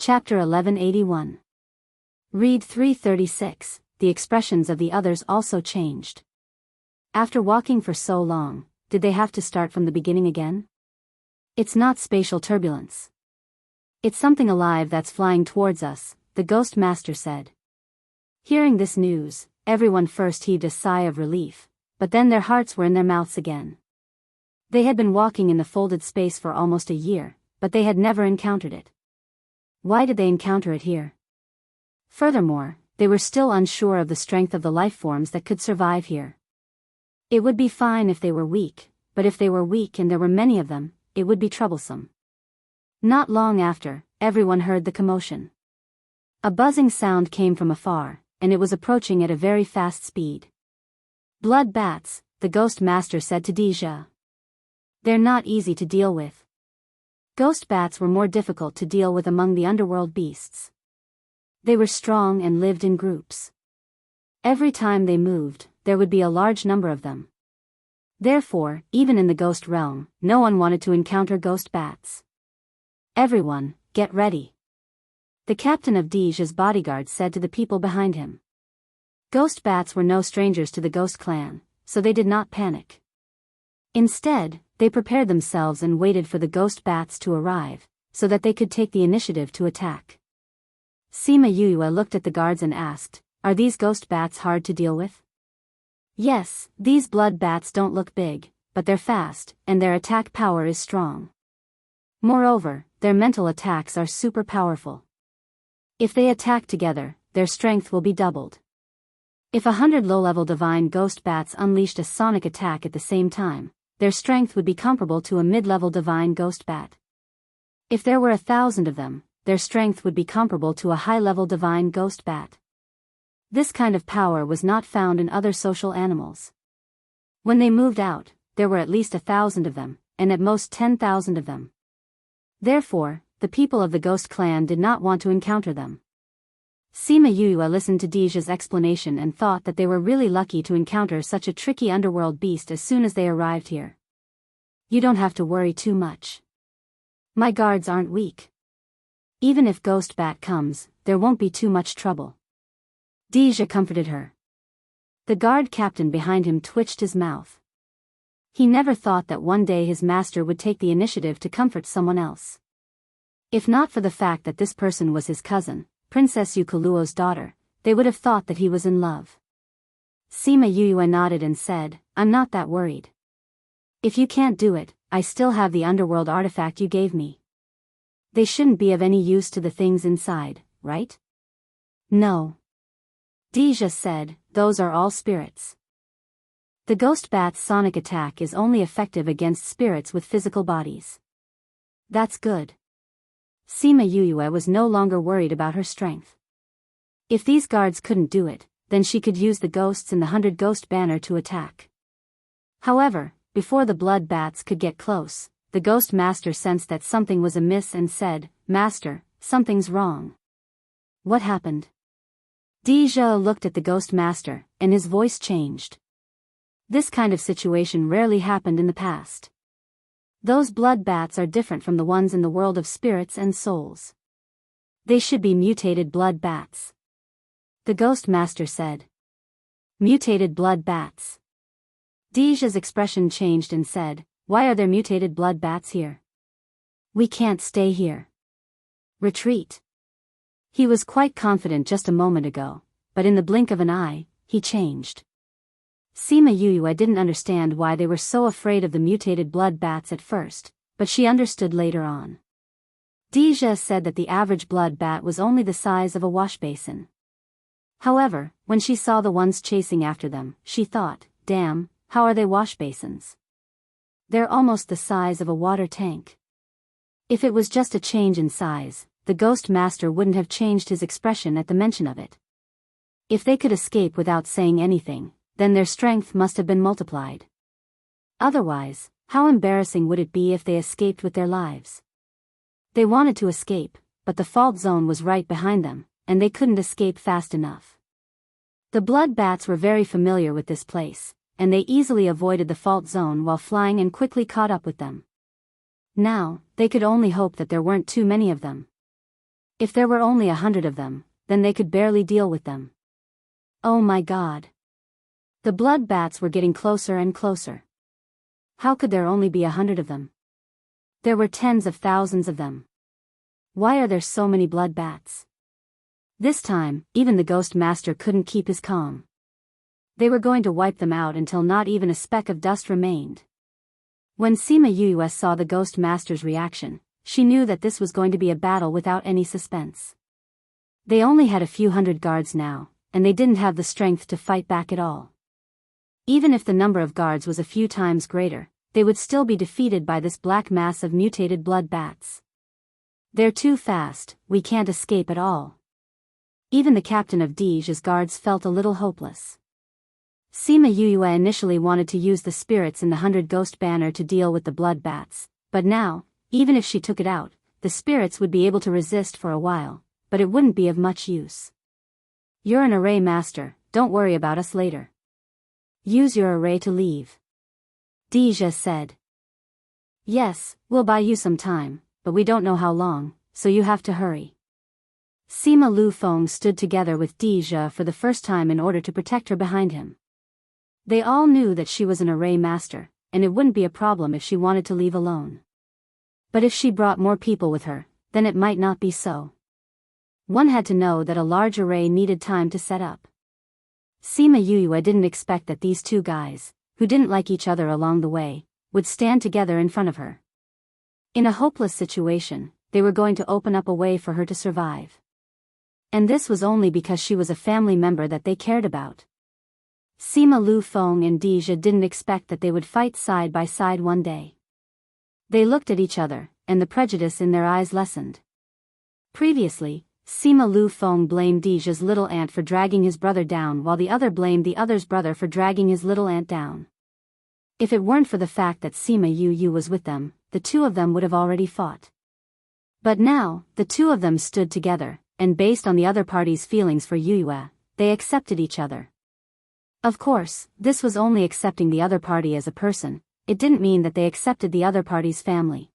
Chapter 1181. Read 336. The expressions of the others also changed. After walking for so long, did they have to start from the beginning again? It's not spatial turbulence. It's something alive that's flying towards us, the Ghost Master said. Hearing this news, everyone first heaved a sigh of relief, but then their hearts were in their mouths again. They had been walking in the folded space for almost a year, but they had never encountered it. Why did they encounter it here? Furthermore, they were still unsure of the strength of the life forms that could survive here. It would be fine if they were weak, but if they were weak and there were many of them, it would be troublesome. Not long after, everyone heard the commotion. A buzzing sound came from afar, and it was approaching at a very fast speed. Blood bats, the Ghost Master said to Deja. They're not easy to deal with. Ghost bats were more difficult to deal with among the underworld beasts. They were strong and lived in groups. Every time they moved, there would be a large number of them. Therefore, even in the ghost realm, no one wanted to encounter ghost bats. Everyone, get ready. The captain of Deja's bodyguards said to the people behind him. Ghost bats were no strangers to the ghost clan, so they did not panic. Instead, they prepared themselves and waited for the ghost bats to arrive, so that they could take the initiative to attack. Sima Yuyue looked at the guards and asked, "Are these ghost bats hard to deal with?" "Yes, these blood bats don't look big, but they're fast, and their attack power is strong. Moreover, their mental attacks are super powerful. If they attack together, their strength will be doubled. If 100 low-level divine ghost bats unleashed a sonic attack at the same time, their strength would be comparable to a mid-level divine ghost bat. If there were 1,000 of them, their strength would be comparable to a high-level divine ghost bat. This kind of power was not found in other social animals. When they moved out, there were at least 1,000 of them, and at most 10,000 of them. Therefore, the people of the ghost clan did not want to encounter them. Sima Yuyue listened to Deja's explanation and thought that they were really lucky to encounter such a tricky underworld beast as soon as they arrived here. You don't have to worry too much. My guards aren't weak. Even if Ghost Bat comes, there won't be too much trouble. Deja comforted her. The guard captain behind him twitched his mouth. He never thought that one day his master would take the initiative to comfort someone else. If not for the fact that this person was his cousin, Princess Yukuluo's daughter, they would have thought that he was in love. Sima Yuyue nodded and said, "I'm not that worried. If you can't do it, I still have the underworld artifact you gave me. They shouldn't be of any use to the things inside, right?" "No." Deja said, "Those are all spirits. The ghost bat's sonic attack is only effective against spirits with physical bodies." "That's good." Sima Yuyue was no longer worried about her strength. If these guards couldn't do it, then she could use the ghosts in the 100 Ghost Banner to attack. However, before the blood bats could get close, the Ghost Master sensed that something was amiss and said, "Master, something's wrong." "What happened?" Deja looked at the Ghost Master, and his voice changed. This kind of situation rarely happened in the past. Those blood bats are different from the ones in the world of spirits and souls. They should be mutated blood bats. The Ghost Master said. Mutated blood bats. Deja's expression changed and said, "Why are there mutated blood bats here? We can't stay here. Retreat." He was quite confident just a moment ago, but in the blink of an eye, he changed. Sima Yuyue didn't understand why they were so afraid of the mutated blood bats at first, but she understood later on. Deja said that the average blood bat was only the size of a wash basin. However, when she saw the ones chasing after them, she thought, "Damn, how are they wash basins? They're almost the size of a water tank." If it was just a change in size, the Ghost Master wouldn't have changed his expression at the mention of it. If they could escape without saying anything, then their strength must have been multiplied. Otherwise, how embarrassing would it be if they escaped with their lives? They wanted to escape, but the fault zone was right behind them, and they couldn't escape fast enough. The blood bats were very familiar with this place, and they easily avoided the fault zone while flying and quickly caught up with them. Now, they could only hope that there weren't too many of them. If there were only 100 of them, then they could barely deal with them. Oh my God. The blood bats were getting closer and closer. How could there only be 100 of them? There were tens of thousands of them. Why are there so many blood bats? This time, even the Ghost Master couldn't keep his calm. They were going to wipe them out until not even a speck of dust remained. When Sima Yuyue saw the Ghost Master's reaction, she knew that this was going to be a battle without any suspense. They only had a few hundred guards now, and they didn't have the strength to fight back at all. Even if the number of guards was a few times greater, they would still be defeated by this black mass of mutated blood bats. They're too fast, we can't escape at all. Even the captain of Dige's guards felt a little hopeless. Sima Yuyue initially wanted to use the spirits in the 100 Ghost Banner to deal with the blood bats, but now, even if she took it out, the spirits would be able to resist for a while, but it wouldn't be of much use. You're an array master, don't worry about us later. Use your array to leave. Dige said. Yes, we'll buy you some time, but we don't know how long, so you have to hurry. Sima Lu Feng stood together with Dige for the first time in order to protect her behind him. They all knew that she was an array master, and it wouldn't be a problem if she wanted to leave alone. But if she brought more people with her, then it might not be so. One had to know that a large array needed time to set up. Sima Yuyue didn't expect that these two guys, who didn't like each other along the way, would stand together in front of her. In a hopeless situation, they were going to open up a way for her to survive. And this was only because she was a family member that they cared about. Sima Lu Feng and Dige didn't expect that they would fight side by side one day. They looked at each other, and the prejudice in their eyes lessened. Previously, Sima Lu Feng blamed Dige's little aunt for dragging his brother down while the other blamed the other's brother for dragging his little aunt down. If it weren't for the fact that Sima Yuyue was with them, the two of them would have already fought. But now, the two of them stood together, and based on the other party's feelings for Yuyue, they accepted each other. Of course, this was only accepting the other party as a person, it didn't mean that they accepted the other party's family.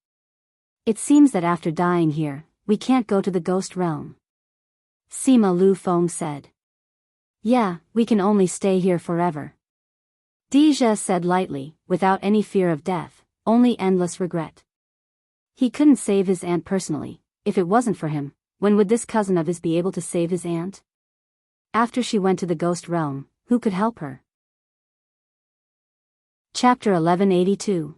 It seems that after dying here, we can't go to the ghost realm. Sima Lu Feng said. Yeah, we can only stay here forever. Dige said lightly, without any fear of death, only endless regret. He couldn't save his aunt personally. If it wasn't for him, when would this cousin of his be able to save his aunt? After she went to the ghost realm, who could help her? Chapter 1182.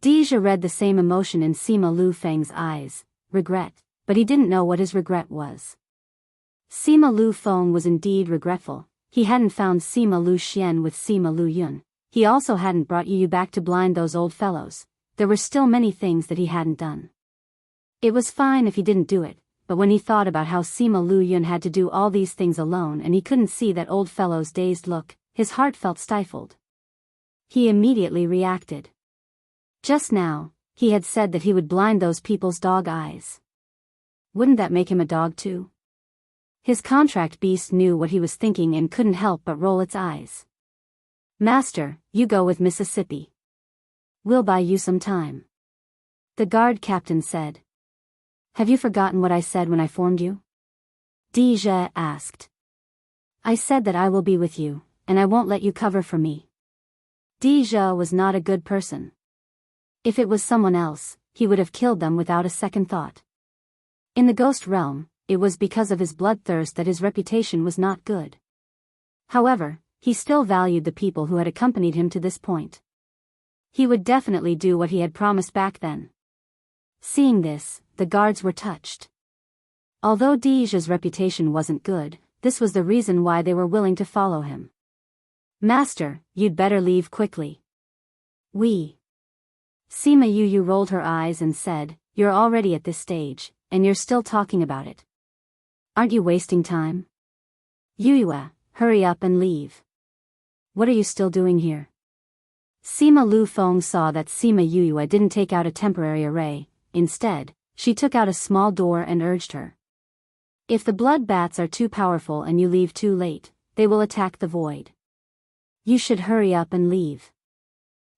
Dige read the same emotion in Sima Lu Feng's eyes, regret, but he didn't know what his regret was. Sima Lu Feng was indeed regretful. He hadn't found Sima Lu Xian with Sima Lu Yun. He also hadn't brought Yu back to blind those old fellows. There were still many things that he hadn't done. It was fine if he didn't do it, but when he thought about how Sima Lu Yun had to do all these things alone and he couldn't see that old fellow's dazed look, his heart felt stifled. He immediately reacted. Just now, he had said that he would blind those people's dog eyes. Wouldn't that make him a dog too? His contract beast knew what he was thinking and couldn't help but roll its eyes. Master, you go with Mississippi. We'll buy you some time. The guard captain said. Have you forgotten what I said when I formed you? Dige asked. I said that I will be with you, and I won't let you cover for me. Dige was not a good person. If it was someone else, he would have killed them without a second thought. In the ghost realm, it was because of his bloodthirst that his reputation was not good. However, he still valued the people who had accompanied him to this point. He would definitely do what he had promised back then. Seeing this, the guards were touched. Although Dige's reputation wasn't good, this was the reason why they were willing to follow him. Master, you'd better leave quickly. Sima Yuyue rolled her eyes and said, You're already at this stage, and you're still talking about it. Aren't you wasting time? Yuyue, hurry up and leave. What are you still doing here? Sima Lu Feng saw that Sima Yuyue didn't take out a temporary array. Instead, she took out a small door and urged her. If the blood bats are too powerful and you leave too late, they will attack the void. You should hurry up and leave.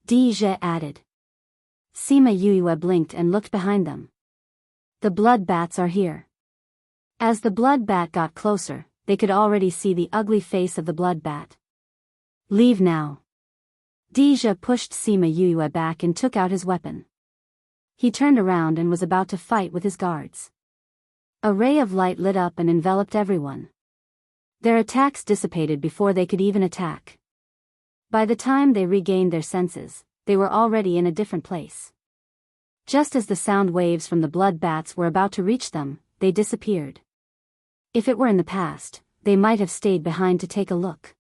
Dige added. Sima Yuyue blinked and looked behind them. The blood bats are here. As the blood bat got closer, they could already see the ugly face of the blood bat. Leave now. Deja pushed Sima Yue back and took out his weapon. He turned around and was about to fight with his guards. A ray of light lit up and enveloped everyone. Their attacks dissipated before they could even attack. By the time they regained their senses, they were already in a different place. Just as the sound waves from the blood bats were about to reach them, they disappeared. If it were in the past, they might have stayed behind to take a look.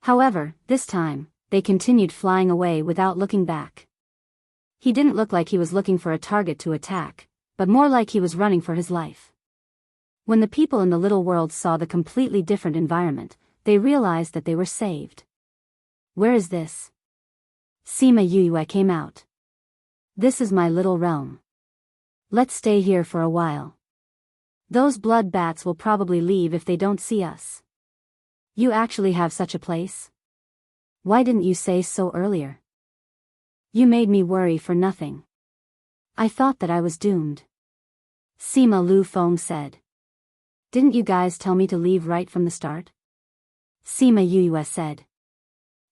However, this time, they continued flying away without looking back. He didn't look like he was looking for a target to attack, but more like he was running for his life. When the people in the little world saw the completely different environment, they realized that they were saved. Where is this? Sima Yue came out. This is my little realm. Let's stay here for a while. Those blood bats will probably leave if they don't see us. You actually have such a place? Why didn't you say so earlier? You made me worry for nothing. I thought that I was doomed. Sima Lu Feng said. Didn't you guys tell me to leave right from the start? Sima Yue said.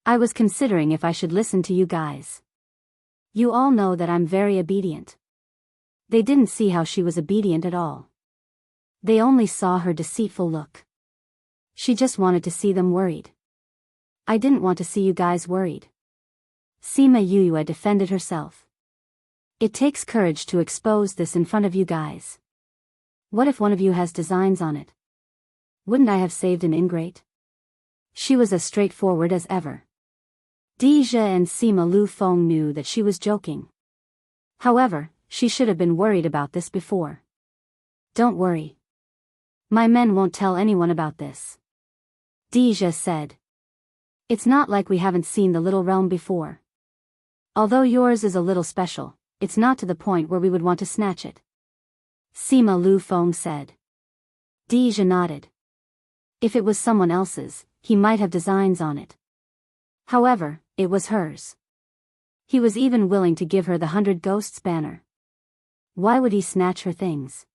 I was considering if I should listen to you guys. You all know that I'm very obedient. They didn't see how she was obedient at all. They only saw her deceitful look. She just wanted to see them worried. I didn't want to see you guys worried. Sima Yue defended herself. It takes courage to expose this in front of you guys. What if one of you has designs on it? Wouldn't I have saved an ingrate? She was as straightforward as ever. Deja and Sima Lu Feng knew that she was joking. However, she should have been worried about this before. Don't worry. My men won't tell anyone about this. Deja said. It's not like we haven't seen the little realm before. Although yours is a little special, it's not to the point where we would want to snatch it. Sima Lu Feng said. Deja nodded. If it was someone else's, he might have designs on it. However, it was hers. He was even willing to give her the 100 Ghosts banner. Why would he snatch her things?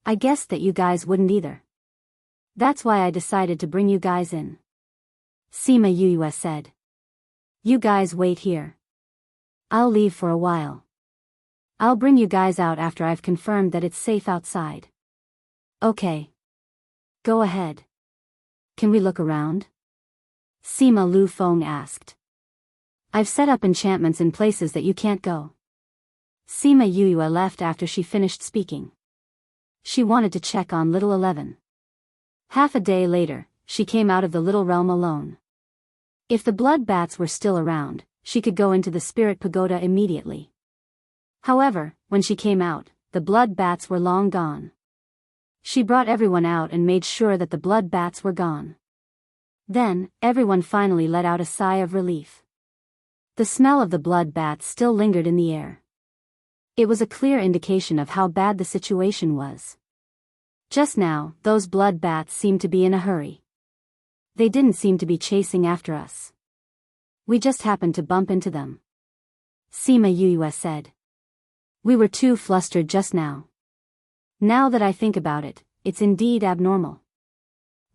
I guessed that you guys wouldn't either. That's why I decided to bring you guys in. Sima Yue said. You guys wait here. I'll leave for a while. I'll bring you guys out after I've confirmed that it's safe outside. Okay. Go ahead. Can we look around? Sima Lu Feng asked. I've set up enchantments in places that you can't go. Sima Yue left after she finished speaking. She wanted to check on Little 11. Half a day later, she came out of the little realm alone. If the blood bats were still around, she could go into the spirit pagoda immediately. However, when she came out, the blood bats were long gone. She brought everyone out and made sure that the blood bats were gone. Then, everyone finally let out a sigh of relief. The smell of the blood bats still lingered in the air. It was a clear indication of how bad the situation was. Just now, those blood bats seemed to be in a hurry. They didn't seem to be chasing after us. We just happened to bump into them. Sima Yue said. We were too flustered just now. Now that I think about it, it's indeed abnormal.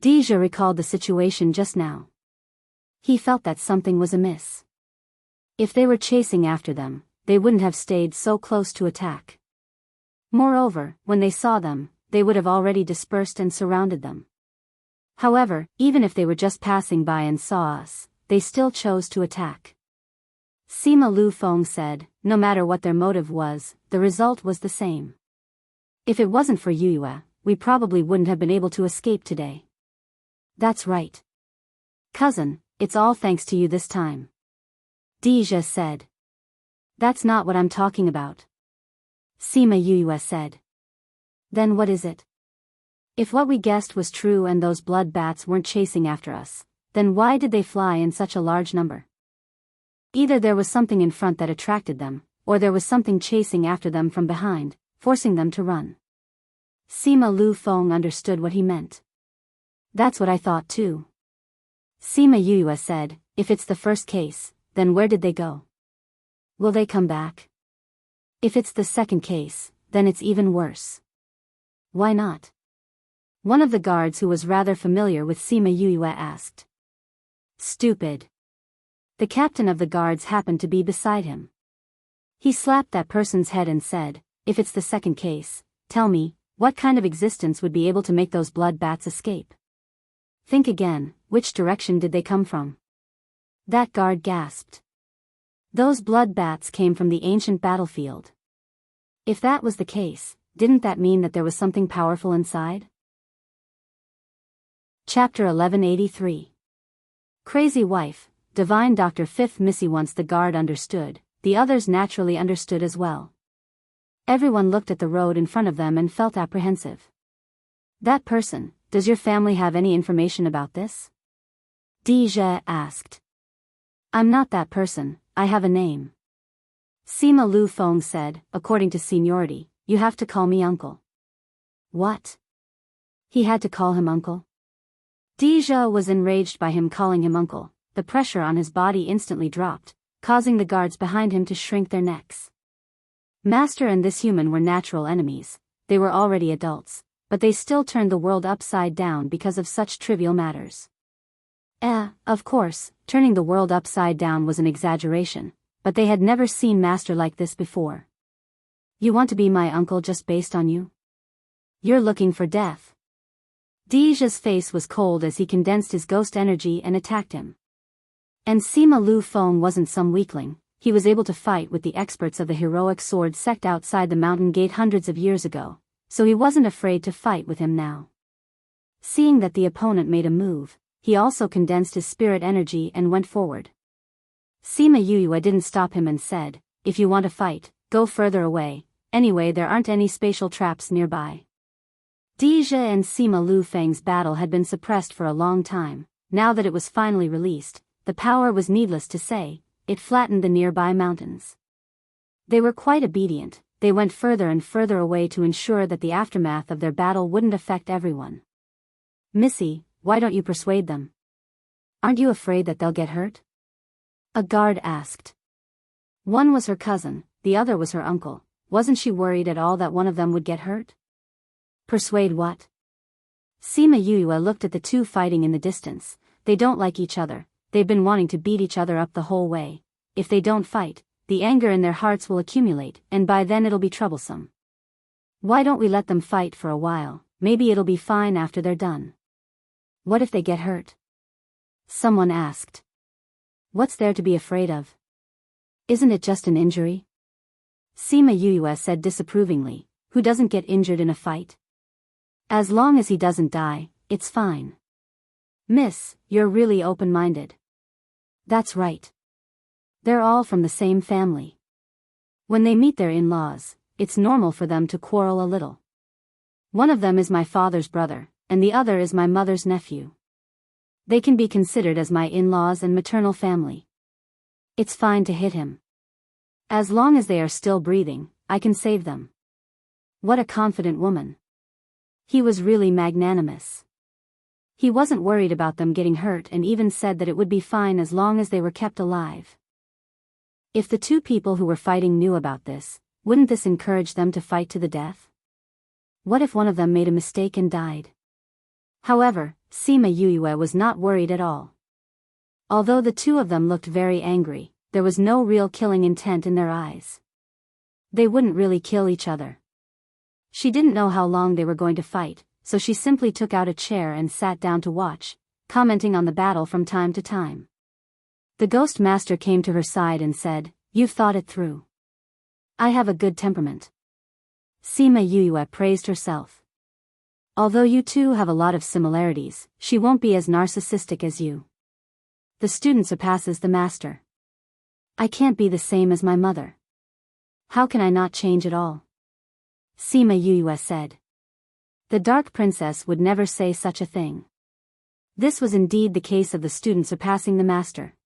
Deja recalled the situation just now. He felt that something was amiss. If they were chasing after them, they wouldn't have stayed so close to attack. Moreover, when they saw them, they would have already dispersed and surrounded them. However, even if they were just passing by and saw us, they still chose to attack. Sima Lu Feng said, no matter what their motive was, the result was the same. If it wasn't for Yue, we probably wouldn't have been able to escape today. That's right. Cousin, it's all thanks to you this time. Deja said. That's not what I'm talking about. Sima Yue said. Then what is it? If what we guessed was true and those blood bats weren't chasing after us, then why did they fly in such a large number? Either there was something in front that attracted them, or there was something chasing after them from behind, forcing them to run. Sima Lu Feng understood what he meant. That's what I thought too. Sima Yue said, if it's the first case, then where did they go? Will they come back? If it's the second case, then it's even worse. Why not? One of the guards who was rather familiar with Sima Yue asked. Stupid. The captain of the guards happened to be beside him. He slapped that person's head and said, if it's the second case, tell me, what kind of existence would be able to make those blood bats escape? Think again, which direction did they come from? That guard gasped. Those blood bats came from the ancient battlefield. If that was the case, didn't that mean that there was something powerful inside? Chapter 1183. Crazy Wife, Divine Dr. Fifth Missy. Once the guard understood, the others naturally understood as well. Everyone looked at the road in front of them and felt apprehensive. That person, does your family have any information about this? Deja asked. I'm not that person, I have a name. Sima Lu Feng said, according to seniority, you have to call me uncle. What? He had to call him uncle? Deja was enraged by him calling him uncle. The pressure on his body instantly dropped, causing the guards behind him to shrink their necks. Master and this human were natural enemies. They were already adults, but they still turned the world upside down because of such trivial matters. Of course, turning the world upside down was an exaggeration, but they had never seen Master like this before. You want to be my uncle just based on you? You're looking for death. Deja's face was cold as he condensed his ghost energy and attacked him. And Sima Lu Feng wasn't some weakling. He was able to fight with the experts of the heroic sword sect outside the mountain gate hundreds of years ago, so he wasn't afraid to fight with him now. Seeing that the opponent made a move, he also condensed his spirit energy and went forward. Sima Yue didn't stop him and said, if you want to fight, go further away, anyway there aren't any spatial traps nearby. Deja and Sima Lu Feng's battle had been suppressed for a long time. Now that it was finally released, the power was needless to say, it flattened the nearby mountains. They were quite obedient. They went further and further away to ensure that the aftermath of their battle wouldn't affect everyone. Missy, why don't you persuade them? Aren't you afraid that they'll get hurt? A guard asked. One was her cousin, the other was her uncle. Wasn't she worried at all that one of them would get hurt? Persuade what? Sima Yue looked at the two fighting in the distance. They don't like each other. They've been wanting to beat each other up the whole way. If they don't fight, the anger in their hearts will accumulate, and by then it'll be troublesome. Why don't we let them fight for a while? Maybe it'll be fine after they're done. What if they get hurt? Someone asked. What's there to be afraid of? Isn't it just an injury? Sima Yue said disapprovingly. Who doesn't get injured in a fight? As long as he doesn't die, it's fine. Miss, you're really open-minded. That's right. They're all from the same family. When they meet their in-laws, it's normal for them to quarrel a little. One of them is my father's brother, and the other is my mother's nephew. They can be considered as my in-laws and maternal family. It's fine to hit him. As long as they are still breathing, I can save them. What a confident woman. He was really magnanimous. He wasn't worried about them getting hurt and even said that it would be fine as long as they were kept alive. If the two people who were fighting knew about this, wouldn't this encourage them to fight to the death? What if one of them made a mistake and died? However, Sima Yue was not worried at all. Although the two of them looked very angry, there was no real killing intent in their eyes. They wouldn't really kill each other. She didn't know how long they were going to fight, so she simply took out a chair and sat down to watch, commenting on the battle from time to time. The Ghost Master came to her side and said, "You've thought it through. I have a good temperament." Sima Yue praised herself. Although you two have a lot of similarities, she won't be as narcissistic as you. The student surpasses the master. I can't be the same as my mother. How can I not change at all? Sima Yue said. The Dark Princess would never say such a thing. This was indeed the case of the student surpassing the master.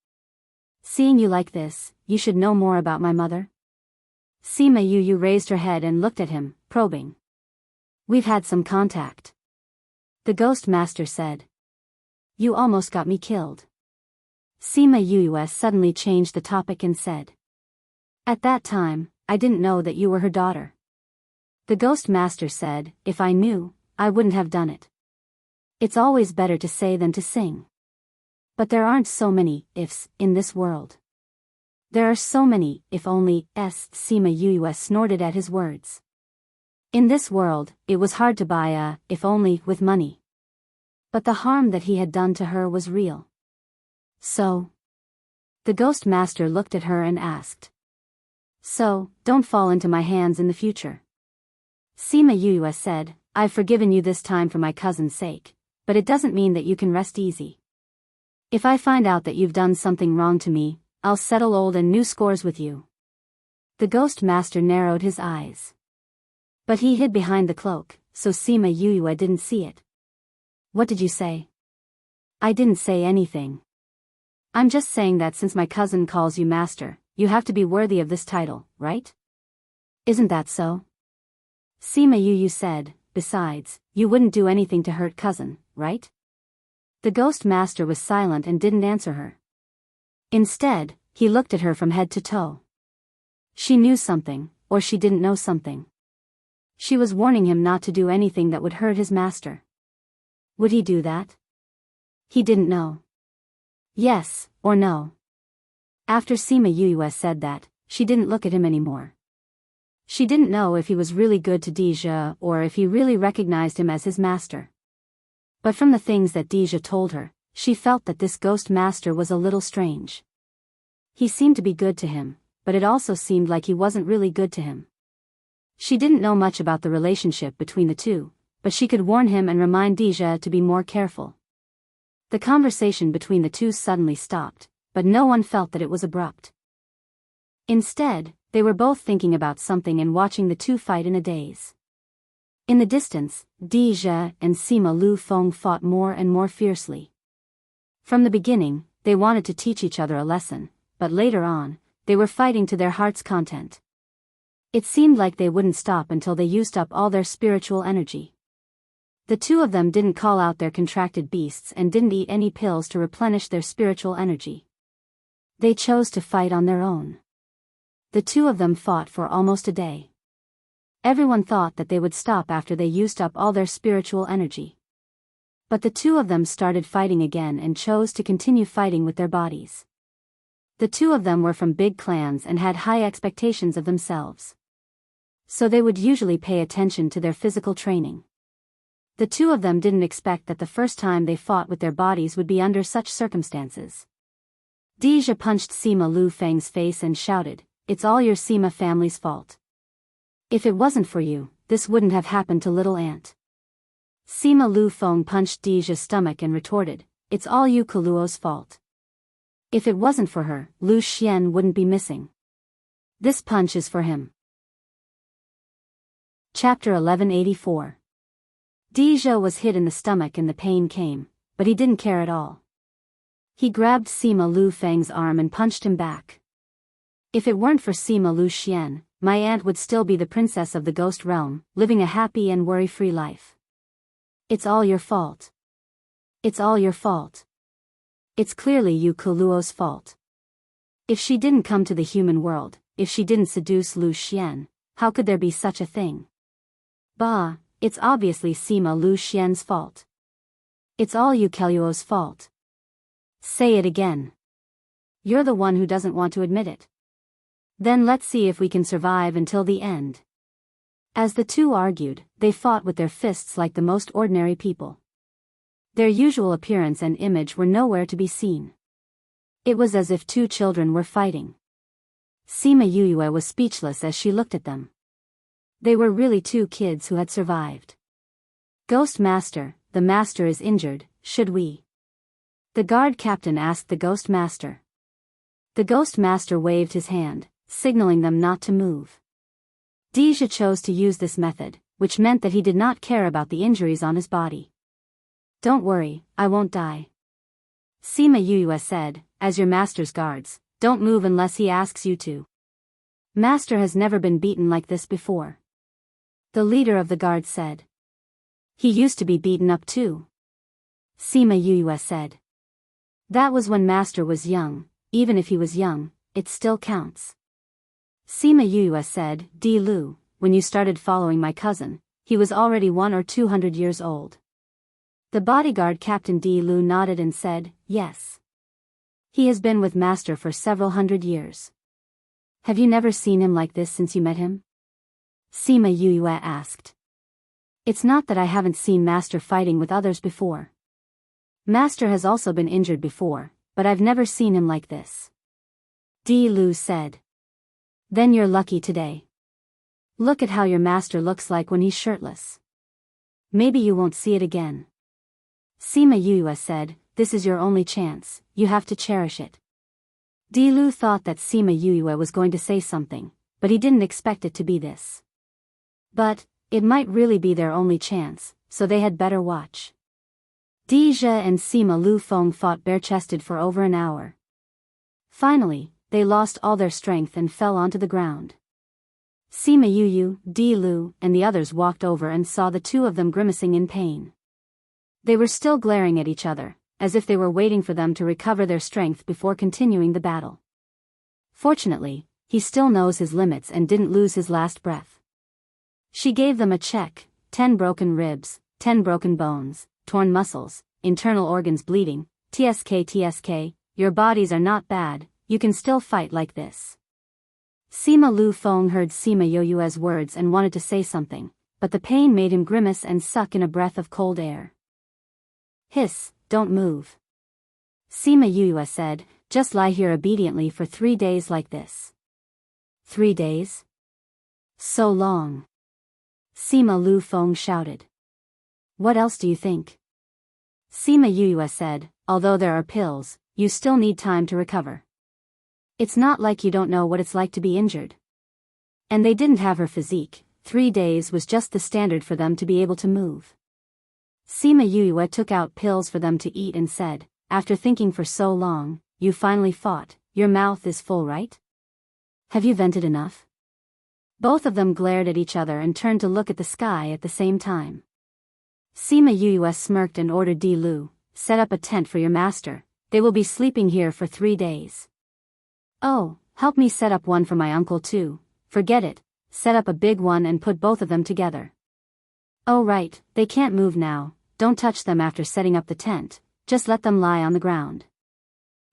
Seeing you like this, you should know more about my mother. Sima Yue raised her head and looked at him, probing. We've had some contact. The Ghost Master said. You almost got me killed. Sima Yue suddenly changed the topic and said. At that time, I didn't know that you were her daughter. The Ghost Master said, if I knew, I wouldn't have done it. It's always better to say than to sing. But there aren't so many ifs in this world. There are so many if only Sima Yuyue snorted at his words. In this world, it was hard to buy a if only with money. But the harm that he had done to her was real. So? The ghost master looked at her and asked. So, don't fall into my hands in the future. Sima Yuyue said, I've forgiven you this time for my cousin's sake, but it doesn't mean that you can rest easy. If I find out that you've done something wrong to me, I'll settle old and new scores with you. The ghost master narrowed his eyes. But he hid behind the cloak, so Sima Yuyue didn't see it. What did you say? I didn't say anything. I'm just saying that since my cousin calls you master, you have to be worthy of this title, right? Isn't that so? Sima Yuyue said, besides, you wouldn't do anything to hurt cousin, right? The ghost master was silent and didn't answer her. Instead, he looked at her from head to toe. She knew something, or she didn't know something. She was warning him not to do anything that would hurt his master. Would he do that? He didn't know. Yes, or no. After Sima Yuyue said that, she didn't look at him anymore. She didn't know if he was really good to Deja or if he really recognized him as his master. But from the things that Deja told her, she felt that this ghost master was a little strange. He seemed to be good to him, but it also seemed like he wasn't really good to him. She didn't know much about the relationship between the two, but she could warn him and remind Deja to be more careful. The conversation between the two suddenly stopped, but no one felt that it was abrupt. Instead, they were both thinking about something and watching the two fight in a daze. In the distance, Deja and Sima Lu Feng fought more and more fiercely. From the beginning, they wanted to teach each other a lesson, but later on, they were fighting to their heart's content. It seemed like they wouldn't stop until they used up all their spiritual energy. The two of them didn't call out their contracted beasts and didn't eat any pills to replenish their spiritual energy. They chose to fight on their own. The two of them fought for almost a day. Everyone thought that they would stop after they used up all their spiritual energy. But the two of them started fighting again and chose to continue fighting with their bodies. The two of them were from big clans and had high expectations of themselves. So they would usually pay attention to their physical training. The two of them didn't expect that the first time they fought with their bodies would be under such circumstances. Deja punched Sima Lu Feng's face and shouted, "It's all your Sima family's fault. If it wasn't for you, this wouldn't have happened to little Aunt." Sima Lu Feng punched Deja's stomach and retorted, "It's all you Kaluo's fault. If it wasn't for her, Lu Xian wouldn't be missing. This punch is for him." Chapter 1184. Deja was hit in the stomach and the pain came, but he didn't care at all. He grabbed Sima Lu Feng's arm and punched him back. "If it weren't for Sima Lu Xian, my aunt would still be the princess of the ghost realm, living a happy and worry-free life. It's all your fault. It's all your fault. It's clearly you Kaluo's fault. If she didn't come to the human world, if she didn't seduce Lu Xian, how could there be such a thing? Bah, it's obviously Sima Lu Xian's fault. It's all you Kaluo's fault. Say it again. You're the one who doesn't want to admit it. Then let's see if we can survive until the end." As the two argued, they fought with their fists like the most ordinary people. Their usual appearance and image were nowhere to be seen. It was as if two children were fighting. Sima Yuyue was speechless as she looked at them. They were really two kids who had survived. "Ghost Master, the master is injured, should we?" The guard captain asked the Ghost Master. The Ghost Master waved his hand, signaling them not to move. Deja chose to use this method, which meant that he did not care about the injuries on his body. "Don't worry, I won't die." Sima Yuyue said, "As your master's guards, don't move unless he asks you to. Master has never been beaten like this before." The leader of the guard said. "He used to be beaten up too." Sima Yuyue said. "That was when Master was young. Even if he was young, it still counts." Sima Yuyue said, "Di Lu, when you started following my cousin, he was already 100 or 200 years old. The bodyguard Captain D. Lu nodded and said, yes. He has been with Master for several hundred years. Have you never seen him like this since you met him? Sima Yue asked. It's not that I haven't seen Master fighting with others before. Master has also been injured before, but I've never seen him like this. D. Lu said. Then you're lucky today. Look at how your master looks like when he's shirtless. Maybe you won't see it again. Sima Yue said, this is your only chance, you have to cherish it. D. Lu thought that Sima Yue was going to say something, but he didn't expect it to be this. But, it might really be their only chance, so they had better watch. Dija and Sima Lu Feng fought bare-chested for over an hour. Finally, they lost all their strength and fell onto the ground. Sima Yue, Di Lu, and the others walked over and saw the two of them grimacing in pain. They were still glaring at each other, as if they were waiting for them to recover their strength before continuing the battle. Fortunately, he still knows his limits and didn't lose his last breath. She gave them a check, 10 broken ribs, 10 broken bones, torn muscles, internal organs bleeding, TSK, your bodies are not bad, you can still fight like this. Sima Lu Feng heard Sima Yue's words and wanted to say something, but the pain made him grimace and suck in a breath of cold air. Hiss, don't move. Sima Yue said, just lie here obediently for 3 days like this. 3 days? So long. Sima Lu Feng shouted. What else do you think? Sima Yue said, although there are pills, you still need time to recover. It's not like you don't know what it's like to be injured. And they didn't have her physique, 3 days was just the standard for them to be able to move. Sima Yue took out pills for them to eat and said, after thinking for so long, you finally fought, your mouth is full, right? Have you vented enough? Both of them glared at each other and turned to look at the sky at the same time. Sima Yue smirked and ordered Di Lu, set up a tent for your master, they will be sleeping here for 3 days. Oh, help me set up one for my uncle too, forget it, set up a big one and put both of them together. Oh right, they can't move now, don't touch them after setting up the tent, just let them lie on the ground.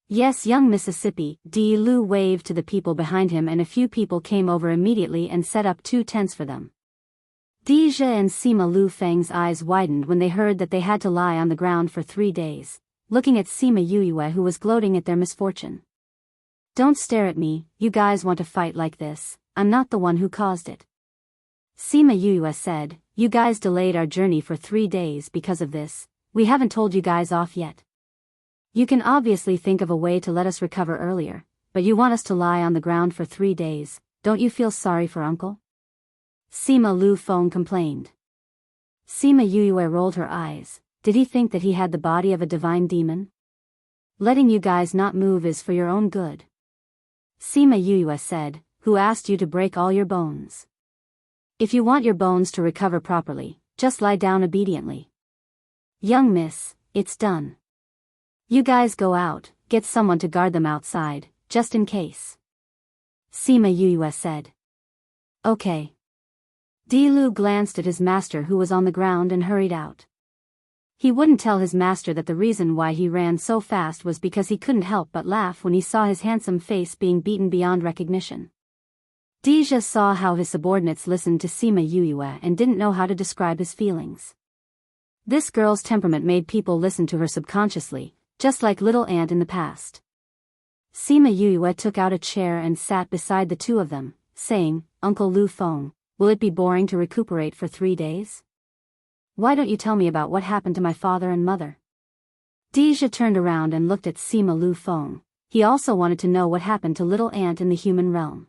Yes, young Mississippi, Di Lu waved to the people behind him and a few people came over immediately and set up 2 tents for them. Dija and Sima Lu Feng's eyes widened when they heard that they had to lie on the ground for 3 days, looking at Sima Yue who was gloating at their misfortune. Don't stare at me, you guys want to fight like this, I'm not the one who caused it. Sima Yue said, you guys delayed our journey for 3 days because of this, we haven't told you guys off yet. You can obviously think of a way to let us recover earlier, but you want us to lie on the ground for 3 days, don't you feel sorry for Uncle? Sima Lu Feng complained. Sima Yue rolled her eyes, did he think that he had the body of a divine demon? Letting you guys not move is for your own good. Sima Yue said, who asked you to break all your bones? If you want your bones to recover properly, just lie down obediently. Young miss, it's done. You guys go out, get someone to guard them outside, just in case. Sima Yue said. Okay. Di Lu glanced at his master who was on the ground and hurried out. He wouldn't tell his master that the reason why he ran so fast was because he couldn't help but laugh when he saw his handsome face being beaten beyond recognition. Dija saw how his subordinates listened to Sima Yue and didn't know how to describe his feelings. This girl's temperament made people listen to her subconsciously, just like Little Ant in the past. Sima Yue took out a chair and sat beside the two of them, saying, Uncle Lu Feng, will it be boring to recuperate for 3 days? Why don't you tell me about what happened to my father and mother? Dija turned around and looked at Sima Lu Feng. He also wanted to know what happened to Little Ant in the human realm.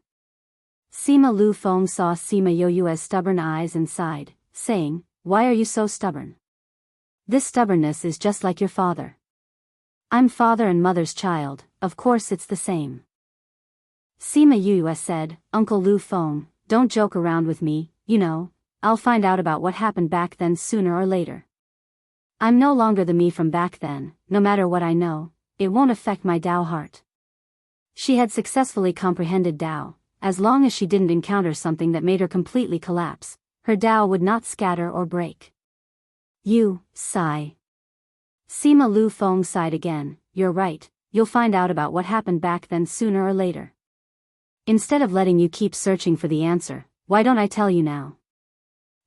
Sima Lu Feng saw Sima Yue's stubborn eyes and sighed, saying, why are you so stubborn? This stubbornness is just like your father. I'm father and mother's child, of course it's the same. Sima Yue said, Uncle Lu Feng, don't joke around with me, you know, I'll find out about what happened back then sooner or later. I'm no longer the me from back then, no matter what I know, it won't affect my Dao heart. She had successfully comprehended Dao, as long as she didn't encounter something that made her completely collapse, her Dao would not scatter or break. You, sigh. Sima Lu Feng sighed again. You're right, you'll find out about what happened back then sooner or later. Instead of letting you keep searching for the answer, why don't I tell you now?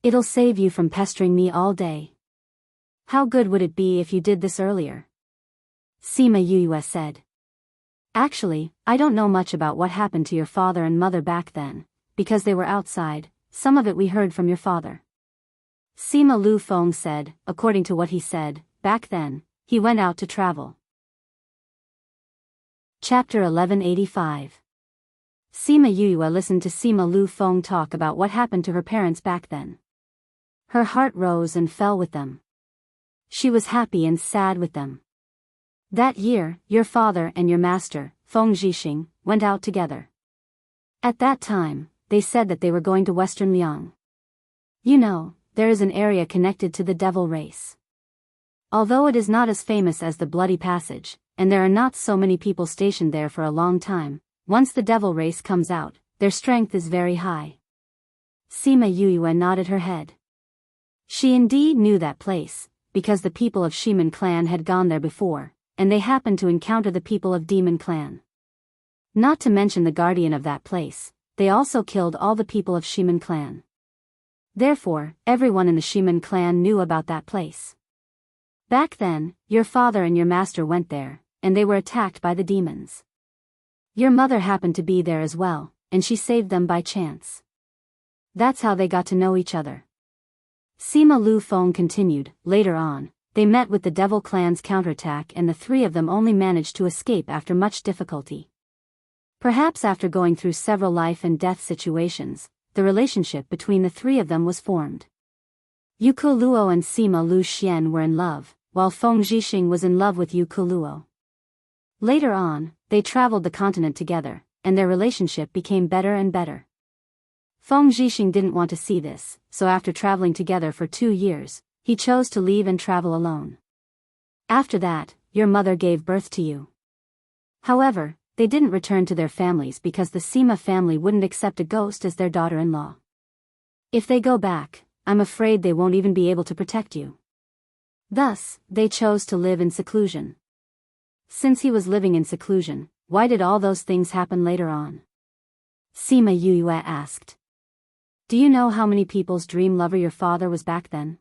It'll save you from pestering me all day. How good would it be if you did this earlier? Sima Yue said. Actually, I don't know much about what happened to your father and mother back then, because they were outside. Some of it we heard from your father. Sima Lu Feng said. According to what he said, back then, he went out to travel. Chapter 1185. Sima Yue listened to Sima Lu Feng talk about what happened to her parents back then. Her heart rose and fell with them. She was happy and sad with them. That year, your father and your master, Feng Zhixing, went out together. At that time, they said that they were going to Western Liang. You know, there is an area connected to the devil race. Although it is not as famous as the Bloody Passage, and there are not so many people stationed there for a long time, once the devil race comes out, their strength is very high. Sima Yue nodded her head. She indeed knew that place, because the people of Shiman clan had gone there before, and they happened to encounter the people of Demon clan. Not to mention the guardian of that place, they also killed all the people of Shiman clan. Therefore, everyone in the Shiman clan knew about that place. Back then, your father and your master went there, and they were attacked by the demons. Your mother happened to be there as well, and she saved them by chance. That's how they got to know each other. Sima Lu Feng continued. Later on, they met with the Devil clan's counterattack and the three of them only managed to escape after much difficulty. Perhaps after going through several life and death situations, the relationship between the three of them was formed. Yuku Luo and Sima Lu Xian were in love, while Feng Zhixing was in love with Yuku Luo. Later on, they traveled the continent together, and their relationship became better and better. Feng Zhixing didn't want to see this, so after traveling together for 2 years, he chose to leave and travel alone. After that, your mother gave birth to you. However, they didn't return to their families because the Sima family wouldn't accept a ghost as their daughter-in-law. If they go back, I'm afraid they won't even be able to protect you. Thus, they chose to live in seclusion. Since he was living in seclusion, why did all those things happen later on? Sima Yue asked. Do you know how many people's dream lover your father was back then?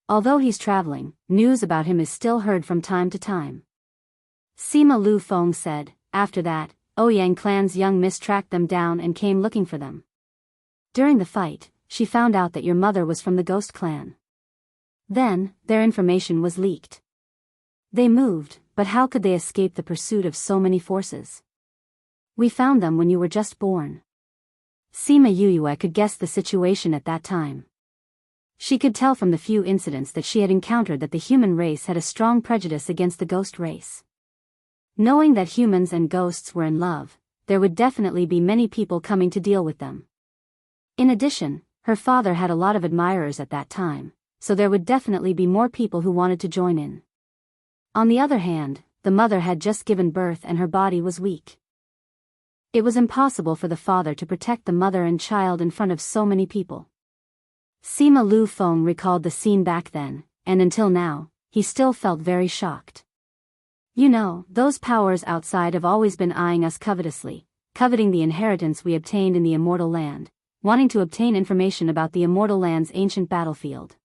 Although he's traveling, news about him is still heard from time to time. Sima Lu Feng said. After that, Ouyang clan's young miss tracked them down and came looking for them. During the fight, she found out that your mother was from the Ghost clan. Then, their information was leaked. They moved, but how could they escape the pursuit of so many forces? We found them when you were just born. Sima Yue could guess the situation at that time. She could tell from the few incidents that she had encountered that the human race had a strong prejudice against the ghost race. Knowing that humans and ghosts were in love, there would definitely be many people coming to deal with them. In addition, her father had a lot of admirers at that time, so there would definitely be more people who wanted to join in. On the other hand, the mother had just given birth and her body was weak. It was impossible for the father to protect the mother and child in front of so many people. Sima Lu Feng recalled the scene back then, and until now, he still felt very shocked. You know, those powers outside have always been eyeing us covetously, coveting the inheritance we obtained in the Immortal Land, wanting to obtain information about the Immortal Land's ancient battlefield.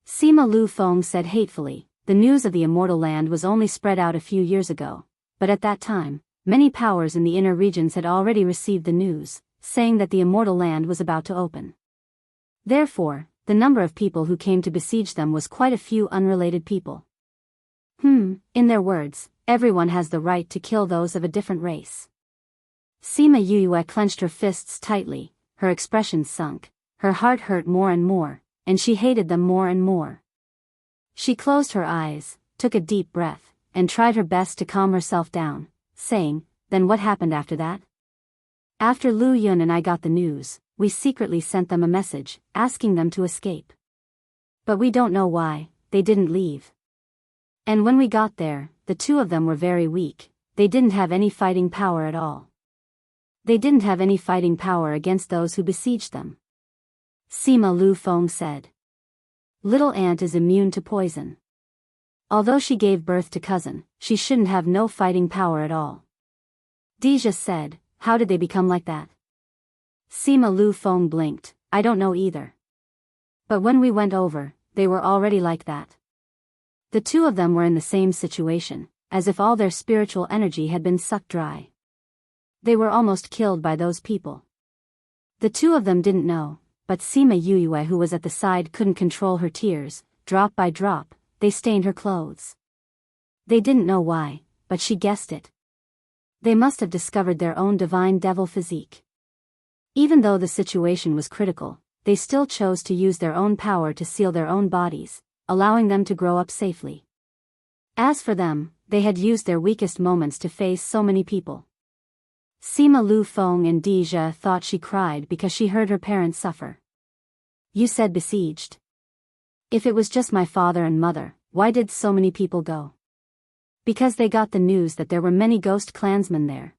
Sima Lu Feng said hatefully. The news of the Immortal Land was only spread out a few years ago, but at that time, many powers in the inner regions had already received the news, saying that the Immortal Land was about to open. Therefore, the number of people who came to besiege them was quite a few unrelated people. In their words, everyone has the right to kill those of a different race. Sima Yue clenched her fists tightly, her expression sunk, her heart hurt more and more, and she hated them more and more. She closed her eyes, took a deep breath, and tried her best to calm herself down, saying, Then what happened after that? After Lu Yun and I got the news, we secretly sent them a message, asking them to escape. But we don't know why, they didn't leave. And when we got there, the two of them were very weak, they didn't have any fighting power at all. They didn't have any fighting power against those who besieged them. Sima Lu Feng said. Little Ant is immune to poison. Although she gave birth to cousin, she shouldn't have no fighting power at all. Deja said, how did they become like that? Sima Lu Feng blinked, I don't know either. But when we went over, they were already like that. The two of them were in the same situation, as if all their spiritual energy had been sucked dry. They were almost killed by those people. The two of them didn't know, but Sima Yuyue, who was at the side, couldn't control her tears. Drop by drop, they stained her clothes. They didn't know why, but she guessed it. They must have discovered their own divine devil physique. Even though the situation was critical, they still chose to use their own power to seal their own bodies, allowing them to grow up safely. As for them, they had used their weakest moments to face so many people. Sima Lu Feng and Deja thought she cried because she heard her parents suffer. You said besieged. If it was just my father and mother, why did so many people go? Because they got the news that there were many ghost clansmen there.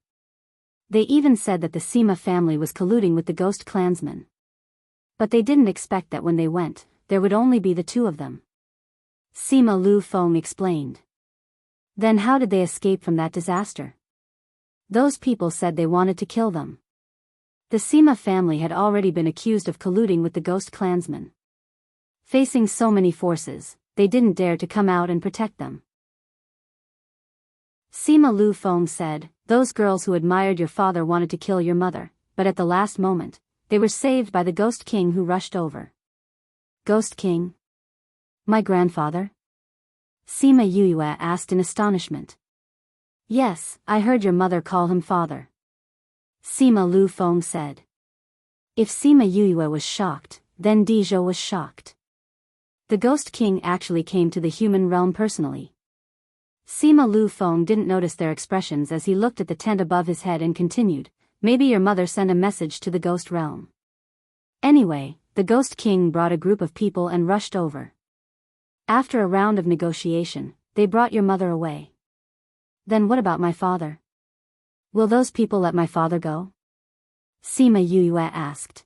They even said that the Sima family was colluding with the ghost clansmen. But they didn't expect that when they went, there would only be the two of them. Sima Lu Feng explained. Then how did they escape from that disaster? Those people said they wanted to kill them. The Sima family had already been accused of colluding with the ghost clansmen. Facing so many forces, they didn't dare to come out and protect them. Sima Lu Feng said, those girls who admired your father wanted to kill your mother, but at the last moment, they were saved by the Ghost King who rushed over. Ghost King? My grandfather? Sima Yuyue asked in astonishment. Yes, I heard your mother call him father. Sima Lu Feng said. If Sima Yuyue was shocked, then Deja was shocked. The Ghost King actually came to the human realm personally. Sima Lu Feng didn't notice their expressions as he looked at the tent above his head and continued, maybe your mother sent a message to the ghost realm. Anyway, the Ghost King brought a group of people and rushed over. After a round of negotiation, they brought your mother away. Then what about my father? Will those people let my father go? Sima Yuyue asked.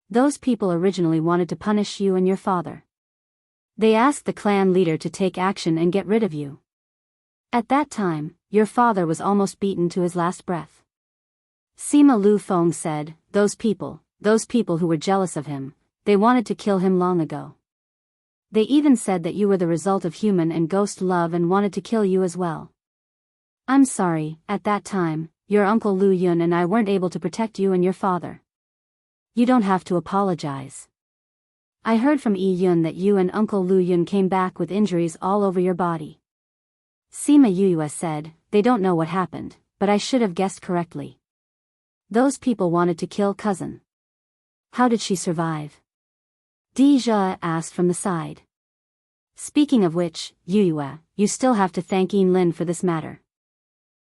Those people originally wanted to punish you and your father. They asked the clan leader to take action and get rid of you. At that time, your father was almost beaten to his last breath. Sima Lu Feng said, those people who were jealous of him, they wanted to kill him long ago. They even said that you were the result of human and ghost love and wanted to kill you as well. I'm sorry, at that time, your uncle Lu Yun and I weren't able to protect you and your father. You don't have to apologize. I heard from Yi Yun that you and Uncle Lu Yun came back with injuries all over your body. Sima Yuyue said, they don't know what happened, but I should have guessed correctly. Those people wanted to kill cousin. How did she survive? Deja asked from the side. Speaking of which, Yuyue, you still have to thank Yin Lin for this matter.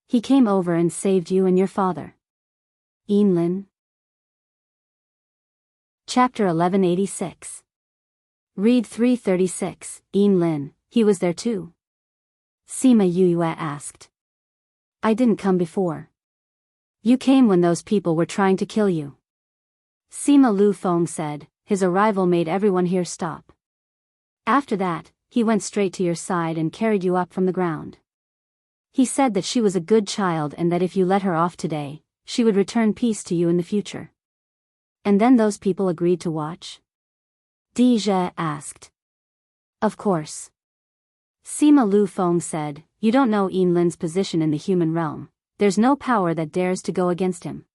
He came over and saved you and your father. Yin Lin? Chapter 1186. Read 336, Yin Lin, he was there too? Sima Yuyue asked. I didn't come before. You came when those people were trying to kill you. Sima Lu Feng said, his arrival made everyone here stop. After that, he went straight to your side and carried you up from the ground. He said that she was a good child and that if you let her off today, she would return peace to you in the future. And then those people agreed to watch? Deja asked. Of course. Sima Lu Feng said, you don't know Yin Lin's position in the human realm, there's no power that dares to go against him.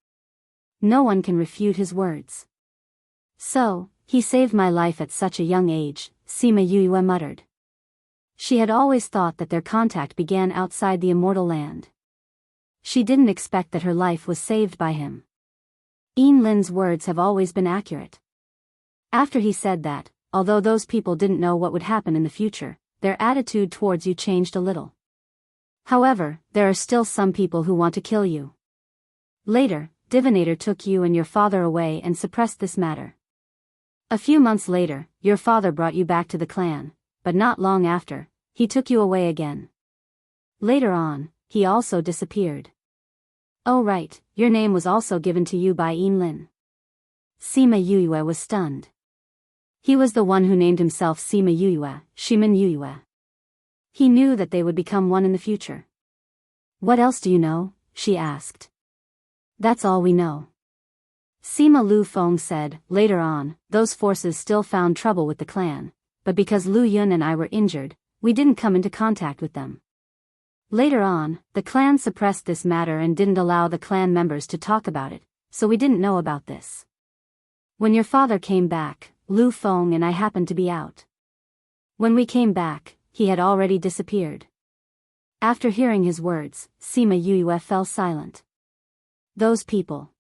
No one can refute his words. So, he saved my life at such a young age, Sima Yuyue muttered. She had always thought that their contact began outside the immortal land. She didn't expect that her life was saved by him. Yin Lin's words have always been accurate. After he said that, although those people didn't know what would happen in the future, their attitude towards you changed a little. However, there are still some people who want to kill you. Later, Divinator took you and your father away and suppressed this matter. A few months later, your father brought you back to the clan, but not long after, he took you away again. Later on, he also disappeared. Oh right, your name was also given to you by Yin Lin. Sima Yuyue was stunned. He was the one who named himself Sima Yuyue, Shimin Yuyue. He knew that they would become one in the future. What else do you know? She asked. That's all we know. Sima Lu Feng said. Later on, those forces still found trouble with the clan, but because Lu Yun and I were injured, we didn't come into contact with them. Later on, the clan suppressed this matter and didn't allow the clan members to talk about it, so we didn't know about this. When your father came back, Lu Feng and I happened to be out. When we came back, he had already disappeared. After hearing his words, Sima Yue fell silent. Those people.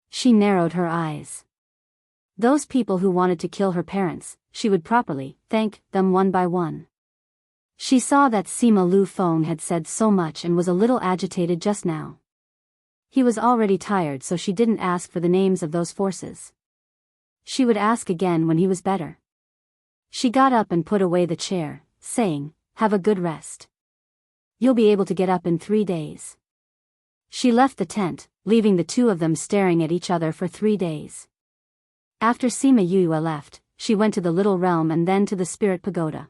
She narrowed her eyes. Those people who wanted to kill her parents, she would properly thank them one by one. She saw that Sima Lu Feng had said so much and was a little agitated just now. He was already tired, so she didn't ask for the names of those forces. She would ask again when he was better. She got up and put away the chair, saying, "Have a good rest. You'll be able to get up in 3 days." She left the tent, leaving the two of them staring at each other for 3 days. After Sima Yue left, she went to the little realm and then to the spirit pagoda.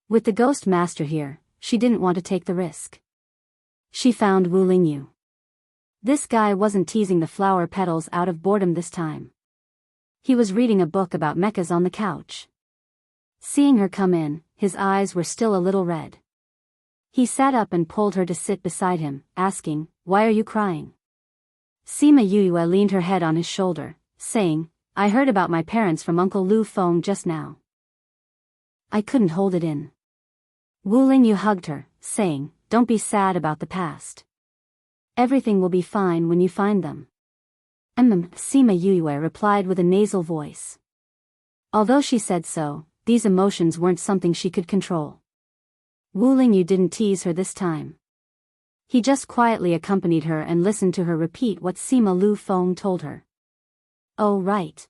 With the ghost master here, she didn't want to take the risk. She found Wu Lingyu. This guy wasn't teasing the flower petals out of boredom this time. He was reading a book about mechas on the couch. Seeing her come in, his eyes were still a little red. He sat up and pulled her to sit beside him, asking, "Why are you crying?" Sima Yue leaned her head on his shoulder, saying, "I heard about my parents from Uncle Lu Feng just now. I couldn't hold it in." Wu Lingyu hugged her, saying, "Don't be sad about the past. Everything will be fine when you find them." Sima Yue replied with a nasal voice. Although she said so, these emotions weren't something she could control. Wu Lingyu didn't tease her this time. He just quietly accompanied her and listened to her repeat what Sima Lu Feng told her. "Oh right."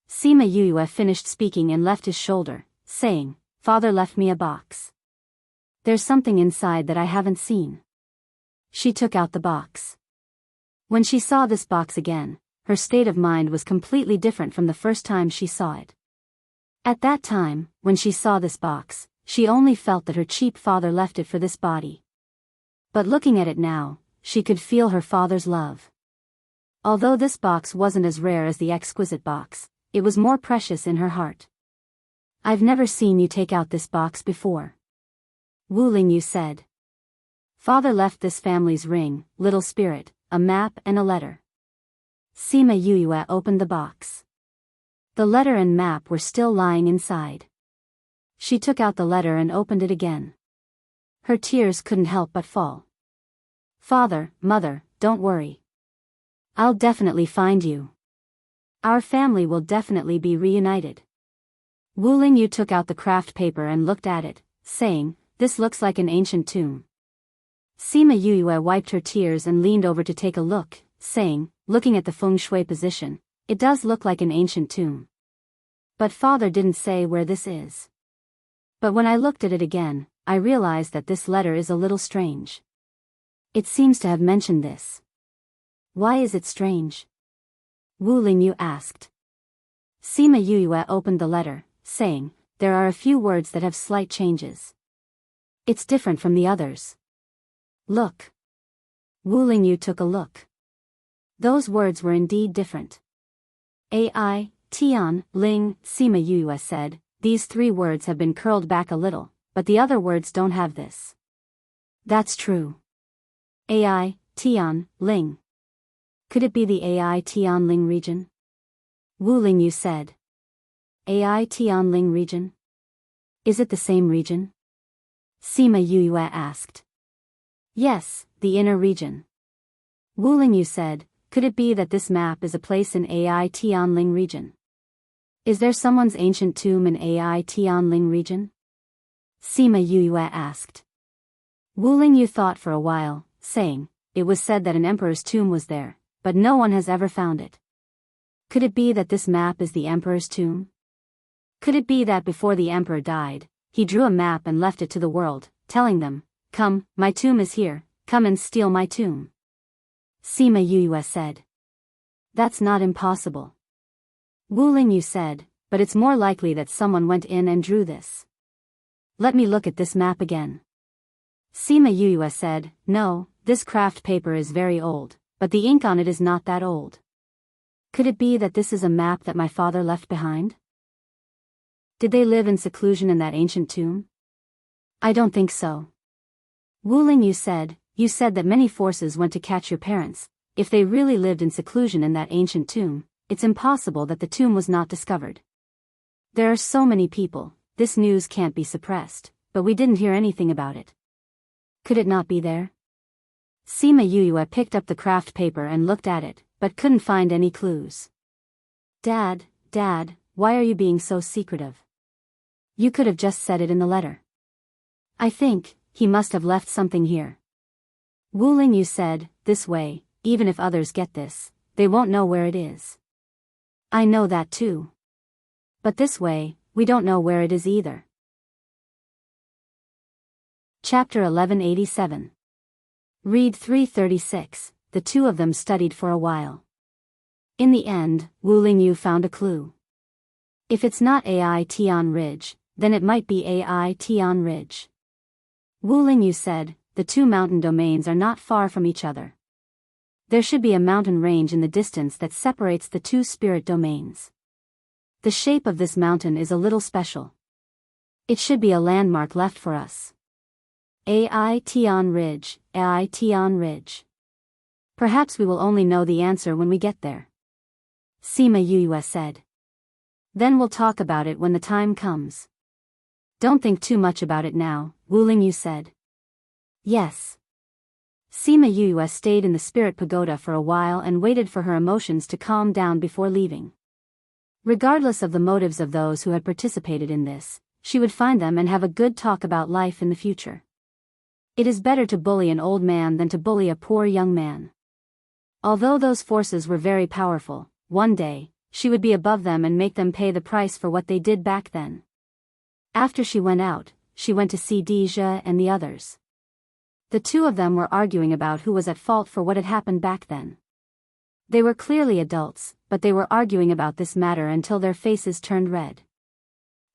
Sima Yue finished speaking and left his shoulder, saying, "Father left me a box. There's something inside that I haven't seen." She took out the box. When she saw this box again, her state of mind was completely different from the first time she saw it. At that time, when she saw this box, she only felt that her cheap father left it for this body. But looking at it now, she could feel her father's love. Although this box wasn't as rare as the exquisite box, it was more precious in her heart. "I've never seen you take out this box before," Wu Lingyu said. "Father left this family's ring, little spirit, a map and a letter." Sima Yue opened the box. The letter and map were still lying inside. She took out the letter and opened it again. Her tears couldn't help but fall. "Father, Mother, don't worry. I'll definitely find you. Our family will definitely be reunited." Wu Lingyu took out the craft paper and looked at it, saying, "This looks like an ancient tomb." Sima Yue wiped her tears and leaned over to take a look, saying, looking at the feng shui position, "It does look like an ancient tomb. But father didn't say where this is. But when I looked at it again, I realized that this letter is a little strange. It seems to have mentioned this." "Why is it strange?" Wu Lingyu asked. Sima Yue opened the letter, saying, "There are a few words that have slight changes. It's different from the others. Look." Wu Lingyu took a look. Those words were indeed different. "Ai, Tian, Ling," Sima Yue said, "These 3 words have been curled back a little, but the other words don't have this." "That's true. Ai, Tian, Ling. Could it be the Ai Tian Ling region?" Wu Lingyu said. "Ai Tian Ling region? Is it the same region?" Sima Yue asked. "Yes, the inner region." Wu Lingyu said, "Could it be that this map is a place in Ai Tianling region? Is there someone's ancient tomb in Ai Tianling region?" Sima Yue asked. Wu Lingyu thought for a while, saying, "It was said that an emperor's tomb was there, but no one has ever found it. Could it be that this map is the emperor's tomb? Could it be that before the emperor died, he drew a map and left it to the world, telling them, 'Come, my tomb is here, come and steal my tomb'?" Sima Yue said. "That's not impossible." Wu Lingyu said, "But it's more likely that someone went in and drew this." Let me look at this map again. Sima Yuyue said, no, this craft paper is very old, but the ink on it is not that old. Could it be that this is a map that my father left behind? Did they live in seclusion in that ancient tomb? I don't think so. Wu Lingyu said, you said that many forces went to catch your parents. If they really lived in seclusion in that ancient tomb, it's impossible that the tomb was not discovered. There are so many people, this news can't be suppressed, but we didn't hear anything about it. Could it not be there? Sima Yuyue picked up the craft paper and looked at it, but couldn't find any clues. Dad, why are you being so secretive? You could have just said it in the letter. I think, he must have left something here. Wu Lingyu said, this way, even if others get this, they won't know where it is. I know that too. But this way, we don't know where it is either. Chapter 1187. Read 336, the two of them studied for a while. In the end, Wu Lingyu found a clue. If it's not Aition Ridge, then it might be Aition Ridge. Wu Lingyu said, the two mountain domains are not far from each other. There should be a mountain range in the distance that separates the two spirit domains. The shape of this mountain is a little special. It should be a landmark left for us. Aition Ridge, Aition Ridge. Perhaps we will only know the answer when we get there. Sima Yuyue said. Then we'll talk about it when the time comes. Don't think too much about it now, Wu Lingyu said. Yes. Sima Yuyue stayed in the spirit pagoda for a while and waited for her emotions to calm down before leaving. Regardless of the motives of those who had participated in this, she would find them and have a good talk about life in the future. It is better to bully an old man than to bully a poor young man. Although those forces were very powerful, one day, she would be above them and make them pay the price for what they did back then. After she went out, she went to see Deja and the others. The two of them were arguing about who was at fault for what had happened back then. They were clearly adults, but they were arguing about this matter until their faces turned red.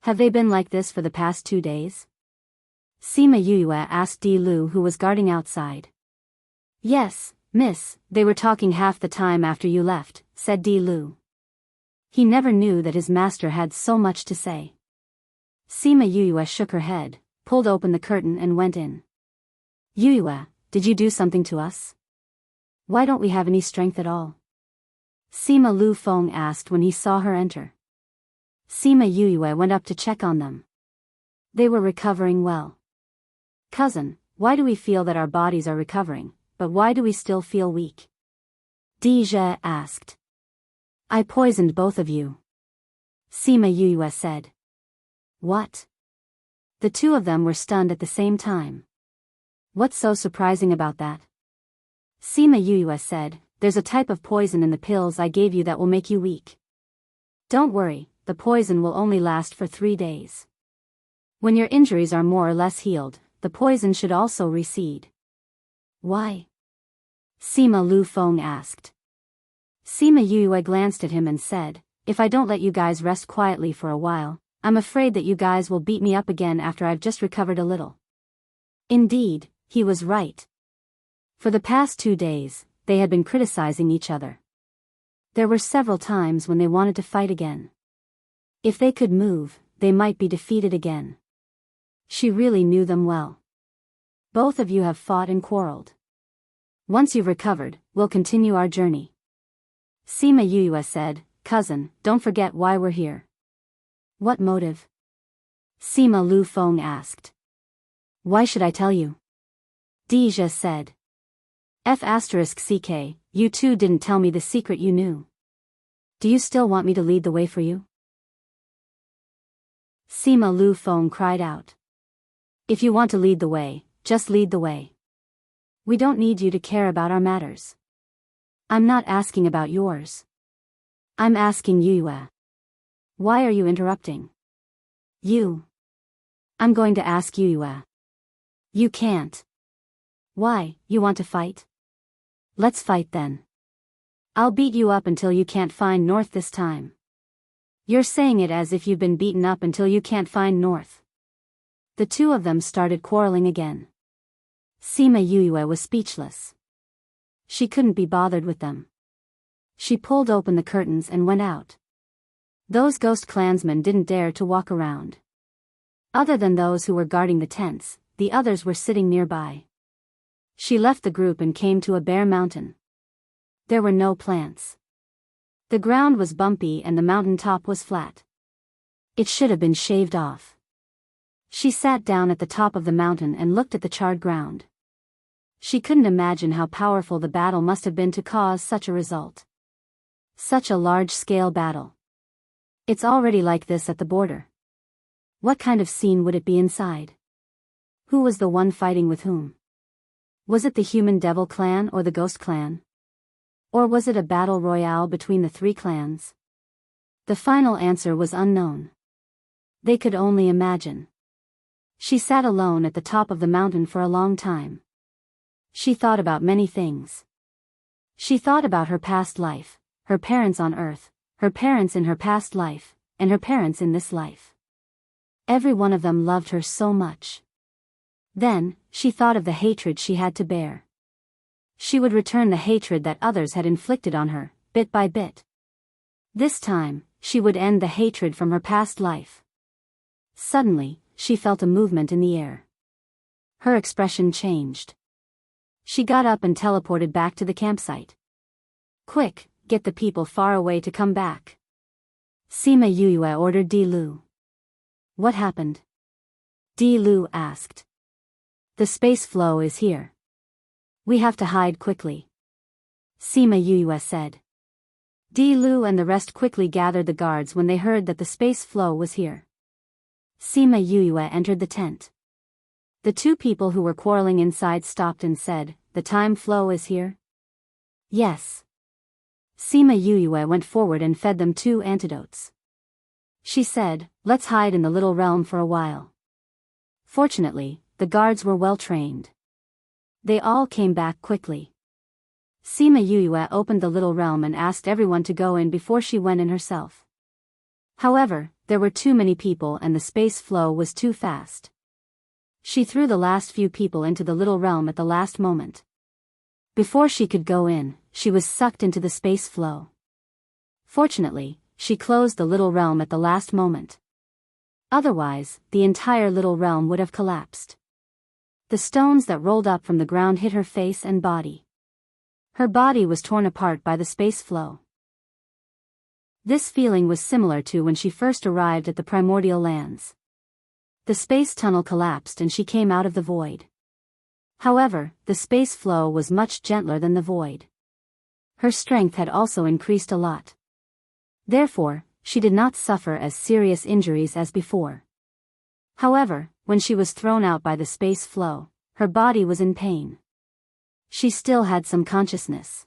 Have they been like this for the past 2 days? Sima Yuyue asked Di Lu, who was guarding outside. Yes, miss, they were talking half the time after you left, said Di Lu. He never knew that his master had so much to say. Sima Yuyue shook her head, pulled open the curtain and went in. Yuyue, did you do something to us? Why don't we have any strength at all? Sima Lu Feng asked when he saw her enter. Sima Yuyue went up to check on them. They were recovering well. Cousin, why do we feel that our bodies are recovering, but why do we still feel weak? Deja asked. I poisoned both of you. Sima Yuyue said. What? The two of them were stunned at the same time. What's so surprising about that? Sima Yuyue said, there's a type of poison in the pills I gave you that will make you weak. Don't worry, the poison will only last for 3 days. When your injuries are more or less healed, the poison should also recede. Why? Sima Lu Feng asked. Sima Yuyue glanced at him and said, if I don't let you guys rest quietly for a while, I'm afraid that you guys will beat me up again after I've just recovered a little. Indeed, he was right. For the past 2 days, they had been criticizing each other. There were several times when they wanted to fight again. If they could move, they might be defeated again. She really knew them well. Both of you have fought and quarreled. Once you've recovered, we'll continue our journey. Sima Yuyue said, cousin, don't forget why we're here. What motive? Sima Lu Feng asked. Why should I tell you? Deja said. F***ck, you two didn't tell me the secret you knew. Do you still want me to lead the way for you? Sima Lu Feng cried out. If you want to lead the way, just lead the way. We don't need you to care about our matters. I'm not asking about yours. I'm asking Yuyue. Why are you interrupting? You. I'm going to ask Yuyue. You can't. Why, you want to fight? Let's fight then. I'll beat you up until you can't find north this time. You're saying it as if you've been beaten up until you can't find north. The two of them started quarreling again. Sima Yue was speechless. She couldn't be bothered with them. She pulled open the curtains and went out. Those ghost clansmen didn't dare to walk around. Other than those who were guarding the tents, the others were sitting nearby. She left the group and came to a bare mountain. There were no plants. The ground was bumpy and the mountain top was flat. It should have been shaved off. She sat down at the top of the mountain and looked at the charred ground. She couldn't imagine how powerful the battle must have been to cause such a result. Such a large-scale battle. It's already like this at the border. What kind of scene would it be inside? Who was the one fighting with whom? Was it the human devil clan or the ghost clan? Or was it a battle royale between the three clans? The final answer was unknown. They could only imagine. She sat alone at the top of the mountain for a long time. She thought about many things. She thought about her past life, her parents on Earth, her parents in her past life, and her parents in this life. Every one of them loved her so much. Then, she thought of the hatred she had to bear. She would return the hatred that others had inflicted on her, bit by bit. This time, she would end the hatred from her past life. Suddenly, she felt a movement in the air. Her expression changed. She got up and teleported back to the campsite. Quick, get the people far away to come back. Sima Yue ordered Di Lu. What happened? Di Lu asked. The space flow is here. We have to hide quickly. Sima Yue said. Di Lu and the rest quickly gathered the guards when they heard that the space flow was here. Sima Yue entered the tent. The two people who were quarreling inside stopped and said, "The time flow is here?" Yes. Sima Yue went forward and fed them 2 antidotes. She said, "Let's hide in the little realm for a while." Fortunately, the guards were well trained. They all came back quickly. Sima Yue opened the little realm and asked everyone to go in before she went in herself. However, there were too many people and the space flow was too fast. She threw the last few people into the little realm at the last moment. Before she could go in, she was sucked into the space flow. Fortunately, she closed the little realm at the last moment. Otherwise, the entire little realm would have collapsed. The stones that rolled up from the ground hit her face and body. Her body was torn apart by the space flow. This feeling was similar to when she first arrived at the primordial lands. The space tunnel collapsed and she came out of the void. However, the space flow was much gentler than the void. Her strength had also increased a lot. Therefore, she did not suffer as serious injuries as before. However, when she was thrown out by the space flow, her body was in pain. She still had some consciousness.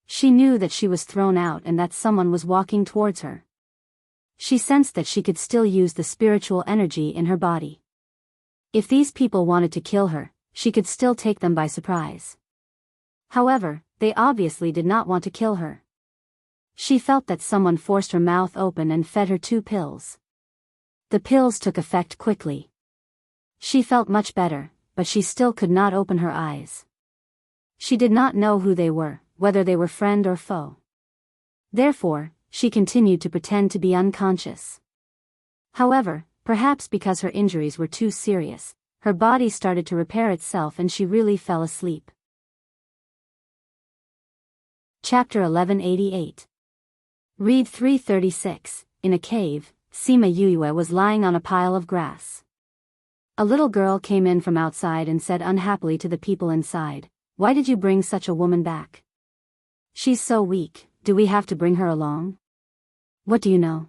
She knew that she was thrown out and that someone was walking towards her. She sensed that she could still use the spiritual energy in her body. If these people wanted to kill her, she could still take them by surprise. However, they obviously did not want to kill her. She felt that someone forced her mouth open and fed her 2 pills. The pills took effect quickly. She felt much better, but she still could not open her eyes. She did not know who they were, whether they were friend or foe. Therefore, she continued to pretend to be unconscious. However, perhaps because her injuries were too serious, her body started to repair itself and she really fell asleep. Chapter 1188. Read 336. In a cave, Sima Yue was lying on a pile of grass. A little girl came in from outside and said unhappily to the people inside, "Why did you bring such a woman back? She's so weak, do we have to bring her along? What do you know?"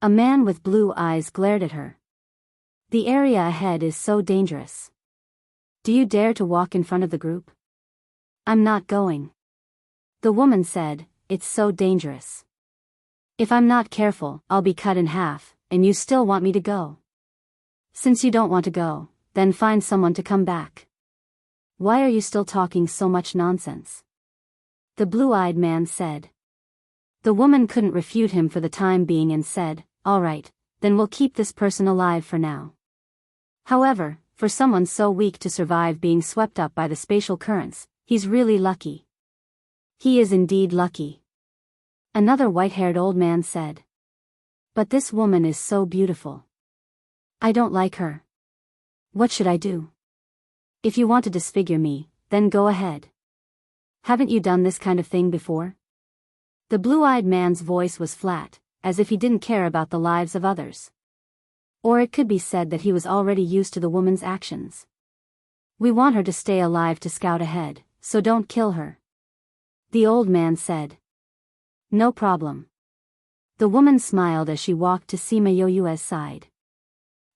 A man with blue eyes glared at her. "The area ahead is so dangerous. Do you dare to walk in front of the group?" "I'm not going." The woman said, "It's so dangerous. If I'm not careful, I'll be cut in half, and you still want me to go? Since you don't want to go, then find someone to come back. Why are you still talking so much nonsense?" The blue-eyed man said. The woman couldn't refute him for the time being and said, "All right, then we'll keep this person alive for now. However, for someone so weak to survive being swept up by the spatial currents, he's really lucky. He is indeed lucky. Another white-haired old man said. But this woman is so beautiful. I don't like her. What should I do? If you want to disfigure me, then go ahead. Haven't you done this kind of thing before? The blue-eyed man's voice was flat, as if he didn't care about the lives of others. Or it could be said that he was already used to the woman's actions. We want her to stay alive to scout ahead, so don't kill her. The old man said. No problem. The woman smiled as she walked to Sima Yoyue's side.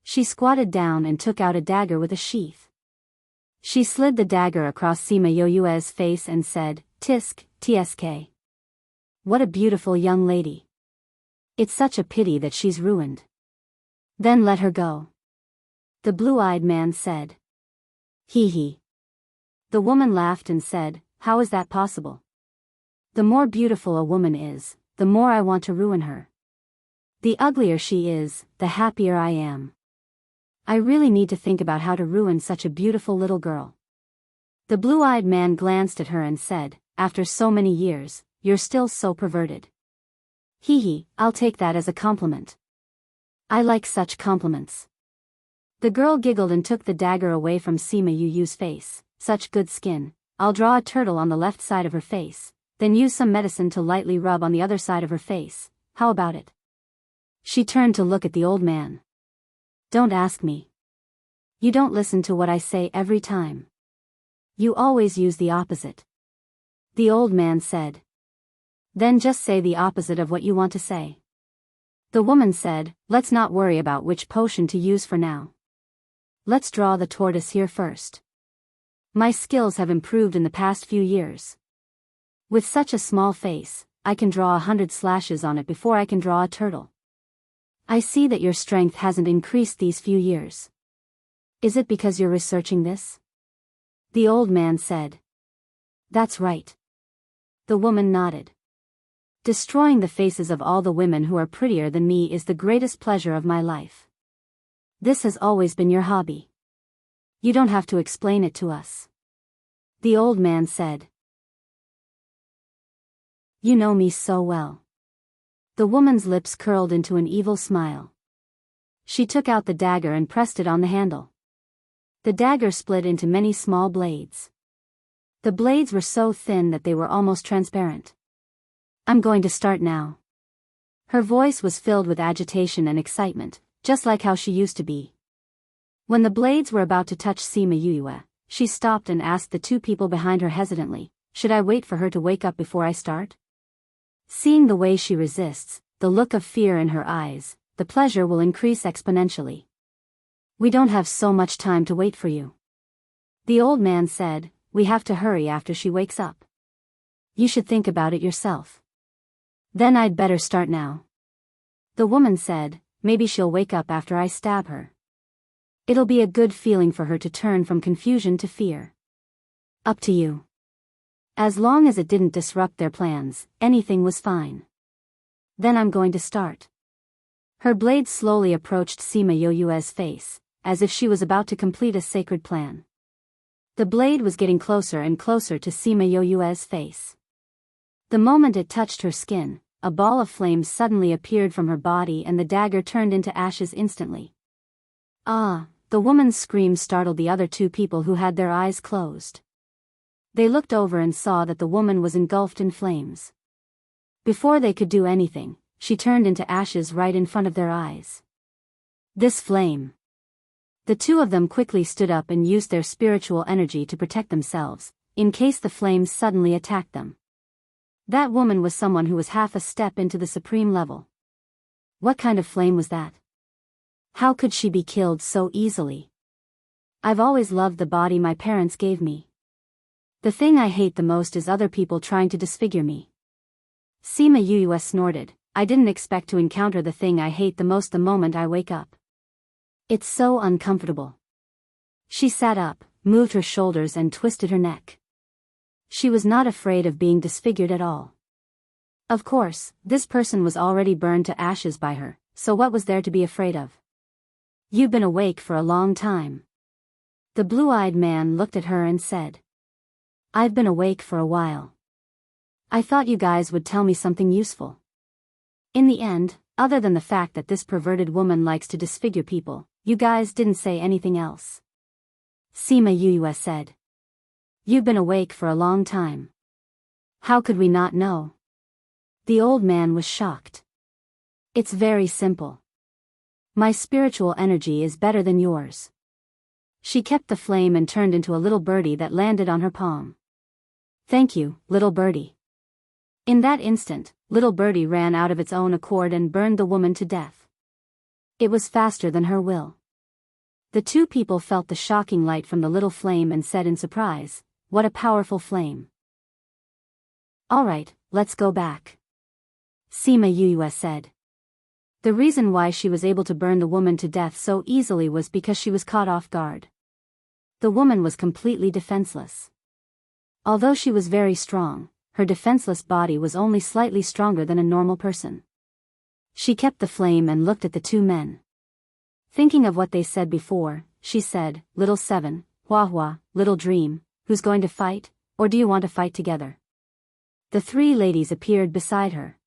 She squatted down and took out a dagger with a sheath. She slid the dagger across Sima Yoyue's face and said, Tisk, tsk. What a beautiful young lady. It's such a pity that she's ruined. Then let her go. The blue-eyed man said. Hee hee. The woman laughed and said, How is that possible? The more beautiful a woman is, the more I want to ruin her. The uglier she is, the happier I am. I really need to think about how to ruin such a beautiful little girl. The blue-eyed man glanced at her and said, After so many years, you're still so perverted. Hee hee, I'll take that as a compliment. I like such compliments. The girl giggled and took the dagger away from Sima Yuyu's face. Such good skin. I'll draw a turtle on the left side of her face, then use some medicine to lightly rub on the other side of her face. How about it? She turned to look at the old man. Don't ask me. You don't listen to what I say every time. You always use the opposite. The old man said. Then just say the opposite of what you want to say. The woman said, Let's not worry about which potion to use for now. Let's draw the tortoise here first. My skills have improved in the past few years. With such a small face, I can draw 100 slashes on it before I can draw a turtle. I see that your strength hasn't increased these few years. Is it because you're researching this? The old man said. That's right. The woman nodded. Destroying the faces of all the women who are prettier than me is the greatest pleasure of my life. This has always been your hobby. You don't have to explain it to us. The old man said. You know me so well. The woman's lips curled into an evil smile. She took out the dagger and pressed it on the handle. The dagger split into many small blades. The blades were so thin that they were almost transparent. I'm going to start now. Her voice was filled with agitation and excitement, just like how she used to be. When the blades were about to touch Sima Yuyue, she stopped and asked the two people behind her hesitantly, Should I wait for her to wake up before I start? Seeing the way she resists, the look of fear in her eyes, the pleasure will increase exponentially. We don't have so much time to wait for you. The old man said, We have to hurry after she wakes up. You should think about it yourself. Then I'd better start now. The woman said, Maybe she'll wake up after I stab her. It'll be a good feeling for her to turn from confusion to fear. Up to you. As long as it didn't disrupt their plans, anything was fine. Then I'm going to start. Her blade slowly approached Sima Yoyue's face, as if she was about to complete a sacred plan. The blade was getting closer and closer to Sima Yoyue's face. The moment it touched her skin, a ball of flame suddenly appeared from her body and the dagger turned into ashes instantly. Ah! The woman's scream startled the other two people who had their eyes closed. They looked over and saw that the woman was engulfed in flames. Before they could do anything, she turned into ashes right in front of their eyes. This flame! The two of them quickly stood up and used their spiritual energy to protect themselves, in case the flames suddenly attacked them. That woman was someone who was half a step into the supreme level. What kind of flame was that? How could she be killed so easily? I've always loved the body my parents gave me. The thing I hate the most is other people trying to disfigure me. Sima Yuyue snorted, I didn't expect to encounter the thing I hate the most the moment I wake up. It's so uncomfortable. She sat up, moved her shoulders and twisted her neck. She was not afraid of being disfigured at all. Of course, this person was already burned to ashes by her, so what was there to be afraid of? You've been awake for a long time. The blue-eyed man looked at her and said, I've been awake for a while. I thought you guys would tell me something useful. In the end, other than the fact that this perverted woman likes to disfigure people, you guys didn't say anything else. Sima Yuyue said. You've been awake for a long time. How could we not know? The old man was shocked. It's very simple. My spiritual energy is better than yours. She kept the flame and turned into a little birdie that landed on her palm. Thank you, little birdie. In that instant, little birdie ran out of its own accord and burned the woman to death. It was faster than her will. The two people felt the shocking light from the little flame and said in surprise, what a powerful flame. All right, let's go back. Sima Yuyue said. The reason why she was able to burn the woman to death so easily was because she was caught off guard. The woman was completely defenseless. Although she was very strong, her defenseless body was only slightly stronger than a normal person. She kept the flame and looked at the two men. Thinking of what they said before, she said, Little Seven, Hua Hua, Little Dream, who's going to fight, or do you want to fight together? The three ladies appeared beside her.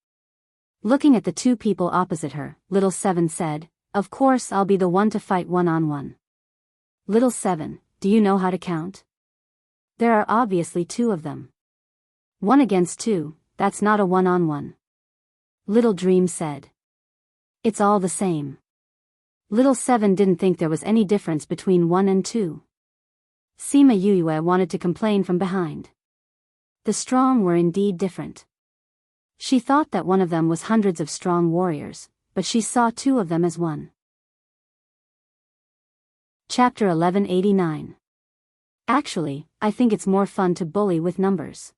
Looking at the two people opposite her, Little Seven said, Of course I'll be the one to fight one-on-one. Little Seven, do you know how to count? There are obviously two of them. 1 against 2, that's not a one-on-one. Little Dream said. It's all the same. Little Seven didn't think there was any difference between 1 and 2. Sima Yuyue wanted to complain from behind. The strong were indeed different. She thought that one of them was hundreds of strong warriors, but she saw two of them as one. Chapter 1189. Actually, I think it's more fun to bully with numbers.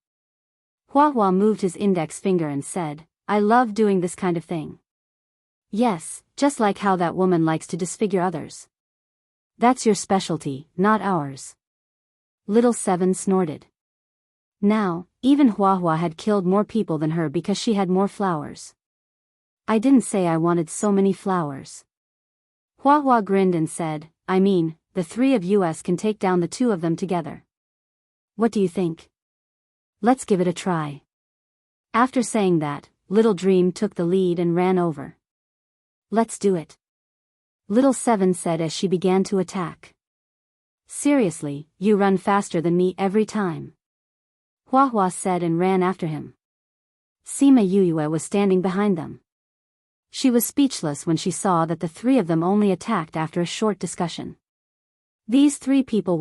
Hua Hua moved his index finger and said, I love doing this kind of thing. Yes, just like how that woman likes to disfigure others. That's your specialty, not ours. Little Seven snorted. Now, even Hua Hua had killed more people than her because she had more flowers. I didn't say I wanted so many flowers. Hua Hua grinned and said, I mean, the three of us can take down the two of them together. What do you think? Let's give it a try. After saying that, Little Dream took the lead and ran over. Let's do it. Little Seven said as she began to attack. Seriously, you run faster than me every time. Hua Hua said and ran after him. Sima Yuyue was standing behind them. She was speechless when she saw that the three of them only attacked after a short discussion. These three people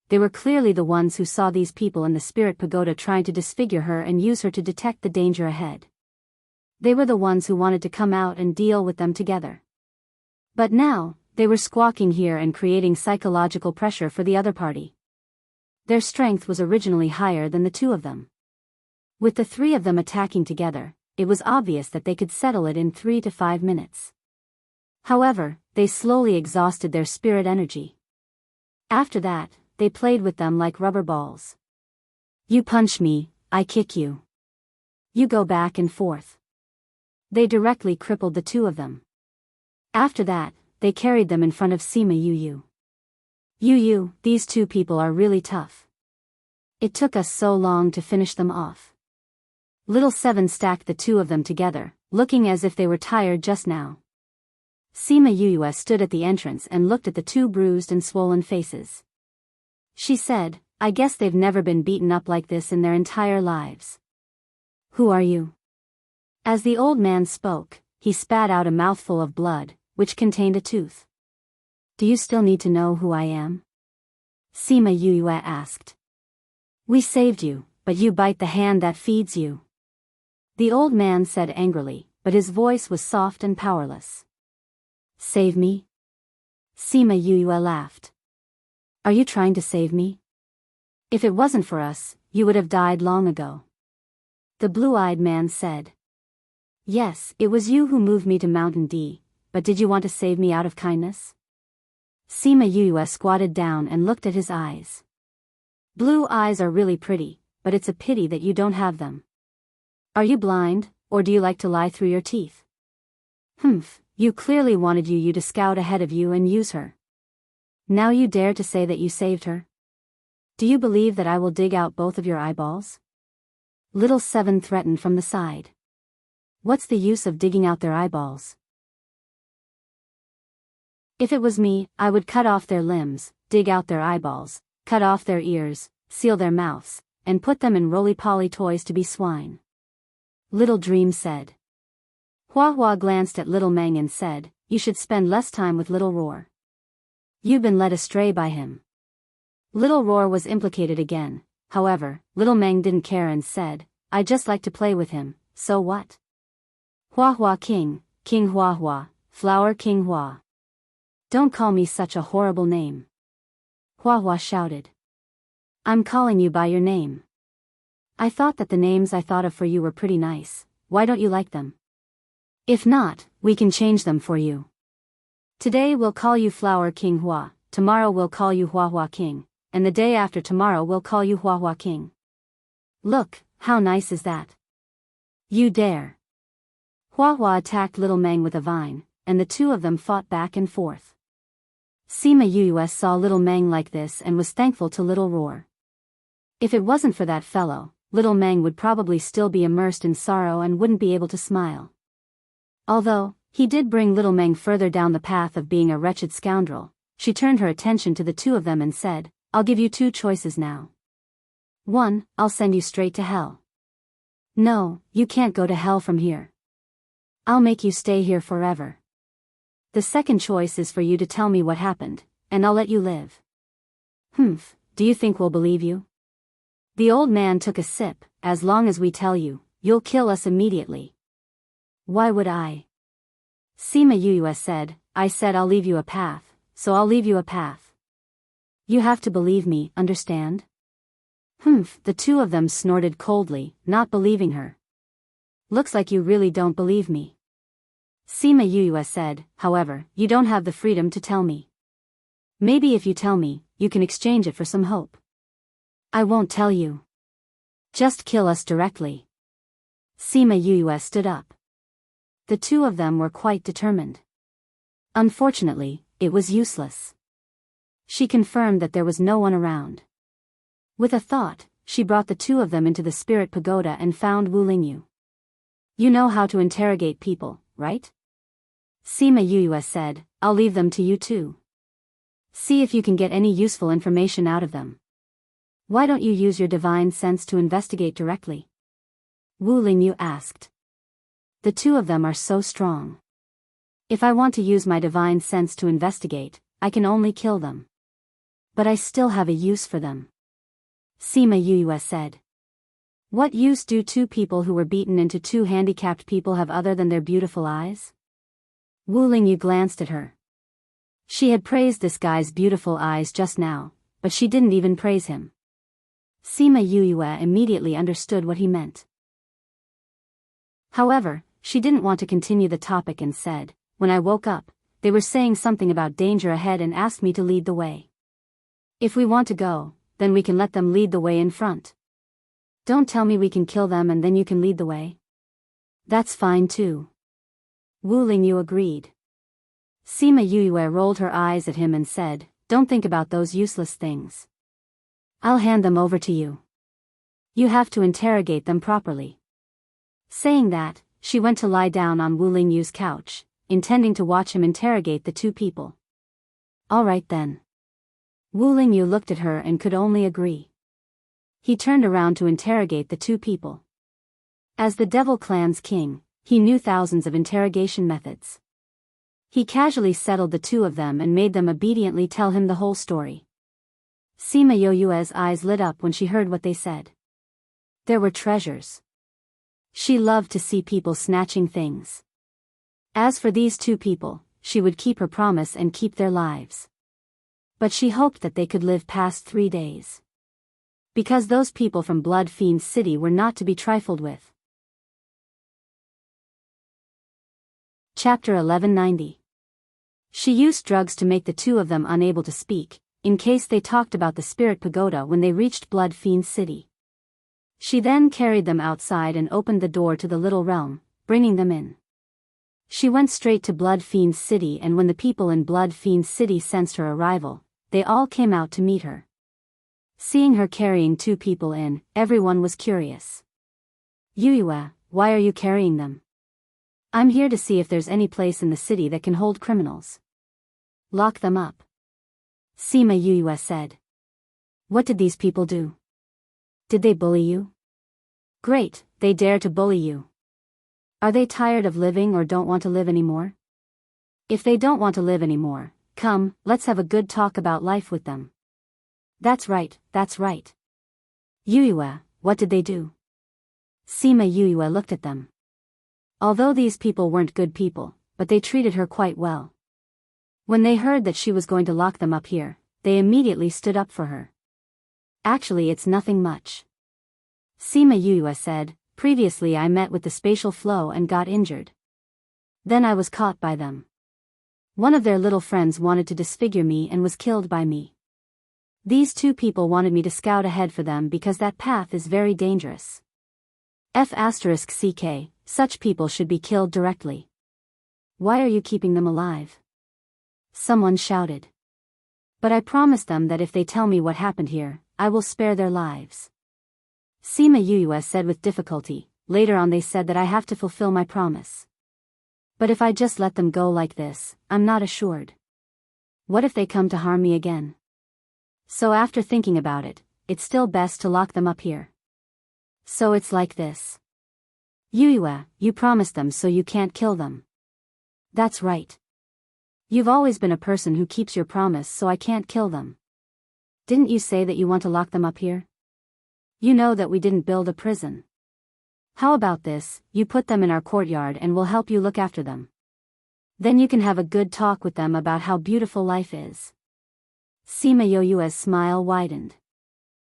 they were clearly the ones who saw these people in the spirit pagoda trying to disfigure her and use her to detect the danger ahead. They were the ones who wanted to come out and deal with them together. But now, they were squawking here and creating psychological pressure for the other party. Their strength was originally higher than the two of them. With the three of them attacking together, it was obvious that they could settle it in 3 to 5 minutes. However, they slowly exhausted their spirit energy. After that, they played with them like rubber balls. You punch me, I kick you. You go back and forth. They directly crippled the two of them. After that, they carried them in front of Sima Yuyue. These two people are really tough. It took us so long to finish them off. Little Seven stacked the two of them together, looking as if they were tired just now. Sima Yuyue stood at the entrance and looked at the two bruised and swollen faces. She said, I guess they've never been beaten up like this in their entire lives. Who are you? As the old man spoke, he spat out a mouthful of blood, which contained a tooth. Do you still need to know who I am? Sima Yuyue asked. We saved you, but you bite the hand that feeds you. The old man said angrily, but his voice was soft and powerless. Save me? Sima Yuyue laughed. Are you trying to save me? If it wasn't for us, you would have died long ago. The blue-eyed man said. Yes, it was you who moved me to Mountain D, but did you want to save me out of kindness? Sima Yuyue squatted down and looked at his eyes. Blue eyes are really pretty, but it's a pity that you don't have them. Are you blind, or do you like to lie through your teeth? You clearly wanted you to scout ahead of you and use her. Now you dare to say that you saved her? Do you believe that I will dig out both of your eyeballs? Little Seven threatened from the side. What's the use of digging out their eyeballs? If it was me, I would cut off their limbs, dig out their eyeballs, cut off their ears, seal their mouths, and put them in roly-poly toys to be swine. Little Dream said. Hua Hua glanced at Little Meng and said, you should spend less time with Little Roar. You've been led astray by him. Little Roar was implicated again. However, Little Meng didn't care and said, I just like to play with him, so what? Hua Hua King, King Hua Hua, Flower King Hua. Don't call me such a horrible name. Hua Hua shouted. I'm calling you by your name. I thought that the names I thought of for you were pretty nice. Why don't you like them? If not, we can change them for you. Today we'll call you Flower King Hua, tomorrow we'll call you Hua Hua King, and the day after tomorrow we'll call you Hua Hua King. Look, how nice is that? You dare. Hua Hua attacked Little Meng with a vine, and the two of them fought back and forth. Sima Yuyus saw Little Meng like this and was thankful to Little Roar. If it wasn't for that fellow, Little Meng would probably still be immersed in sorrow and wouldn't be able to smile. Although, he did bring Little Meng further down the path of being a wretched scoundrel, she turned her attention to the two of them and said, I'll give you two choices now. 1, I'll send you straight to hell. No, you can't go to hell from here. I'll make you stay here forever. The second choice is for you to tell me what happened, and I'll let you live. Humph, do you think we'll believe you? The old man took a sip. As long as we tell you, you'll kill us immediately. Why would I? Sima Yuyus said, I said I'll leave you a path, so I'll leave you a path. You have to believe me, understand? Humph, the two of them snorted coldly, not believing her. Looks like you really don't believe me. Sima Yuyus said, however, you don't have the freedom to tell me. Maybe if you tell me, you can exchange it for some hope. I won't tell you. Just kill us directly. Sima Yuyus stood up. The two of them were quite determined. Unfortunately, it was useless. She confirmed that there was no one around. With a thought, she brought the two of them into the spirit pagoda and found Wu Lingyu. You know how to interrogate people, right? Sima Yuyus said, I'll leave them to you too. See if you can get any useful information out of them. Why don't you use your divine sense to investigate directly? Wu Lingyu asked. The two of them are so strong. If I want to use my divine sense to investigate, I can only kill them. But I still have a use for them. Sima Yuyus said. What use do two people who were beaten into two handicapped people have other than their beautiful eyes? Wu Lingyu glanced at her. She had praised this guy's beautiful eyes just now, but she didn't even praise him. Sima Yuyus immediately understood what he meant. However, she didn't want to continue the topic and said, when I woke up, they were saying something about danger ahead and asked me to lead the way. If we want to go, then we can let them lead the way in front. Don't tell me we can kill them and then you can lead the way. That's fine too. Wu Lingyu agreed. Sima Yuyus rolled her eyes at him and said, don't think about those useless things. I'll hand them over to you. You have to interrogate them properly. Saying that, she went to lie down on Wu Lingyu's couch, intending to watch him interrogate the two people. All right then. Wu Lingyu looked at her and could only agree. He turned around to interrogate the two people. As the Devil Clan's king, he knew thousands of interrogation methods. He casually settled the two of them and made them obediently tell him the whole story. Sima Yuyus's eyes lit up when she heard what they said. There were treasures. She loved to see people snatching things. As for these two people, she would keep her promise and keep their lives. But she hoped that they could live past 3 days. Because those people from Blood Fiend City were not to be trifled with. Chapter 1190. She used drugs to make the two of them unable to speak, in case they talked about the Spirit Pagoda when they reached Blood Fiend City. She then carried them outside and opened the door to the little realm, bringing them in. She went straight to Blood Fiend City, and when the people in Blood Fiend City sensed her arrival, they all came out to meet her. Seeing her carrying 2 people in, everyone was curious. Yuyue, why are you carrying them? I'm here to see if there's any place in the city that can hold criminals. Lock them up. Sima Yuyue said. What did these people do? Did they bully you? Great, they dare to bully you. Are they tired of living or don't want to live anymore? If they don't want to live anymore, come, let's have a good talk about life with them. That's right, that's right. Yuyue, what did they do? Sima Yuyue looked at them. Although these people weren't good people, but they treated her quite well. When they heard that she was going to lock them up here, they immediately stood up for her. Actually, it's nothing much. Sima Yuyue said, previously I met with the spatial flow and got injured. Then I was caught by them. One of their little friends wanted to disfigure me and was killed by me. These 2 people wanted me to scout ahead for them because that path is very dangerous. F***ck, such people should be killed directly. Why are you keeping them alive? Someone shouted. But I promised them that if they tell me what happened here, I will spare their lives. Sima Yuyue said with difficulty. Later on they said that I have to fulfill my promise. But if I just let them go like this, I'm not assured. What if they come to harm me again? So after thinking about it, it's still best to lock them up here. So it's like this. Yuyue, you promised them so you can't kill them. That's right. You've always been a person who keeps your promise, so I can't kill them. Didn't you say that you want to lock them up here? You know that we didn't build a prison. How about this, you put them in our courtyard and we'll help you look after them. Then you can have a good talk with them about how beautiful life is. Sima Yuyue's smile widened.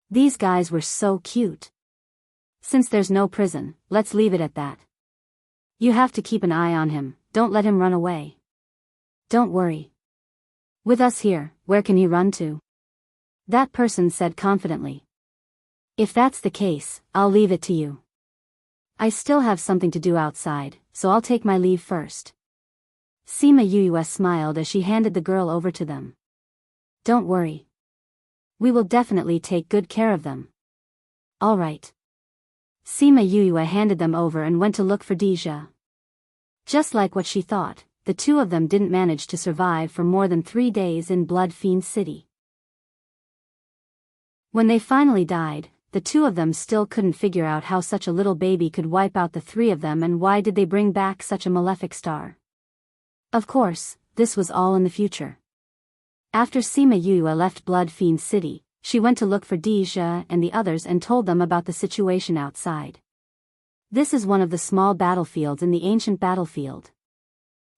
These guys were so cute. Since there's no prison, let's leave it at that. You have to keep an eye on him, don't let him run away. Don't worry. With us here, where can he run to? That person said confidently. If that's the case, I'll leave it to you. I still have something to do outside, so I'll take my leave first. Sima Yuyue smiled as she handed the girl over to them. Don't worry. We will definitely take good care of them. All right. Sima Yuyue handed them over and went to look for Deja. Just like what she thought, the 2 of them didn't manage to survive for more than 3 days in Blood Fiend City. When they finally died, the 2 of them still couldn't figure out how such a little baby could wipe out the 3 of them, and why did they bring back such a malefic star. Of course, this was all in the future. After Sima Yuyue left Blood Fiend City, she went to look for Deja and the others and told them about the situation outside. This is one of the small battlefields in the ancient battlefield.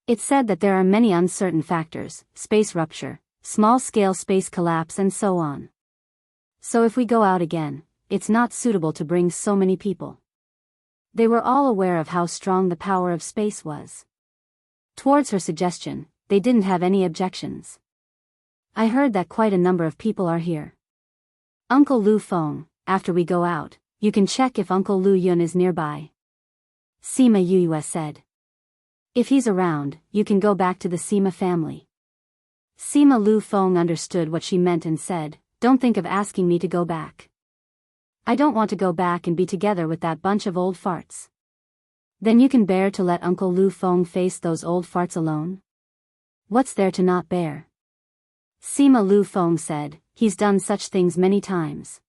It said that there are many uncertain factors, space rupture, small-scale space collapse and so on. So if we go out again, it's not suitable to bring so many people. They were all aware of how strong the power of space was. Towards her suggestion, they didn't have any objections. I heard that quite a number of people are here. Uncle Lu Feng, after we go out, you can check if Uncle Lu Yun is nearby. Sima Yuyue said. If he's around, you can go back to the Sima family. Sima Lu Feng understood what she meant and said, don't think of asking me to go back. I don't want to go back and be together with that bunch of old farts. Then you can bear to let Uncle Lu Feng face those old farts alone? What's there to not bear? Sima Lu Feng said, he's done such things many times.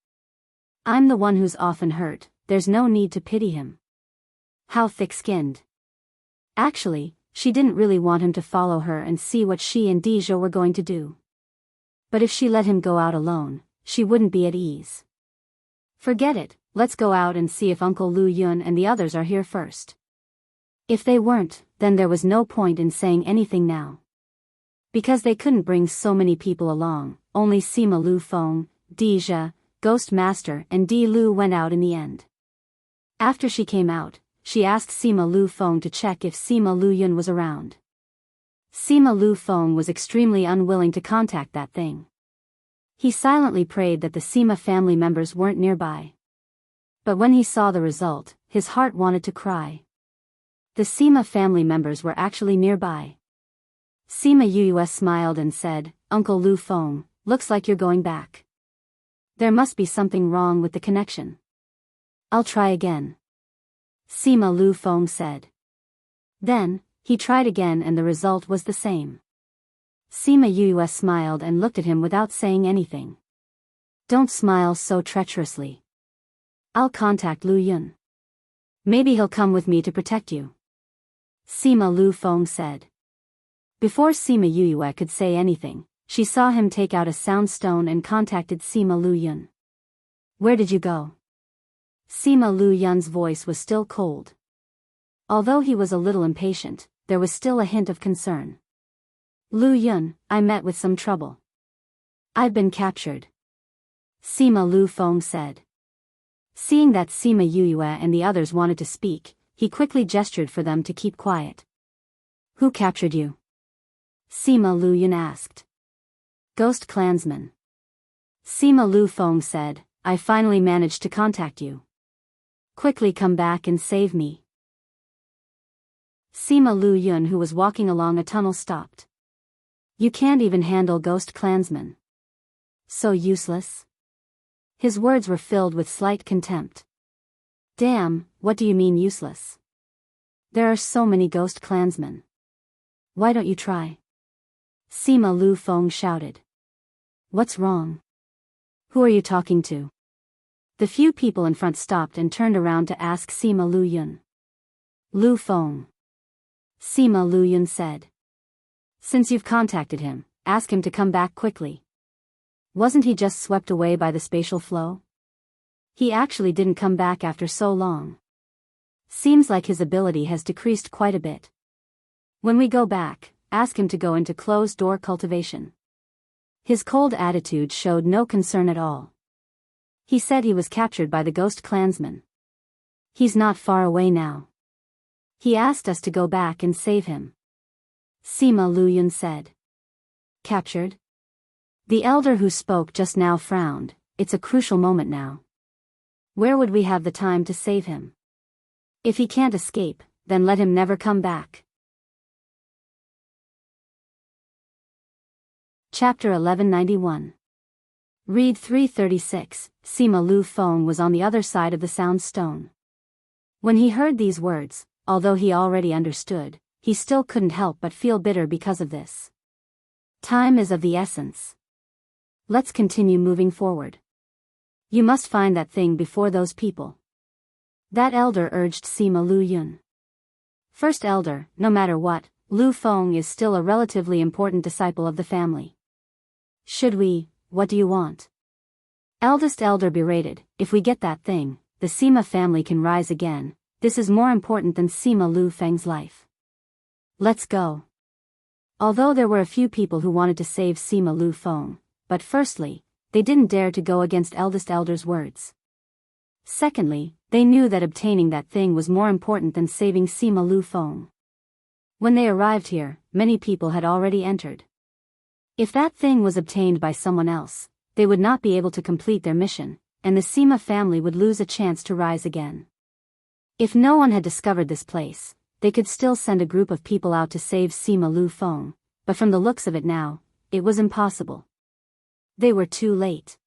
I'm the one who's often hurt, there's no need to pity him. How thick-skinned. Actually, she didn't really want him to follow her and see what she and Deja were going to do. But if she let him go out alone, she wouldn't be at ease. Forget it, let's go out and see if Uncle Lu Yun and the others are here first. If they weren't, then there was no point in saying anything now. Because they couldn't bring so many people along, only Sima Lu Feng, Deja, Ghost Master and Di Lu went out in the end. After she came out, she asked Sima Lu Feng to check if Sima Lu Yun was around. Sima Lu Feng was extremely unwilling to contact that thing. He silently prayed that the Sima family members weren't nearby. But when he saw the result, his heart wanted to cry. The Sima family members were actually nearby. Sima Yuyue smiled and said, "Uncle Lu Feng, looks like you're going back. There must be something wrong with the connection. I'll try again." Sima Lu Feng said. Then, he tried again and the result was the same. Sima Yuyue smiled and looked at him without saying anything. "Don't smile so treacherously. I'll contact Lu Yun. Maybe he'll come with me to protect you," Sima Lu Feng said. Before Sima Yuyue could say anything, she saw him take out a sound stone and contacted Sima Lu Yun. "Where did you go?" Sima Lu Yun's voice was still cold. Although he was a little impatient, there was still a hint of concern. "Lu Yun, I met with some trouble. I've been captured," Sima Lu Feng said. Seeing that Sima Yuyue and the others wanted to speak, he quickly gestured for them to keep quiet. "Who captured you?" Sima Lu Yun asked. "Ghost clansmen." Sima Lu Feng said, "I finally managed to contact you. Quickly come back and save me." Sima Lu Yun, who was walking along a tunnel, stopped. "You can't even handle ghost clansmen. So useless?" His words were filled with slight contempt. "Damn, what do you mean useless? There are so many ghost clansmen. Why don't you try?" Sima Lu Feng shouted. "What's wrong? Who are you talking to?" The few people in front stopped and turned around to ask Sima Lu Yun. "Lu Feng," Sima Lu Yun said. "Since you've contacted him, ask him to come back quickly. Wasn't he just swept away by the spatial flow? He actually didn't come back after so long. Seems like his ability has decreased quite a bit. When we go back, ask him to go into closed-door cultivation." His cold attitude showed no concern at all. He said he was captured by the ghost clansmen. He's not far away now. He asked us to go back and save him. Sima Lu Yun said. "Captured?" The elder who spoke just now frowned. "It's a crucial moment now. Where would we have the time to save him? If he can't escape, then let him never come back." Chapter 1191. Read 336. Sima Lu Feng was on the other side of the sound stone. When he heard these words, although he already understood, he still couldn't help but feel bitter because of this. Time is of the essence. Let's continue moving forward. You must find that thing before those people. That elder urged Sima Lu Yun. First elder, no matter what, Lu Feng is still a relatively important disciple of the family. What do you want? Eldest elder berated. If we get that thing, the Sima family can rise again. This is more important than Sima Lu Feng's life. Let's go. Although there were a few people who wanted to save Sima Lu Feng, but firstly, they didn't dare to go against eldest elder's words. Secondly, they knew that obtaining that thing was more important than saving Sima Lu Feng. When they arrived here, many people had already entered. If that thing was obtained by someone else, they would not be able to complete their mission, and the Sima family would lose a chance to rise again. If no one had discovered this place, they could still send a group of people out to save Sima Lu Feng, but from the looks of it now, it was impossible. They were too late.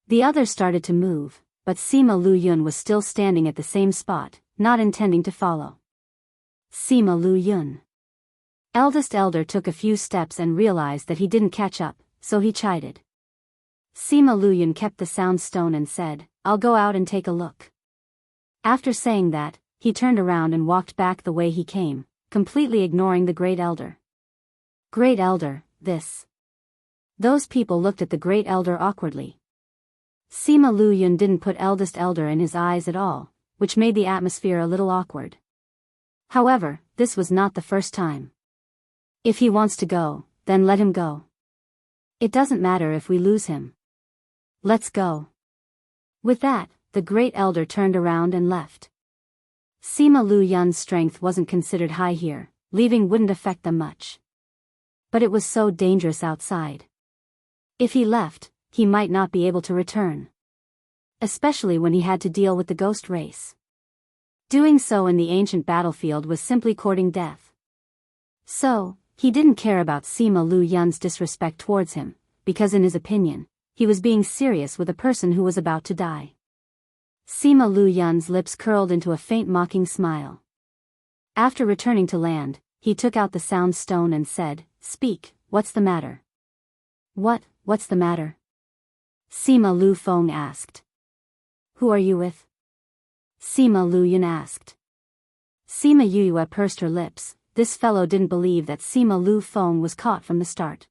The others started to move, but Sima Lu Yun was still standing at the same spot, not intending to follow. Sima Lu Yun. Eldest elder took a few steps and realized that he didn't catch up, so he chided. Sima Lu Yun kept the sound stone and said, "I'll go out and take a look." After saying that, he turned around and walked back the way he came, completely ignoring the great elder. Great elder, this. Those people looked at the great elder awkwardly. Sima Lu Yun didn't put eldest elder in his eyes at all, which made the atmosphere a little awkward. However, this was not the first time. If he wants to go, then let him go. It doesn't matter if we lose him. Let's go. With that, the great elder turned around and left. Sima Lu Yun's strength wasn't considered high here, leaving wouldn't affect them much. But it was so dangerous outside. If he left, he might not be able to return. Especially when he had to deal with the ghost race. Doing so in the ancient battlefield was simply courting death. So, he didn't care about Sima Lu Yun's disrespect towards him, because in his opinion, he was being serious with a person who was about to die. Sima Lu Yun's lips curled into a faint mocking smile. After returning to land, he took out the sound stone and said, "Speak, what's the matter?" What's the matter?" Sima Lu Feng asked. "Who are you with?" Sima Lu Yun asked. Sima Yuyue pursed her lips. This fellow didn't believe that Sima Lu Feng was caught from the start.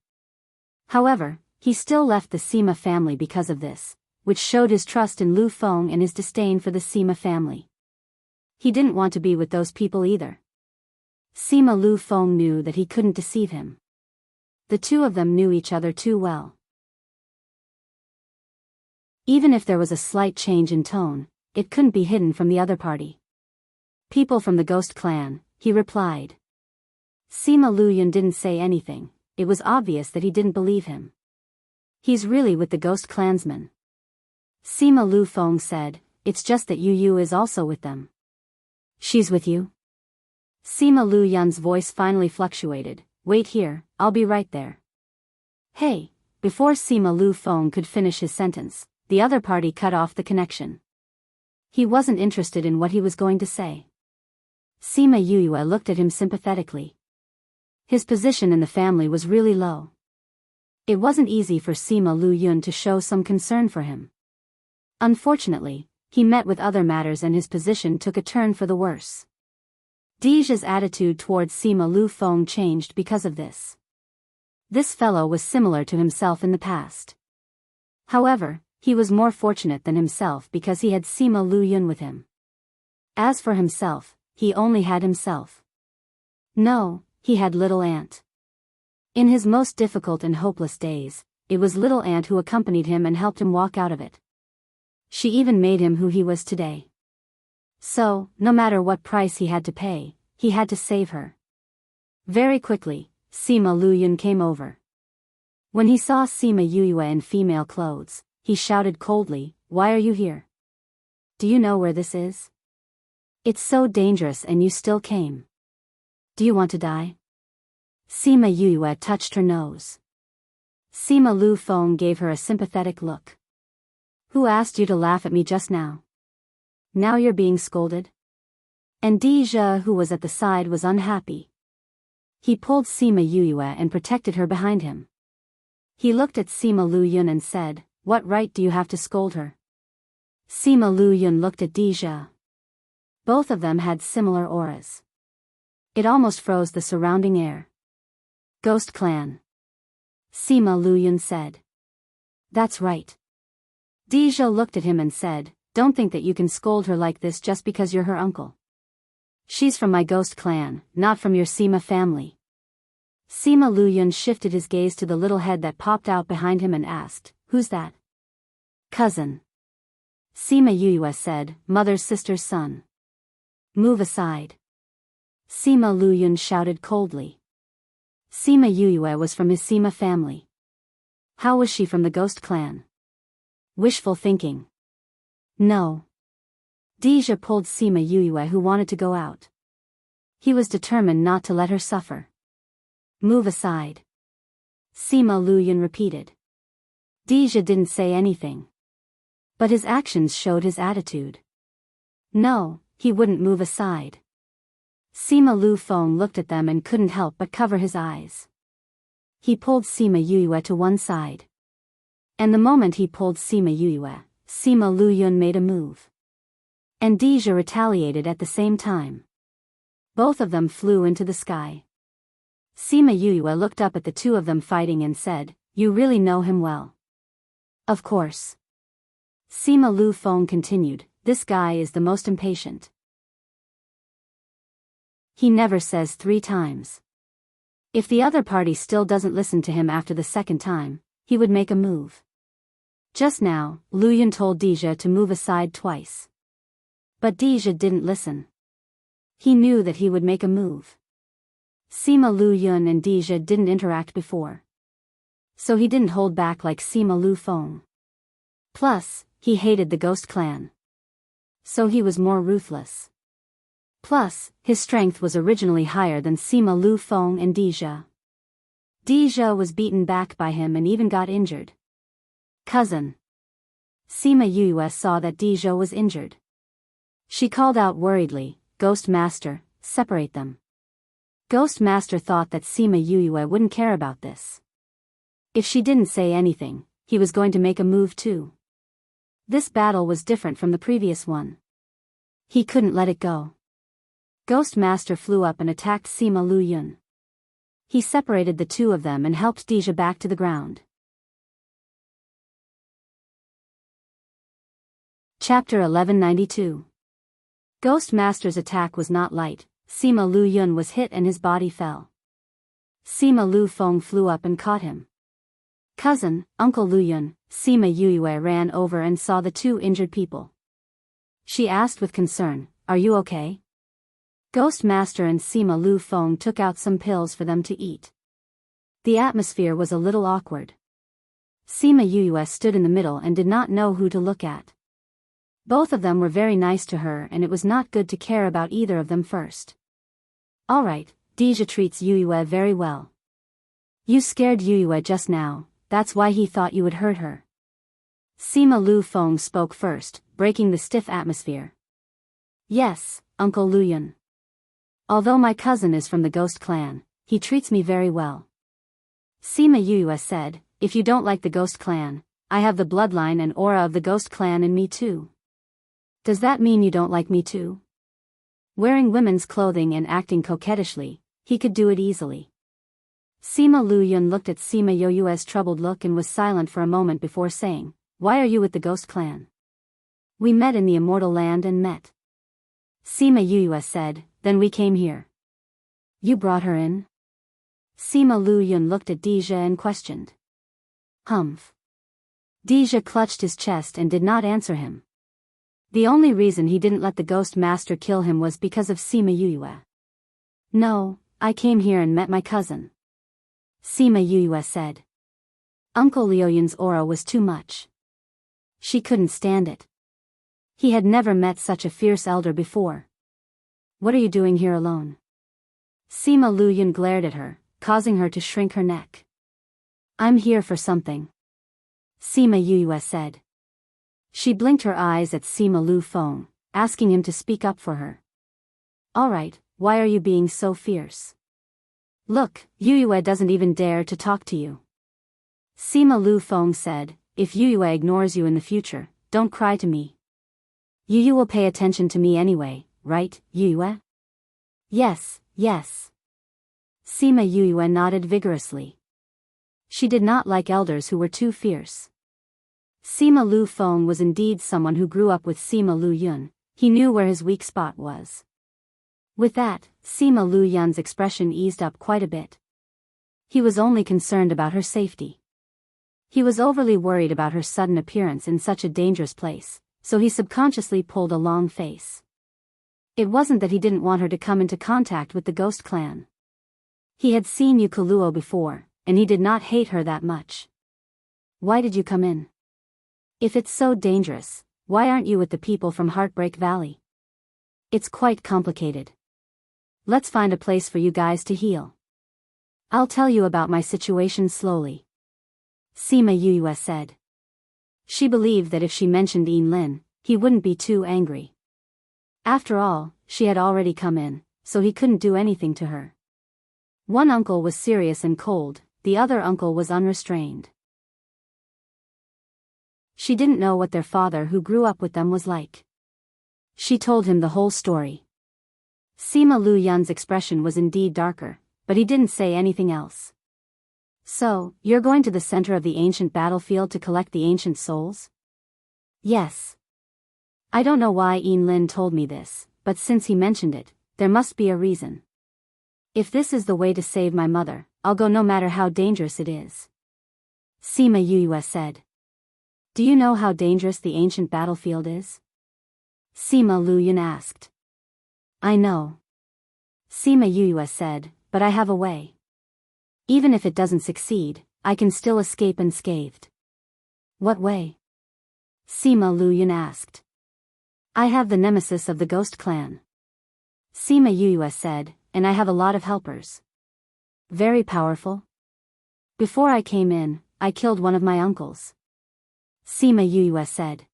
However, he still left the Sima family because of this, which showed his trust in Lu Feng and his disdain for the Sima family. He didn't want to be with those people either. Sima Lu Feng knew that he couldn't deceive him. The two of them knew each other too well. Even if there was a slight change in tone, it couldn't be hidden from the other party. "People from the Ghost Clan," he replied. Sima Lu Yun didn't say anything. It was obvious that he didn't believe him. "He's really with the Ghost Clansmen." Sima Lu Feng said, "It's just that Yu Yu is also with them." "She's with you?" Sima Lu Yun's voice finally fluctuated. "Wait here, I'll be right there." "Hey!" Before Sima Lu Feng could finish his sentence, the other party cut off the connection. He wasn't interested in what he was going to say. Sima Yuyue looked at him sympathetically. His position in the family was really low. It wasn't easy for Sima Lu Yun to show some concern for him. Unfortunately, he met with other matters and his position took a turn for the worse. Deja's attitude towards Sima Lu Feng changed because of this. This fellow was similar to himself in the past. However, he was more fortunate than himself because he had Sima Lu Yun with him. As for himself, he only had himself. No, he had Little Ant. In his most difficult and hopeless days, it was Little Ant who accompanied him and helped him walk out of it. She even made him who he was today. So, no matter what price he had to pay, he had to save her. Very quickly, Sima Lu Yun came over. When he saw Sima Yuyue in female clothes, he shouted coldly, "Why are you here? Do you know where this is? It's so dangerous and you still came. Do you want to die?" Sima Yuyue touched her nose. Sima Lu Feng gave her a sympathetic look. "Who asked you to laugh at me just now? Now you're being scolded?" And Deja, who was at the side, was unhappy. He pulled Sima Yuyue and protected her behind him. He looked at Sima Lu Yun and said, "What right do you have to scold her?" Sima Lu Yun looked at Deja. Both of them had similar auras. It almost froze the surrounding air. "Ghost Clan," Sima Lu Yun said. "That's right." Deja looked at him and said, "Don't think that you can scold her like this just because you're her uncle. She's from my Ghost Clan, not from your Sima family." Sima Lu Yun shifted his gaze to the little head that popped out behind him and asked, "Who's that?" "Cousin." Sima Yuyue said, "Mother's sister's son." "Move aside." Sima Lu Yun shouted coldly. Sima Yuyue was from his Sima family. How was she from the Ghost Clan? Wishful thinking. No. Deja pulled Sima Yuyue, who wanted to go out. He was determined not to let her suffer. "Move aside." Sima Lu Yun repeated. Deja didn't say anything. But his actions showed his attitude. No, he wouldn't move aside. Sima Lu Feng looked at them and couldn't help but cover his eyes. He pulled Sima Yuyue to one side. And the moment he pulled Sima Yuyue, Sima Lu Yun made a move. And Deja retaliated at the same time. Both of them flew into the sky. Sima Yuyue looked up at the two of them fighting and said, "You really know him well." "Of course." Sima Lu Feng continued, "This guy is the most impatient. He never says 3 times. If the other party still doesn't listen to him after the second time, he would make a move. Just now, Lu Yun told Deja to move aside twice. But Deja didn't listen. He knew that he would make a move. Sima Lu Yun and Deja didn't interact before. So he didn't hold back like Sima Lu Feng. Plus, he hated the Ghost Clan. So he was more ruthless. Plus, his strength was originally higher than Sima Lu Feng and Deja. Deja was beaten back by him and even got injured. Cousin. Sima Yue saw that Deja was injured. She called out worriedly, Ghost Master, separate them. Ghost Master thought that Sima Yue wouldn't care about this. If she didn't say anything, he was going to make a move too. This battle was different from the previous one. He couldn't let it go. Ghost Master flew up and attacked Sima Lu Yun. He separated the two of them and helped Deja back to the ground. Chapter 1192. Ghost Master's attack was not light. Sima Lu Yun was hit and his body fell. Sima Lu Feng flew up and caught him. Cousin, Uncle Lu Yun, Sima Yue ran over and saw the two injured people. She asked with concern, Are you okay? Ghost Master and Sima Lu Feng took out some pills for them to eat. The atmosphere was a little awkward. Sima Yue stood in the middle and did not know who to look at. Both of them were very nice to her and it was not good to care about either of them first. Alright, Deja treats Yue very well. You scared Yue just now, that's why he thought you would hurt her. Sima Lu Feng spoke first, breaking the stiff atmosphere. Yes, Uncle Lu Yun. Although my cousin is from the Ghost Clan, he treats me very well. Sima Yue said, If you don't like the Ghost Clan, I have the bloodline and aura of the Ghost Clan in me too. Does that mean you don't like me too? Wearing women's clothing and acting coquettishly, he could do it easily. Sima Lu Yun looked at Sima Yue's troubled look and was silent for a moment before saying, Why are you with the Ghost Clan? We met in the Immortal Land and met. Sima Yue said, Then we came here. You brought her in? Sima Lu Yun looked at Deja and questioned. Humph. Deja clutched his chest and did not answer him. The only reason he didn't let the Ghost Master kill him was because of Sima Yue. No, I came here and met my cousin. Sima Yue said. Uncle Liu Yun's aura was too much. She couldn't stand it. He had never met such a fierce elder before. What are you doing here alone? Sima Lu Yun glared at her, causing her to shrink her neck. I'm here for something. Sima Yue said. She blinked her eyes at Sima Lu Feng, asking him to speak up for her. Alright, why are you being so fierce? Look, Yue doesn't even dare to talk to you. Sima Lu Feng said, If Yue ignores you in the future, don't cry to me. Yue will pay attention to me anyway, right, Yue? Yes, yes. Sima Yue nodded vigorously. She did not like elders who were too fierce. Sima Lu Feng was indeed someone who grew up with Sima Lu Yun. He knew where his weak spot was. With that, Sima Lu Yun's expression eased up quite a bit. He was only concerned about her safety. He was overly worried about her sudden appearance in such a dangerous place, so he subconsciously pulled a long face. It wasn't that he didn't want her to come into contact with the Ghost Clan. He had seen Yukuluo before, and he did not hate her that much. Why did you come in? If it's so dangerous, why aren't you with the people from Heartbreak Valley? It's quite complicated. Let's find a place for you guys to heal. I'll tell you about my situation slowly. Sima Yue said. She believed that if she mentioned Yin Lin, he wouldn't be too angry. After all, she had already come in, so he couldn't do anything to her. One uncle was serious and cold, the other uncle was unrestrained. She didn't know what their father who grew up with them was like. She told him the whole story. Sima Lu Yun's expression was indeed darker, but he didn't say anything else. So, you're going to the center of the ancient battlefield to collect the ancient souls? Yes. I don't know why Yin Lin told me this, but since he mentioned it, there must be a reason. If this is the way to save my mother, I'll go no matter how dangerous it is. Sima Yue said. Do you know how dangerous the ancient battlefield is? Sima Lu Yun asked. I know. Sima Yue said, but I have a way. Even if it doesn't succeed, I can still escape unscathed. What way? Sima Lu Yun asked. I have the nemesis of the Ghost Clan. Sima Yuyue said, and I have a lot of helpers. Very powerful? Before I came in, I killed one of my uncles. Sima Yuyue said.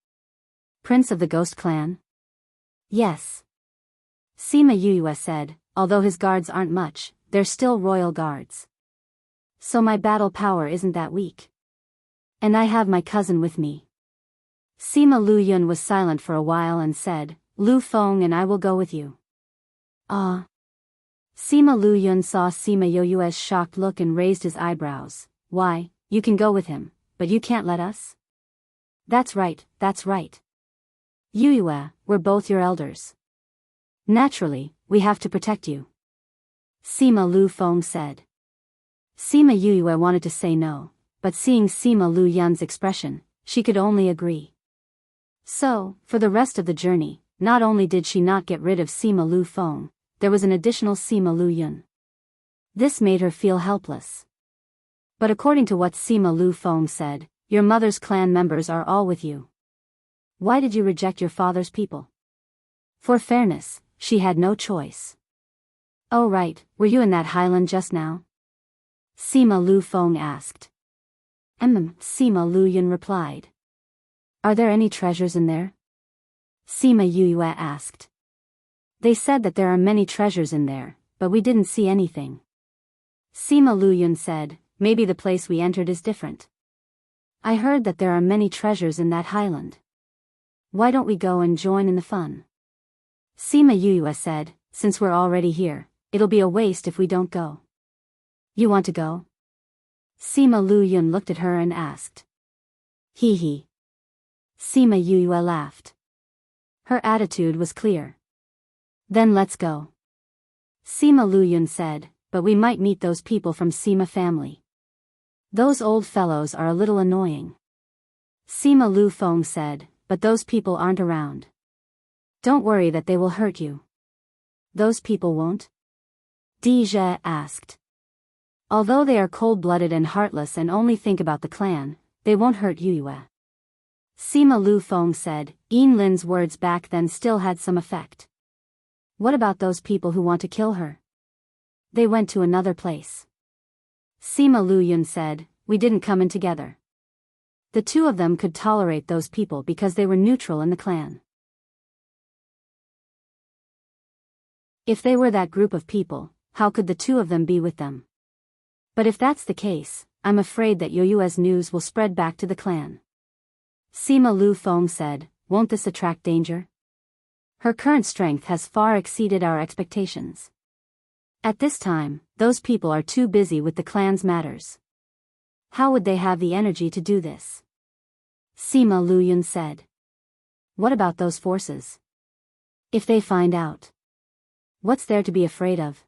Prince of the Ghost Clan? Yes. Sima Yuyue said, although his guards aren't much, they're still royal guards. So my battle power isn't that weak. And I have my cousin with me. Sima Lu Yun was silent for a while and said, Lu Feng and I will go with you. Ah. Sima Lu Yun saw Sima Yoyue's shocked look and raised his eyebrows. Why, you can go with him, but you can't let us? That's right, that's right. Yuyue, we're both your elders. Naturally, we have to protect you. Sima Lu Feng said. Sima Yuyue wanted to say no, but seeing Sima Lu Yun's expression, she could only agree. So, for the rest of the journey, not only did she not get rid of Sima Lu Feng, there was an additional Sima Lu Yun. This made her feel helpless. But according to what Sima Lu Feng said, your mother's clan members are all with you. Why did you reject your father's people? For fairness, she had no choice. Oh right, were you in that highland just now? Sima Lu Feng asked. Sima Lu Yun replied. Are there any treasures in there? Sima Yuyue asked. They said that there are many treasures in there, but we didn't see anything. Sima Lu Yun said, maybe the place we entered is different. I heard that there are many treasures in that highland. Why don't we go and join in the fun? Sima Yuyue said, since we're already here, it'll be a waste if we don't go. You want to go? Sima Lu Yun looked at her and asked. Hee hee. Sima Yuyue laughed. Her attitude was clear. Then let's go. Sima Lu Yun said, but we might meet those people from Sima family. Those old fellows are a little annoying. Sima Lu Feng said, but those people aren't around. Don't worry that they will hurt you. Those people won't? Dija asked. Although they are cold-blooded and heartless and only think about the clan, they won't hurt Yuyue. Sima Lu Feng said, Yin Lin's words back then still had some effect. What about those people who want to kill her? They went to another place. Sima Lu Yun said, we didn't come in together. The two of them could tolerate those people because they were neutral in the clan. If they were that group of people, how could the two of them be with them? But if that's the case, I'm afraid that Yoyue's news will spread back to the clan. Sima Lu Feng said, won't this attract danger? Her current strength has far exceeded our expectations. At this time, those people are too busy with the clan's matters. How would they have the energy to do this? Sima Lu Yun said. What about those forces? If they find out, what's there to be afraid of?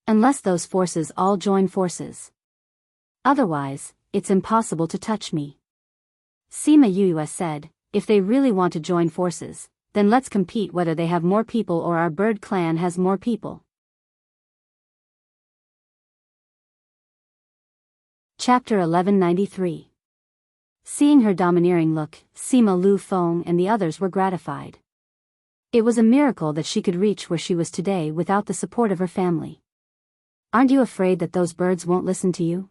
Unless those forces all join forces. Otherwise, it's impossible to touch me. Sima Yuyue said, if they really want to join forces, then let's compete whether they have more people or our bird clan has more people. Chapter 1193. Seeing her domineering look, Sima Lu Feng and the others were gratified. It was a miracle that she could reach where she was today without the support of her family. Aren't you afraid that those birds won't listen to you?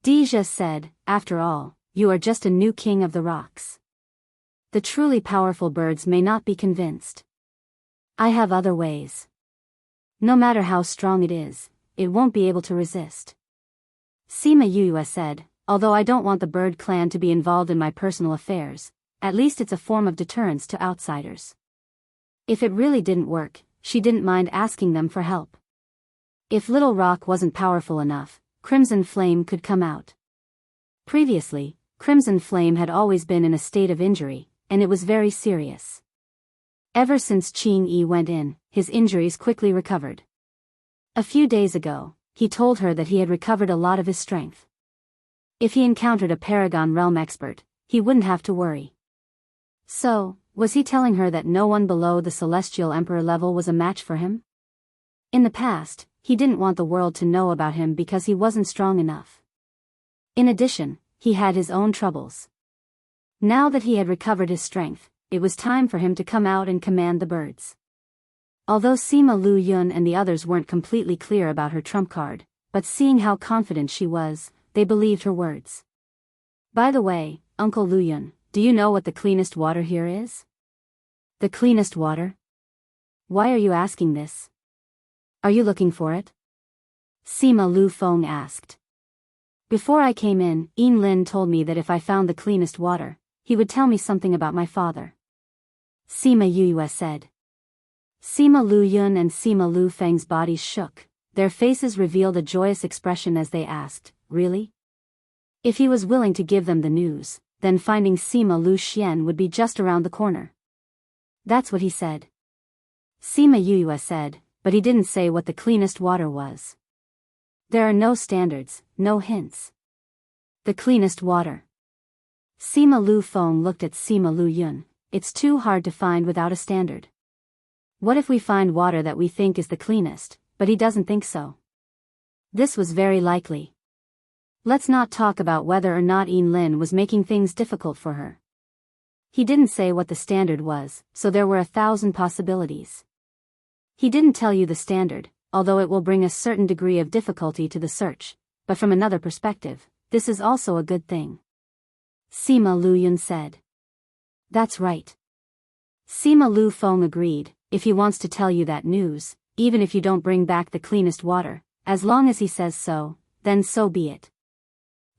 Dija said, after all, you are just a new king of the rocks. The truly powerful birds may not be convinced. I have other ways. No matter how strong it is, it won't be able to resist. Sima Yuyue said, although I don't want the bird clan to be involved in my personal affairs, at least it's a form of deterrence to outsiders. If it really didn't work, she didn't mind asking them for help. If Little Rock wasn't powerful enough, Crimson Flame could come out. Previously, Crimson Flame had always been in a state of injury, and it was very serious. Ever since Qing Yi went in, his injuries quickly recovered. A few days ago, he told her that he had recovered a lot of his strength. If he encountered a Paragon Realm expert, he wouldn't have to worry. So, was he telling her that no one below the Celestial Emperor level was a match for him? In the past, he didn't want the world to know about him because he wasn't strong enough. In addition, he had his own troubles. Now that he had recovered his strength, it was time for him to come out and command the birds. Although Sima Lu Yun and the others weren't completely clear about her trump card, but seeing how confident she was, they believed her words. By the way, Uncle Lu Yun, do you know what the cleanest water here is? The cleanest water? Why are you asking this? Are you looking for it? Sima Lu Feng asked. Before I came in, Yin Lin told me that if I found the cleanest water, he would tell me something about my father. Sima Yue said. Sima Lu Yun and Sima Lu Feng's bodies shook. Their faces revealed a joyous expression as they asked, really? If he was willing to give them the news, then finding Sima Lu Xian would be just around the corner. That's what he said. Sima Yue said, but he didn't say what the cleanest water was. There are no standards, no hints. The cleanest water. Sima Lu Feng looked at Sima Lu Yun. It's too hard to find without a standard. What if we find water that we think is the cleanest, but he doesn't think so? This was very likely. Let's not talk about whether or not Yin Lin was making things difficult for her. He didn't say what the standard was, so there were 1,000 possibilities. He didn't tell you the standard, although it will bring a certain degree of difficulty to the search, but from another perspective, this is also a good thing. Sima Lu Yun said. That's right. Sima Lu Feng agreed. If he wants to tell you that news, even if you don't bring back the cleanest water, as long as he says so, then so be it.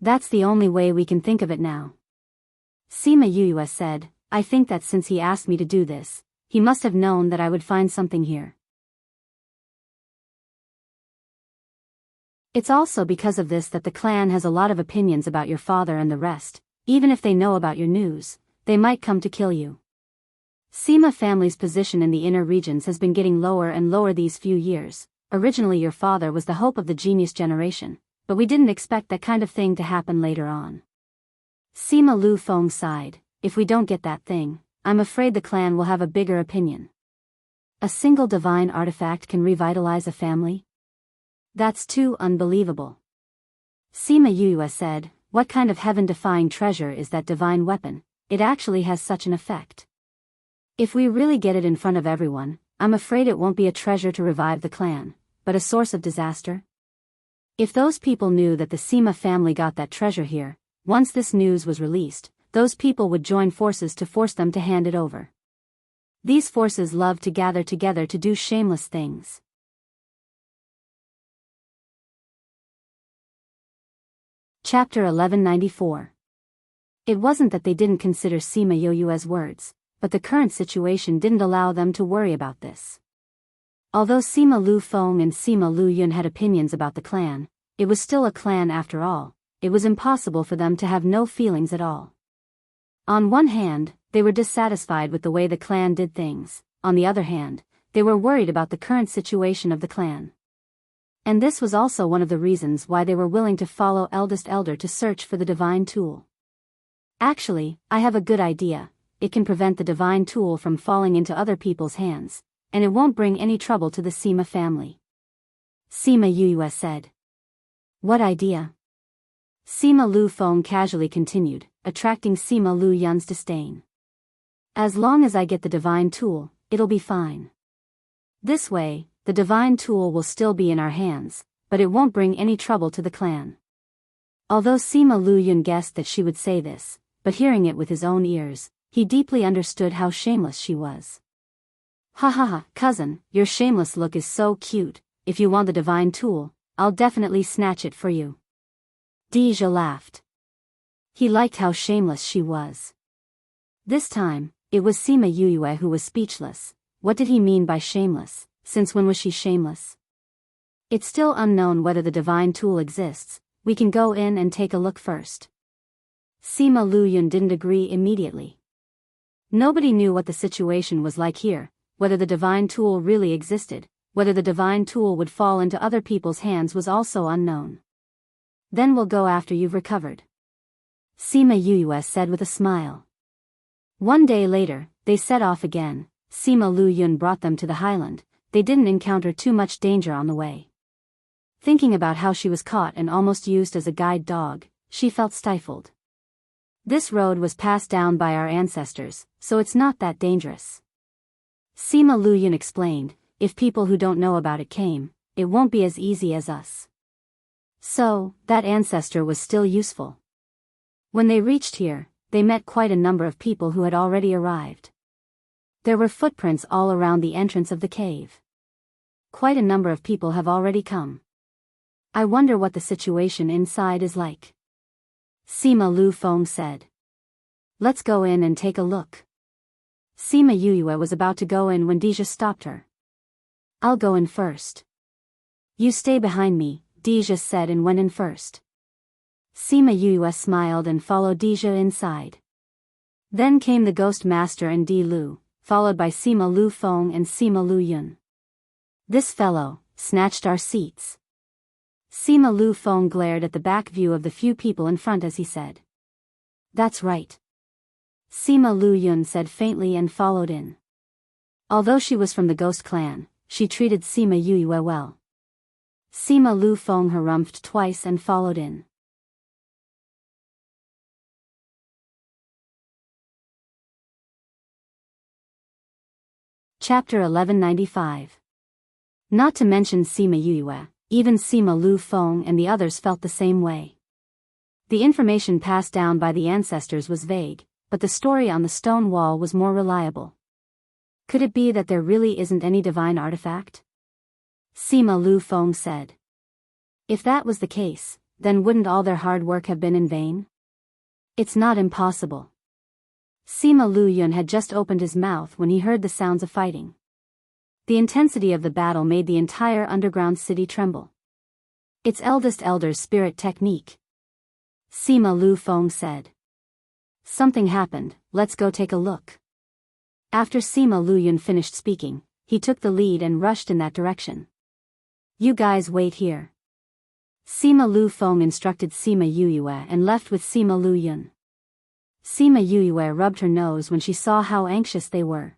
That's the only way we can think of it now. Sima Yue said, I think that since he asked me to do this, he must have known that I would find something here. It's also because of this that the clan has a lot of opinions about your father and the rest. Even if they know about your news, they might come to kill you. Sima family's position in the inner regions has been getting lower and lower these few years. Originally your father was the hope of the genius generation, but we didn't expect that kind of thing to happen later on. Sima Lu Feng sighed. If we don't get that thing, I'm afraid the clan will have a bigger opinion. A single divine artifact can revitalize a family? That's too unbelievable. Sima Yue said, what kind of heaven-defying treasure is that divine weapon? It actually has such an effect. If we really get it in front of everyone, I'm afraid it won't be a treasure to revive the clan, but a source of disaster. If those people knew that the Sima family got that treasure here, once this news was released, those people would join forces to force them to hand it over. These forces love to gather together to do shameless things. Chapter 1194. It wasn't that they didn't consider Sima Yue's words, but the current situation didn't allow them to worry about this. Although Sima Lu Feng and Sima Lu Yun had opinions about the clan, it was still a clan after all. It was impossible for them to have no feelings at all. On one hand, they were dissatisfied with the way the clan did things. On the other hand, they were worried about the current situation of the clan. And this was also one of the reasons why they were willing to follow Eldest Elder to search for the divine tool. Actually, I have a good idea. It can prevent the divine tool from falling into other people's hands, and it won't bring any trouble to the Sima family. Sima Yue said. What idea? Sima Lu Feng casually continued, attracting Sima Lu Yun's disdain. As long as I get the divine tool, it'll be fine. This way, the divine tool will still be in our hands, but it won't bring any trouble to the clan. Although Sima Lu Yun guessed that she would say this, but hearing it with his own ears, he deeply understood how shameless she was. Ha ha ha, cousin, your shameless look is so cute. If you want the divine tool, I'll definitely snatch it for you. Deja laughed. He liked how shameless she was. This time, it was Sima Yue who was speechless. What did he mean by shameless? Since when was she shameless? It's still unknown whether the divine tool exists. We can go in and take a look first. Sima Lu Yun didn't agree immediately. Nobody knew what the situation was like here, whether the divine tool really existed, whether the divine tool would fall into other people's hands was also unknown. Then we'll go after you've recovered. Sima Yue said with a smile. One day later, they set off again. Sima Lu Yun brought them to the highland. They didn't encounter too much danger on the way. Thinking about how she was caught and almost used as a guide dog, she felt stifled. This road was passed down by our ancestors, so it's not that dangerous. Sima Lu Yun explained, if people who don't know about it came, it won't be as easy as us. So, that ancestor was still useful. When they reached here, they met quite a number of people who had already arrived. There were footprints all around the entrance of the cave. Quite a number of people have already come. I wonder what the situation inside is like. Sima Lu Feng said. Let's go in and take a look. Sima Yuyue was about to go in when Deja stopped her. I'll go in first. You stay behind me, Deja said and went in first. Sima Yuyue smiled and followed Deja inside. Then came the Ghost Master and Di Lu, followed by Sima Lu Feng and Sima Lu Yun. This fellow snatched our seats. Sima Lu Feng glared at the back view of the few people in front as he said. That's right. Sima Lu Yun said faintly and followed in. Although she was from the Ghost Clan, she treated Sima Yuyue well. Sima Lu Feng harumphed twice and followed in. Chapter 1195. Not to mention Sima Yuyue, even Sima Lu Feng and the others felt the same way. The information passed down by the ancestors was vague, but the story on the stone wall was more reliable. Could it be that there really isn't any divine artifact? Sima Lu Feng said. If that was the case, then wouldn't all their hard work have been in vain? It's not impossible. Sima Lu Yun had just opened his mouth when he heard the sounds of fighting. The intensity of the battle made the entire underground city tremble. It's eldest elder's spirit technique. Sima Lu Feng said. Something happened, let's go take a look. After Sima Lu Yun finished speaking, he took the lead and rushed in that direction. You guys wait here. Sima Lu Feng instructed Sima Yuyue and left with Sima Lu Yun. Sima Yuyue rubbed her nose when she saw how anxious they were.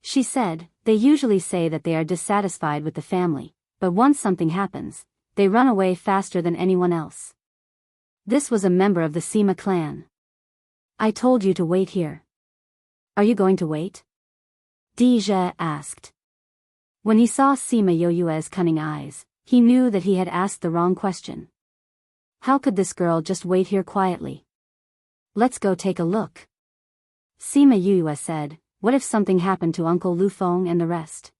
She said, they usually say that they are dissatisfied with the family, but once something happens, they run away faster than anyone else. This was a member of the Sima clan. I told you to wait here. Are you going to wait? Deja asked. When he saw Sima Yuyue's cunning eyes, he knew that he had asked the wrong question. How could this girl just wait here quietly? Let's go take a look. Sima Yuyue said, what if something happened to Uncle Lu Feng and the rest?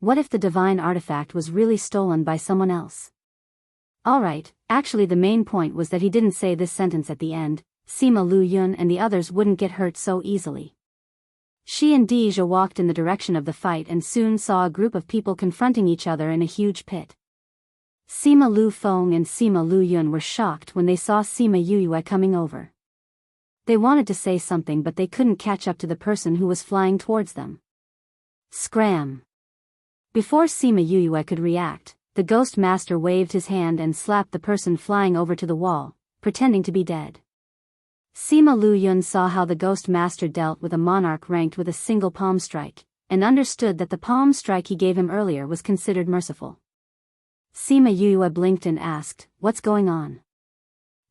What if the divine artifact was really stolen by someone else? Alright, actually the main point was that he didn't say this sentence at the end, Sima Lu Yun and the others wouldn't get hurt so easily. She and Deja walked in the direction of the fight and soon saw a group of people confronting each other in a huge pit. Sima Lu Feng and Sima Lu Yun were shocked when they saw Sima Yuyue coming over. They wanted to say something but they couldn't catch up to the person who was flying towards them. Scram! Before Sima Yuyue could react, the Ghost Master waved his hand and slapped the person flying over to the wall, pretending to be dead. Sima Lu Yun saw how the Ghost Master dealt with a monarch ranked with a single palm strike, and understood that the palm strike he gave him earlier was considered merciful. Sima Yuyue blinked and asked, what's going on?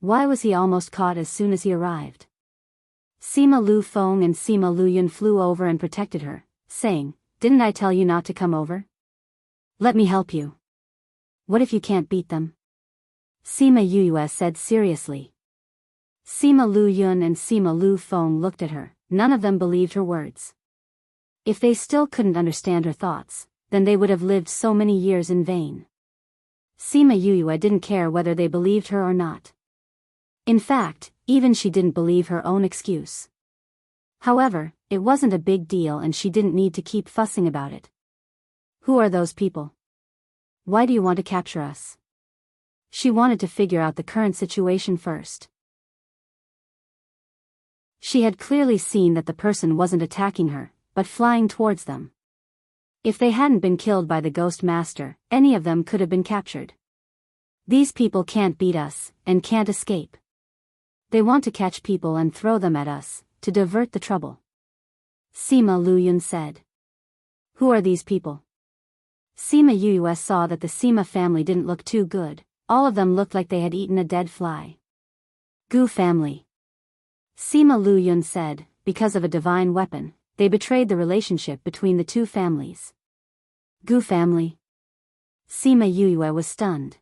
Why was he almost caught as soon as he arrived? Sima Lu Feng and Sima Lu Yun flew over and protected her, saying, didn't I tell you not to come over? Let me help you. What if you can't beat them? Sima Yuyue said seriously. Sima Lu Yun and Sima Lu Feng looked at her, none of them believed her words. If they still couldn't understand her thoughts, then they would have lived so many years in vain. Sima Yuyue didn't care whether they believed her or not. In fact, even she didn't believe her own excuse. However, it wasn't a big deal and she didn't need to keep fussing about it. Who are those people? Why do you want to capture us? She wanted to figure out the current situation first. She had clearly seen that the person wasn't attacking her, but flying towards them. If they hadn't been killed by the Ghost Master, any of them could have been captured. These people can't beat us, and can't escape. They want to catch people and throw them at us, to divert the trouble. Sima Lu Yun said. Who are these people? Sima Yuyue saw that the Sima family didn't look too good, all of them looked like they had eaten a dead fly. Gu family. Sima Lu Yun said, because of a divine weapon, they betrayed the relationship between the two families. Gu family? Sima Yue was stunned.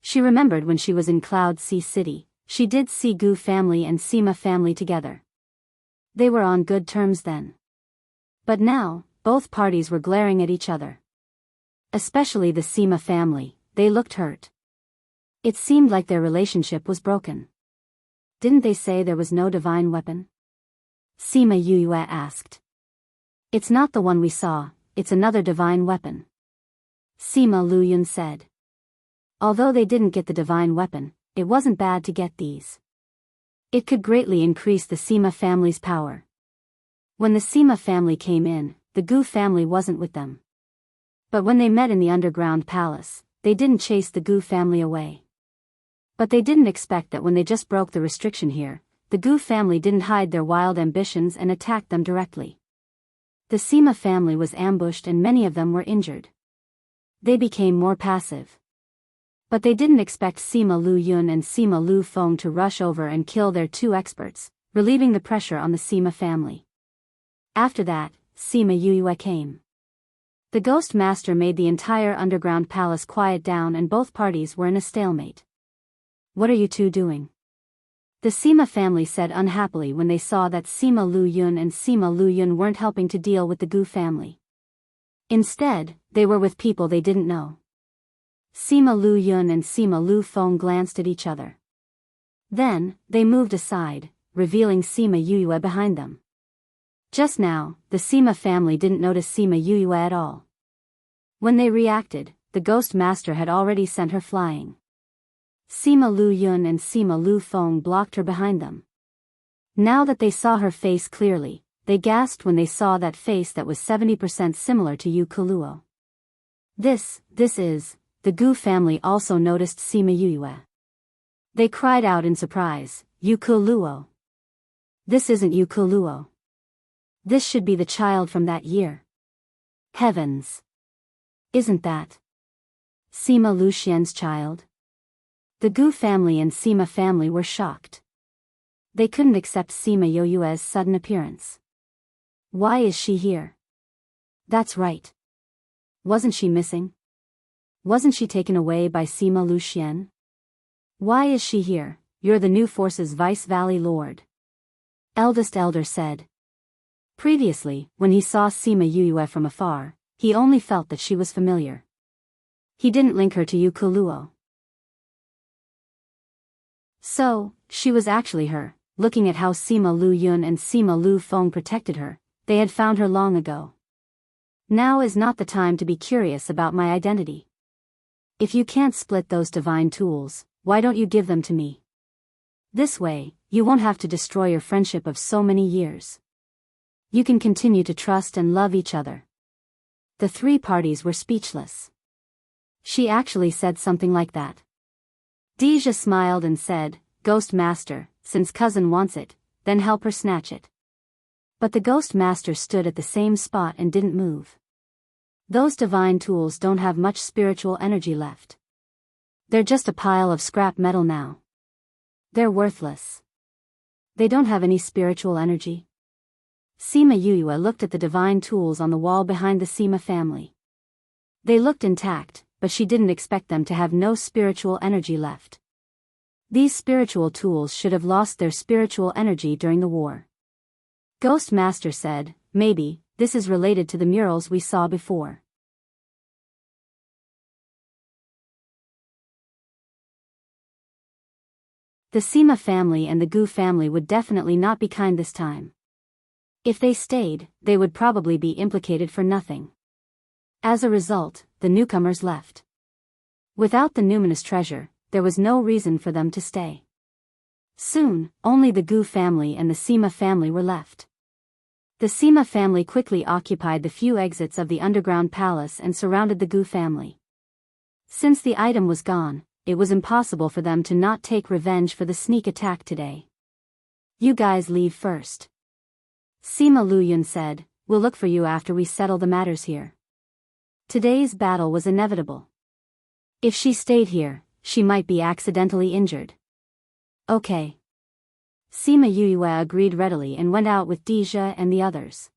She remembered when she was in Cloud Sea City, she did see Gu family and Sima family together. They were on good terms then. But now, both parties were glaring at each other. Especially the Sima family, they looked hurt. It seemed like their relationship was broken. Didn't they say there was no divine weapon? Sima Yue asked. It's not the one we saw, it's another divine weapon. Sima Luyun said. Although they didn't get the divine weapon, it wasn't bad to get these. It could greatly increase the Sima family's power. When the Sima family came in, the Gu family wasn't with them. But when they met in the underground palace, they didn't chase the Gu family away. But they didn't expect that when they just broke the restriction here, the Gu family didn't hide their wild ambitions and attacked them directly. The Sima family was ambushed and many of them were injured. They became more passive. But they didn't expect Sima Lu Yun and Sima Lu Feng to rush over and kill their two experts, relieving the pressure on the Sima family. After that, Sima Yue came. The Ghost Master made the entire underground palace quiet down and both parties were in a stalemate. What are you two doing? The Sima family said unhappily when they saw that Sima Lu Yun and Sima Lu Yun weren't helping to deal with the Gu family. Instead, they were with people they didn't know. Sima Lu Yun and Sima Lu Feng glanced at each other. Then, they moved aside, revealing Sima Yue behind them. Just now, the Sima family didn't notice Sima Yue at all. When they reacted, the Ghost Master had already sent her flying. Sima Lu Yun and Sima Lu Feng blocked her behind them. Now that they saw her face clearly, they gasped when they saw that face that was 70% similar to Yu Kuluo. This is... The Gu family also noticed Sima Yue. They cried out in surprise, Yu Kuluo. This isn't Yu Kuluo. This should be the child from that year. Heavens! Isn't that Sima Lu Xian's child? The Gu family and Sima family were shocked. They couldn't accept Sima Yue's sudden appearance. Why is she here? That's right. Wasn't she missing? Wasn't she taken away by Sima Lu Xian? Why is she here? You're the new force's Vice Valley Lord. Eldest Elder said. Previously, when he saw Sima Yue from afar, he only felt that she was familiar. He didn't link her to Yu Kuluo. So, she was actually her. Looking at how Sima Lu Yun and Sima Lu Feng protected her, they had found her long ago. Now is not the time to be curious about my identity. If you can't split those divine tools, why don't you give them to me? This way, you won't have to destroy your friendship of so many years. You can continue to trust and love each other. The three parties were speechless. She actually said something like that. Deja smiled and said, Ghost Master, since cousin wants it, then help her snatch it. But the Ghost Master stood at the same spot and didn't move. Those divine tools don't have much spiritual energy left. They're just a pile of scrap metal now. They're worthless. They don't have any spiritual energy. Sima Yue looked at the divine tools on the wall behind the Sima family. They looked intact, but she didn't expect them to have no spiritual energy left. These spiritual tools should have lost their spiritual energy during the war. Ghost Master said, maybe, this is related to the murals we saw before. The Sima family and the Gu family would definitely not be kind this time. If they stayed, they would probably be implicated for nothing. As a result, the newcomers left. Without the numinous treasure, there was no reason for them to stay. Soon, only the Gu family and the Sima family were left. The Sima family quickly occupied the few exits of the underground palace and surrounded the Gu family. Since the item was gone, it was impossible for them to not take revenge for the sneak attack today. You guys leave first. Sima Luyun said, we'll look for you after we settle the matters here. Today's battle was inevitable. If she stayed here, she might be accidentally injured. Okay. Sima Yue agreed readily and went out with Deja and the others.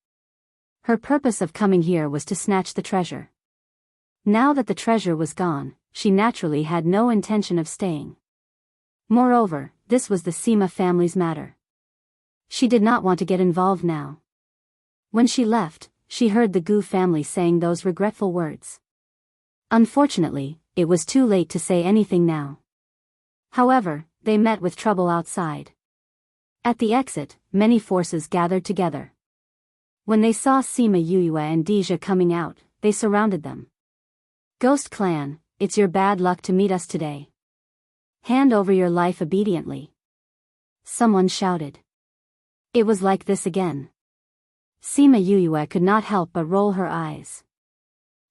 Her purpose of coming here was to snatch the treasure. Now that the treasure was gone, she naturally had no intention of staying. Moreover, this was the Seema family's matter. She did not want to get involved now. When she left, she heard the Gu family saying those regretful words. Unfortunately, it was too late to say anything now. However, they met with trouble outside. At the exit, many forces gathered together. When they saw Seema Yue and Deja coming out, they surrounded them. Ghost Clan, it's your bad luck to meet us today. Hand over your life obediently. Someone shouted. It was like this again. Seema Yue could not help but roll her eyes.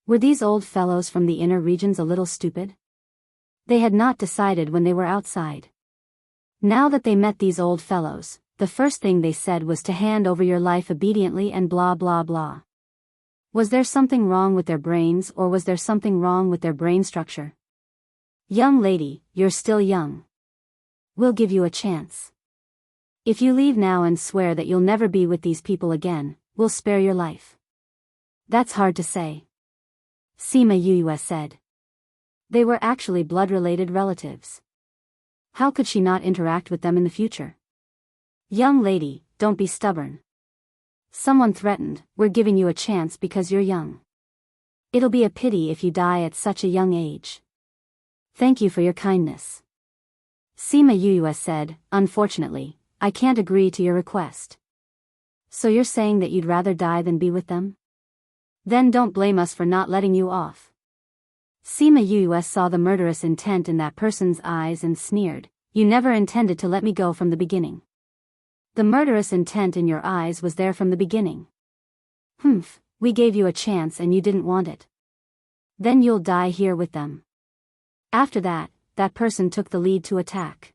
Were these old fellows from the inner regions a little stupid? They had not decided when they were outside. Now that they met these old fellows, the first thing they said was to hand over your life obediently and blah blah blah. Was there something wrong with their brains, or was there something wrong with their brain structure? Young lady, you're still young. We'll give you a chance. If you leave now and swear that you'll never be with these people again, we'll spare your life. That's hard to say. Seema Yue said. They were actually blood-related relatives. How could she not interact with them in the future? Young lady, don't be stubborn. Someone threatened, we're giving you a chance because you're young. It'll be a pity if you die at such a young age. Thank you for your kindness. Seema Yue said, unfortunately, I can't agree to your request. So you're saying that you'd rather die than be with them? Then don't blame us for not letting you off. Seema Yue saw the murderous intent in that person's eyes and sneered, you never intended to let me go from the beginning. The murderous intent in your eyes was there from the beginning. Humph, we gave you a chance and you didn't want it. Then you'll die here with them. After that, that person took the lead to attack.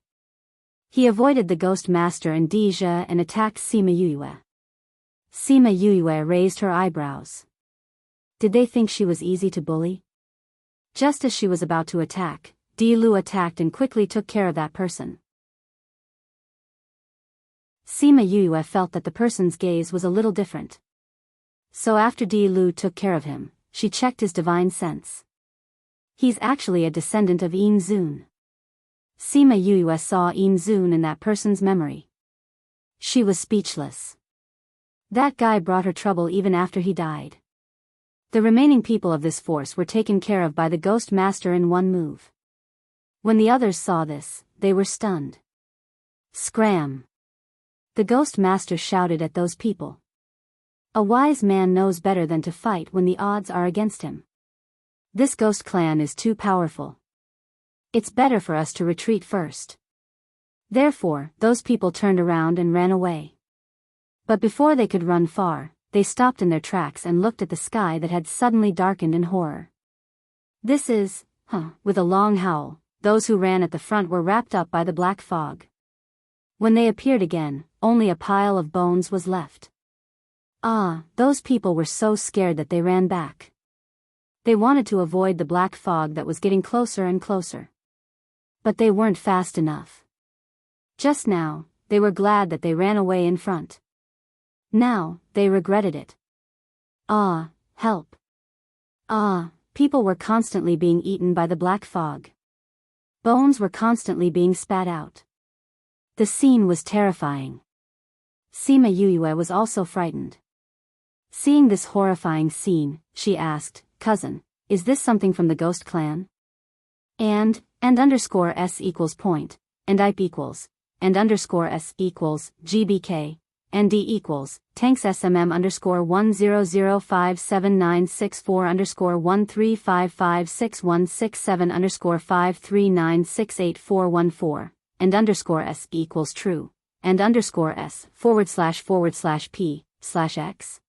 He avoided the Ghost Master and Deja and attacked Seema Yue. Seema Yue raised her eyebrows. Did they think she was easy to bully? Just as she was about to attack, Di Lu attacked and quickly took care of that person. Seema Yue felt that the person's gaze was a little different. So after Di Lu took care of him, she checked his divine sense. He's actually a descendant of Yin Zun. Seema Yue saw Yin Zun in that person's memory. She was speechless. That guy brought her trouble even after he died. The remaining people of this force were taken care of by the Ghost Master in one move. When the others saw this, they were stunned. Scram! The Ghost Master shouted at those people. A wise man knows better than to fight when the odds are against him. This Ghost Clan is too powerful. It's better for us to retreat first. Therefore, those people turned around and ran away. But before they could run far, they stopped in their tracks and looked at the sky that had suddenly darkened in horror. This is, with a long howl, those who ran at the front were wrapped up by the black fog. When they appeared again, only a pile of bones was left. Those people were so scared that they ran back. They wanted to avoid the black fog that was getting closer and closer. But they weren't fast enough. Just now, they were glad that they ran away in front. Now, they regretted it. Help. People were constantly being eaten by the black fog. Bones were constantly being spat out. The scene was terrifying. Seema Yue was also frightened. Seeing this horrifying scene, she asked, cousin, is this something from the Ghost Clan? And _s equals point, and IP equals, and _s equals, GBK, and D equals, tanks SMM _10057964 _13556167 _5396844, and _s equals true, and _s //p/x.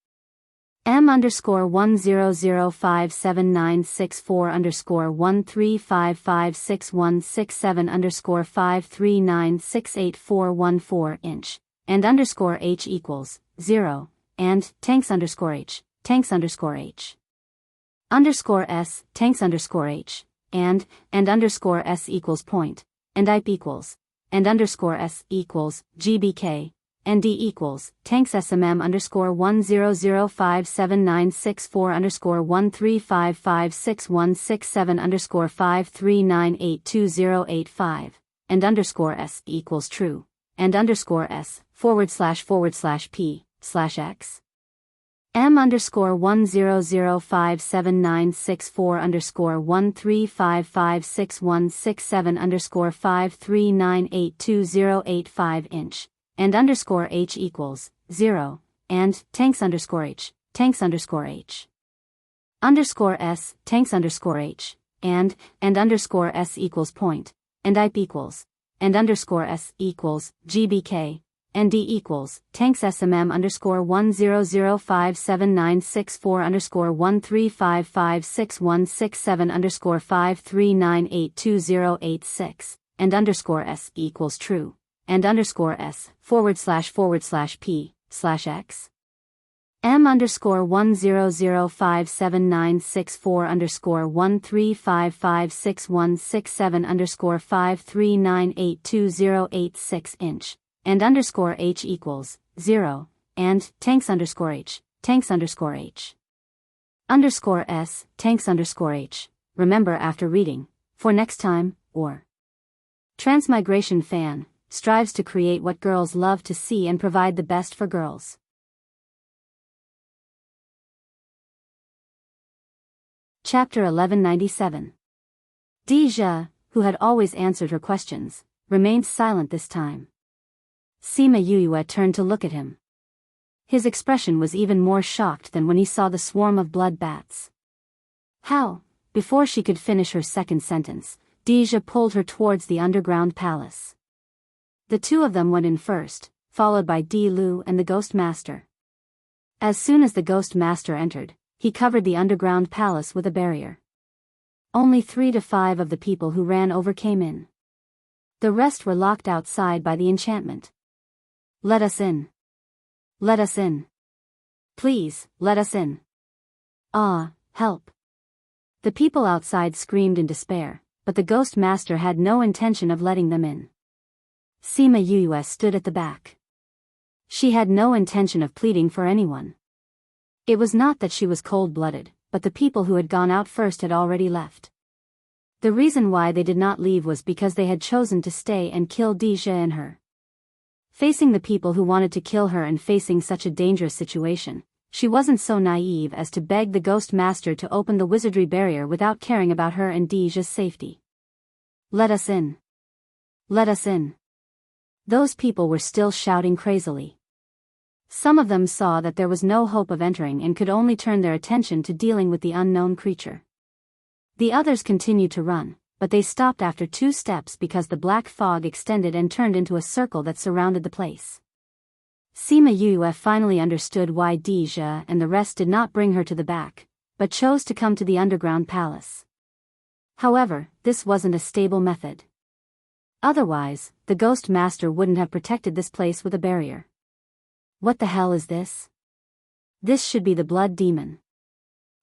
M_10057964 _13556167 _5396844 inch, and _h equals 0, and tanks _h, tanks _h. _s, tanks _h, and _s equals point, and IP equals, and _s equals, GBK, ND equals, tanks SMM underscore 1005796 underscore 1355667 underscore 5398208 and underscore S equals true, and underscore S / P / X. M underscore 1005796 underscore 1355667 underscore 5398208 inch, and underscore H equals 0, and tanks underscore H underscore S tanks underscore H, and underscore S equals point, and IP equals, and underscore S equals GBK, and D equals, tanks SMM underscore 1005796 underscore 1355667 underscore 5398208 and underscore S equals true, and underscore S / P / X. M underscore 1005796 underscore 1355667 underscore 5398208 inch, and underscore H equals 0, and tanks underscore H underscore S tanks underscore H. Remember after reading, for next time, or Transmigration fan strives to create what girls love to see and provide the best for girls. Chapter 1197. Deja, who had always answered her questions, remained silent this time. Sima Yue turned to look at him. His expression was even more shocked than when he saw the swarm of blood bats. How? Before she could finish her second sentence, Deja pulled her towards the underground palace. The two of them went in first, followed by Di Lu and the Ghost Master. As soon as the Ghost Master entered, he covered the underground palace with a barrier. Only 3 to 5 of the people who ran over came in. The rest were locked outside by the enchantment. Let us in. Let us in. Please, let us in. Ah, help. The people outside screamed in despair, but the Ghost Master had no intention of letting them in. Sima Yue stood at the back. She had no intention of pleading for anyone. It was not that she was cold-blooded, but the people who had gone out first had already left. The reason why they did not leave was because they had chosen to stay and kill Deja and her. Facing the people who wanted to kill her and facing such a dangerous situation, she wasn't so naive as to beg the Ghost Master to open the wizardry barrier without caring about her and Deja's safety. Let us in. Let us in. Those people were still shouting crazily. Some of them saw that there was no hope of entering and could only turn their attention to dealing with the unknown creature. The others continued to run, but they stopped after 2 steps because the black fog extended and turned into a circle that surrounded the place. Sima Yue finally understood why Deja and the rest did not bring her to the back, but chose to come to the underground palace. However, this wasn't a stable method. Otherwise, the Ghost Master wouldn't have protected this place with a barrier. What the hell is this? This should be the blood demon.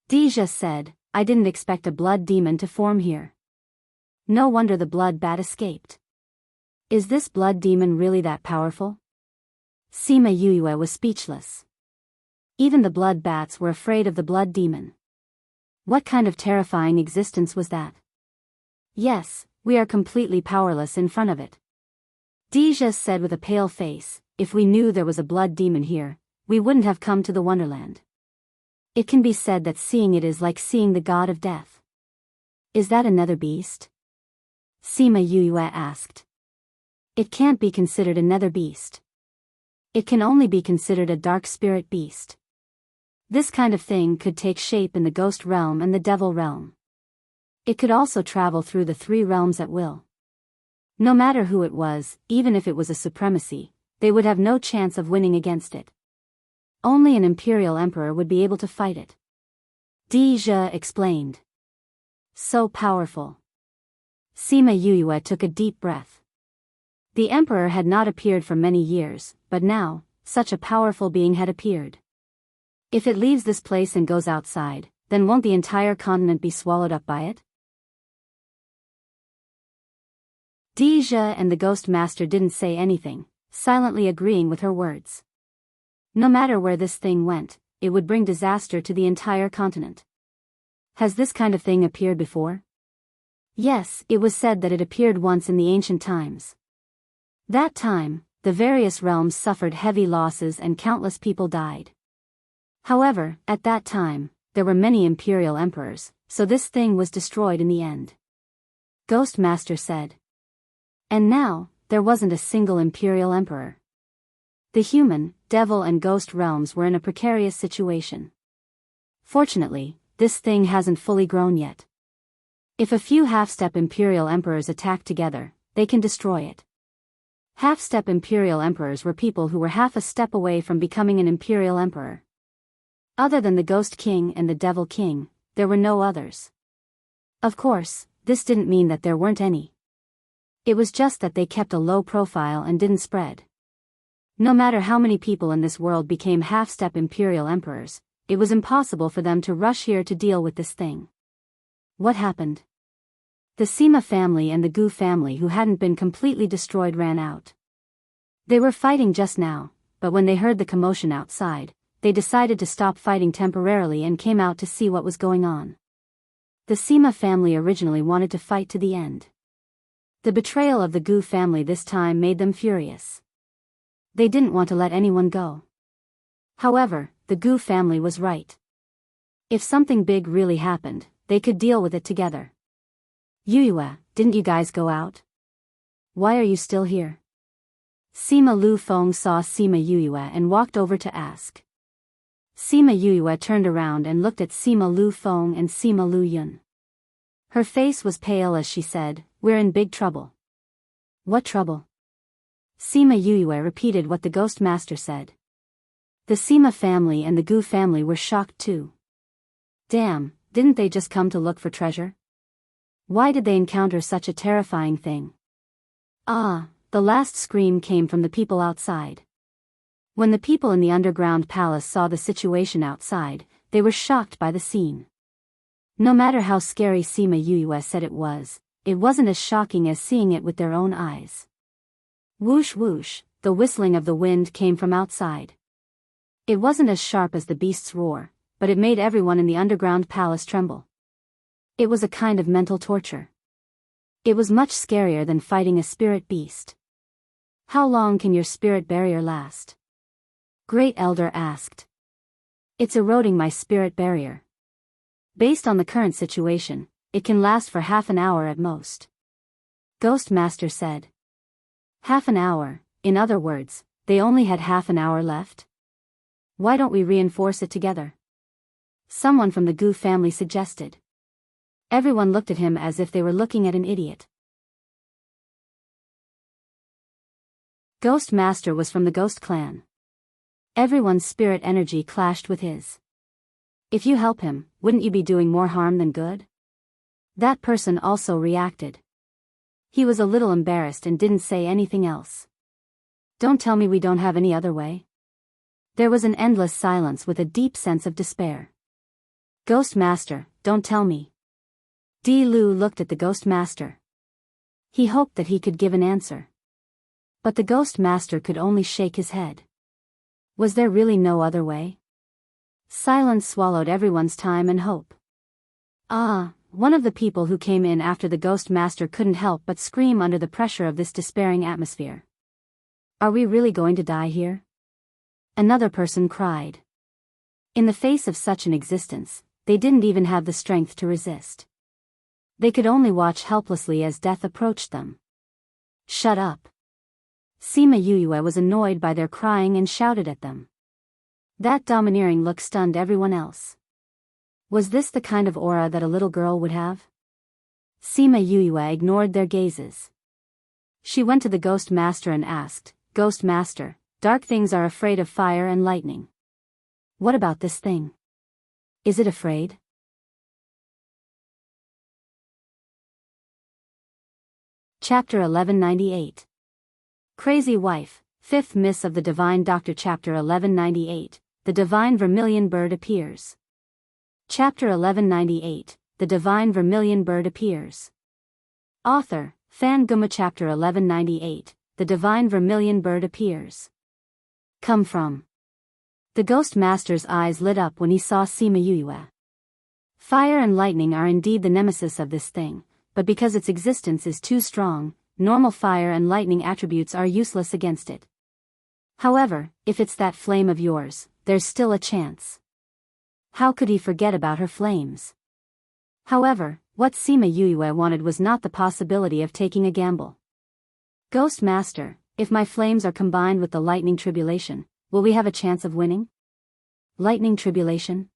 Deja said, I didn't expect a blood demon to form here. No wonder the blood bat escaped. Is this blood demon really that powerful? Sima Yue was speechless. Even the blood bats were afraid of the blood demon. What kind of terrifying existence was that? Yes, we are completely powerless in front of it. Deja said with a pale face, if we knew there was a blood demon here, we wouldn't have come to the Wonderland. It can be said that seeing it is like seeing the god of death. Is that another beast? Sima Yue asked. It can't be considered another beast. It can only be considered a dark spirit beast. This kind of thing could take shape in the ghost realm and the devil realm. It could also travel through the 3 realms at will. No matter who it was, even if it was a supremacy, they would have no chance of winning against it. Only an imperial emperor would be able to fight it. Deja explained. So powerful. Sima Yue took a deep breath. The emperor had not appeared for many years, but now, such a powerful being had appeared. If it leaves this place and goes outside, then won't the entire continent be swallowed up by it? Deja and the Ghost Master didn't say anything, silently agreeing with her words. No matter where this thing went, it would bring disaster to the entire continent. Has this kind of thing appeared before? Yes, it was said that it appeared once in the ancient times. That time, the various realms suffered heavy losses and countless people died. However, at that time, there were many imperial emperors, so this thing was destroyed in the end. Ghost Master said. And now, there wasn't a single imperial emperor. The human, devil and ghost realms were in a precarious situation. Fortunately, this thing hasn't fully grown yet. If a few half-step imperial emperors attack together, they can destroy it. Half-step imperial emperors were people who were half a step away from becoming an imperial emperor. Other than the Ghost King and the Devil King, there were no others. Of course, this didn't mean that there weren't any. It was just that they kept a low profile and didn't spread. No matter how many people in this world became half-step imperial emperors, it was impossible for them to rush here to deal with this thing. What happened? The Sima family and the Gu family who hadn't been completely destroyed ran out. They were fighting just now, but when they heard the commotion outside, they decided to stop fighting temporarily and came out to see what was going on. The Sima family originally wanted to fight to the end. The betrayal of the Gu family this time made them furious. They didn't want to let anyone go. However, the Gu family was right. If something big really happened, they could deal with it together. Yuyue, didn't you guys go out? Why are you still here? Sima Lu Feng saw Sima Yuyue and walked over to ask. Sima Yuyue turned around and looked at Sima Lu Feng and Sima Lu Yun. Her face was pale as she said, "We're in big trouble." What trouble? Sima Yuyue repeated what the Ghost Master said. The Sima family and the Gu family were shocked too. Damn, didn't they just come to look for treasure? Why did they encounter such a terrifying thing? Ah, the last scream came from the people outside. When the people in the underground palace saw the situation outside, they were shocked by the scene. No matter how scary Sima Yuyue said it wasn't as shocking as seeing it with their own eyes. Whoosh whoosh, the whistling of the wind came from outside. It wasn't as sharp as the beast's roar, but it made everyone in the underground palace tremble. It was a kind of mental torture. It was much scarier than fighting a spirit beast. How long can your spirit barrier last? Great Elder asked. It's eroding my spirit barrier. Based on the current situation, it can last for half an hour at most. Ghost Master said. Half an hour, in other words, they only had half an hour left? Why don't we reinforce it together? Someone from the Gu family suggested. Everyone looked at him as if they were looking at an idiot. Ghost Master was from the Ghost Clan. Everyone's spirit energy clashed with his. If you help him, wouldn't you be doing more harm than good? That person also reacted. He was a little embarrassed and didn't say anything else. Don't tell me we don't have any other way. There was an endless silence with a deep sense of despair. Ghost Master, don't tell me. Di Lu looked at the Ghost Master. He hoped that he could give an answer. But the Ghost Master could only shake his head. Was there really no other way? Silence swallowed everyone's time and hope. One of the people who came in after the Ghost Master couldn't help but scream under the pressure of this despairing atmosphere. Are we really going to die here? Another person cried. In the face of such an existence, they didn't even have the strength to resist. They could only watch helplessly as death approached them. Shut up. Sima Yuyue was annoyed by their crying and shouted at them. That domineering look stunned everyone else. Was this the kind of aura that a little girl would have? Sima Yuyue ignored their gazes. She went to the Ghost Master and asked, Ghost Master, dark things are afraid of fire and lightning. What about this thing? Is it afraid? Chapter 1198. Crazy Wife, 5th Miss of the Divine Doctor. Chapter 1198, The Divine Vermilion Bird Appears. Chapter 1198, The Divine Vermilion Bird Appears. Author, Fan Guma. Chapter 1198, the divine vermilion bird appears. Come from. The Ghost Master's eyes lit up when he saw Sima Yuyue. Fire and lightning are indeed the nemesis of this thing, but because its existence is too strong, normal fire and lightning attributes are useless against it. However, if it's that flame of yours, there's still a chance. How could he forget about her flames? However, what Sima Yuyue wanted was not the possibility of taking a gamble. Ghost Master, if my flames are combined with the lightning tribulation, will we have a chance of winning? Lightning tribulation?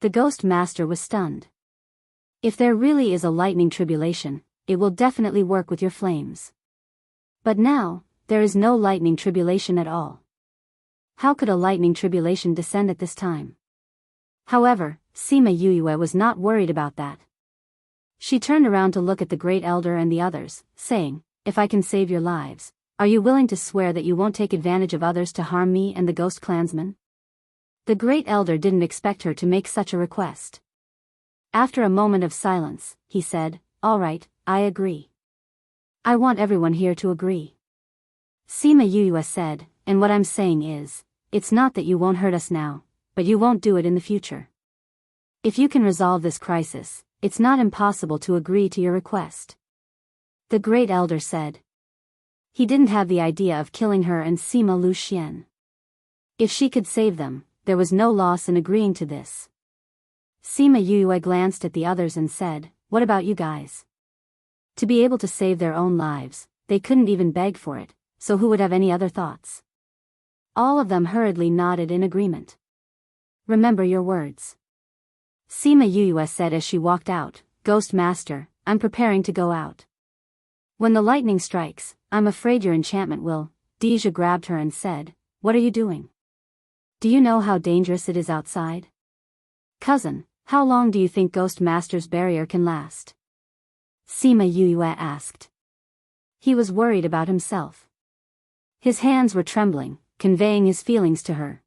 The Ghost Master was stunned. If there really is a lightning tribulation, it will definitely work with your flames. But now, there is no lightning tribulation at all. How could a lightning tribulation descend at this time? However, Sima Yuyue was not worried about that. She turned around to look at the Great Elder and the others, saying, "If I can save your lives, are you willing to swear that you won't take advantage of others to harm me and the Ghost Clansmen?" The Great Elder didn't expect her to make such a request. After a moment of silence, he said, "All right, I agree. I want everyone here to agree." Sima Yuyue said, "And what I'm saying is, it's not that you won't hurt us now, but you won't do it in the future. If you can resolve this crisis, it's not impossible to agree to your request." The Great Elder said. He didn't have the idea of killing her and Sima Luxian. If she could save them, there was no loss in agreeing to this. Sima Yuyue glanced at the others and said, "What about you guys?" To be able to save their own lives, they couldn't even beg for it, so who would have any other thoughts? All of them hurriedly nodded in agreement. "Remember your words." Sima Yuyue said as she walked out, "Ghost Master, I'm preparing to go out. When the lightning strikes, I'm afraid your enchantment will." Deja grabbed her and said, "What are you doing? Do you know how dangerous it is outside?" "Cousin, how long do you think Ghost Master's barrier can last?" Sima Yuyue asked. He was worried about himself. His hands were trembling, conveying his feelings to her.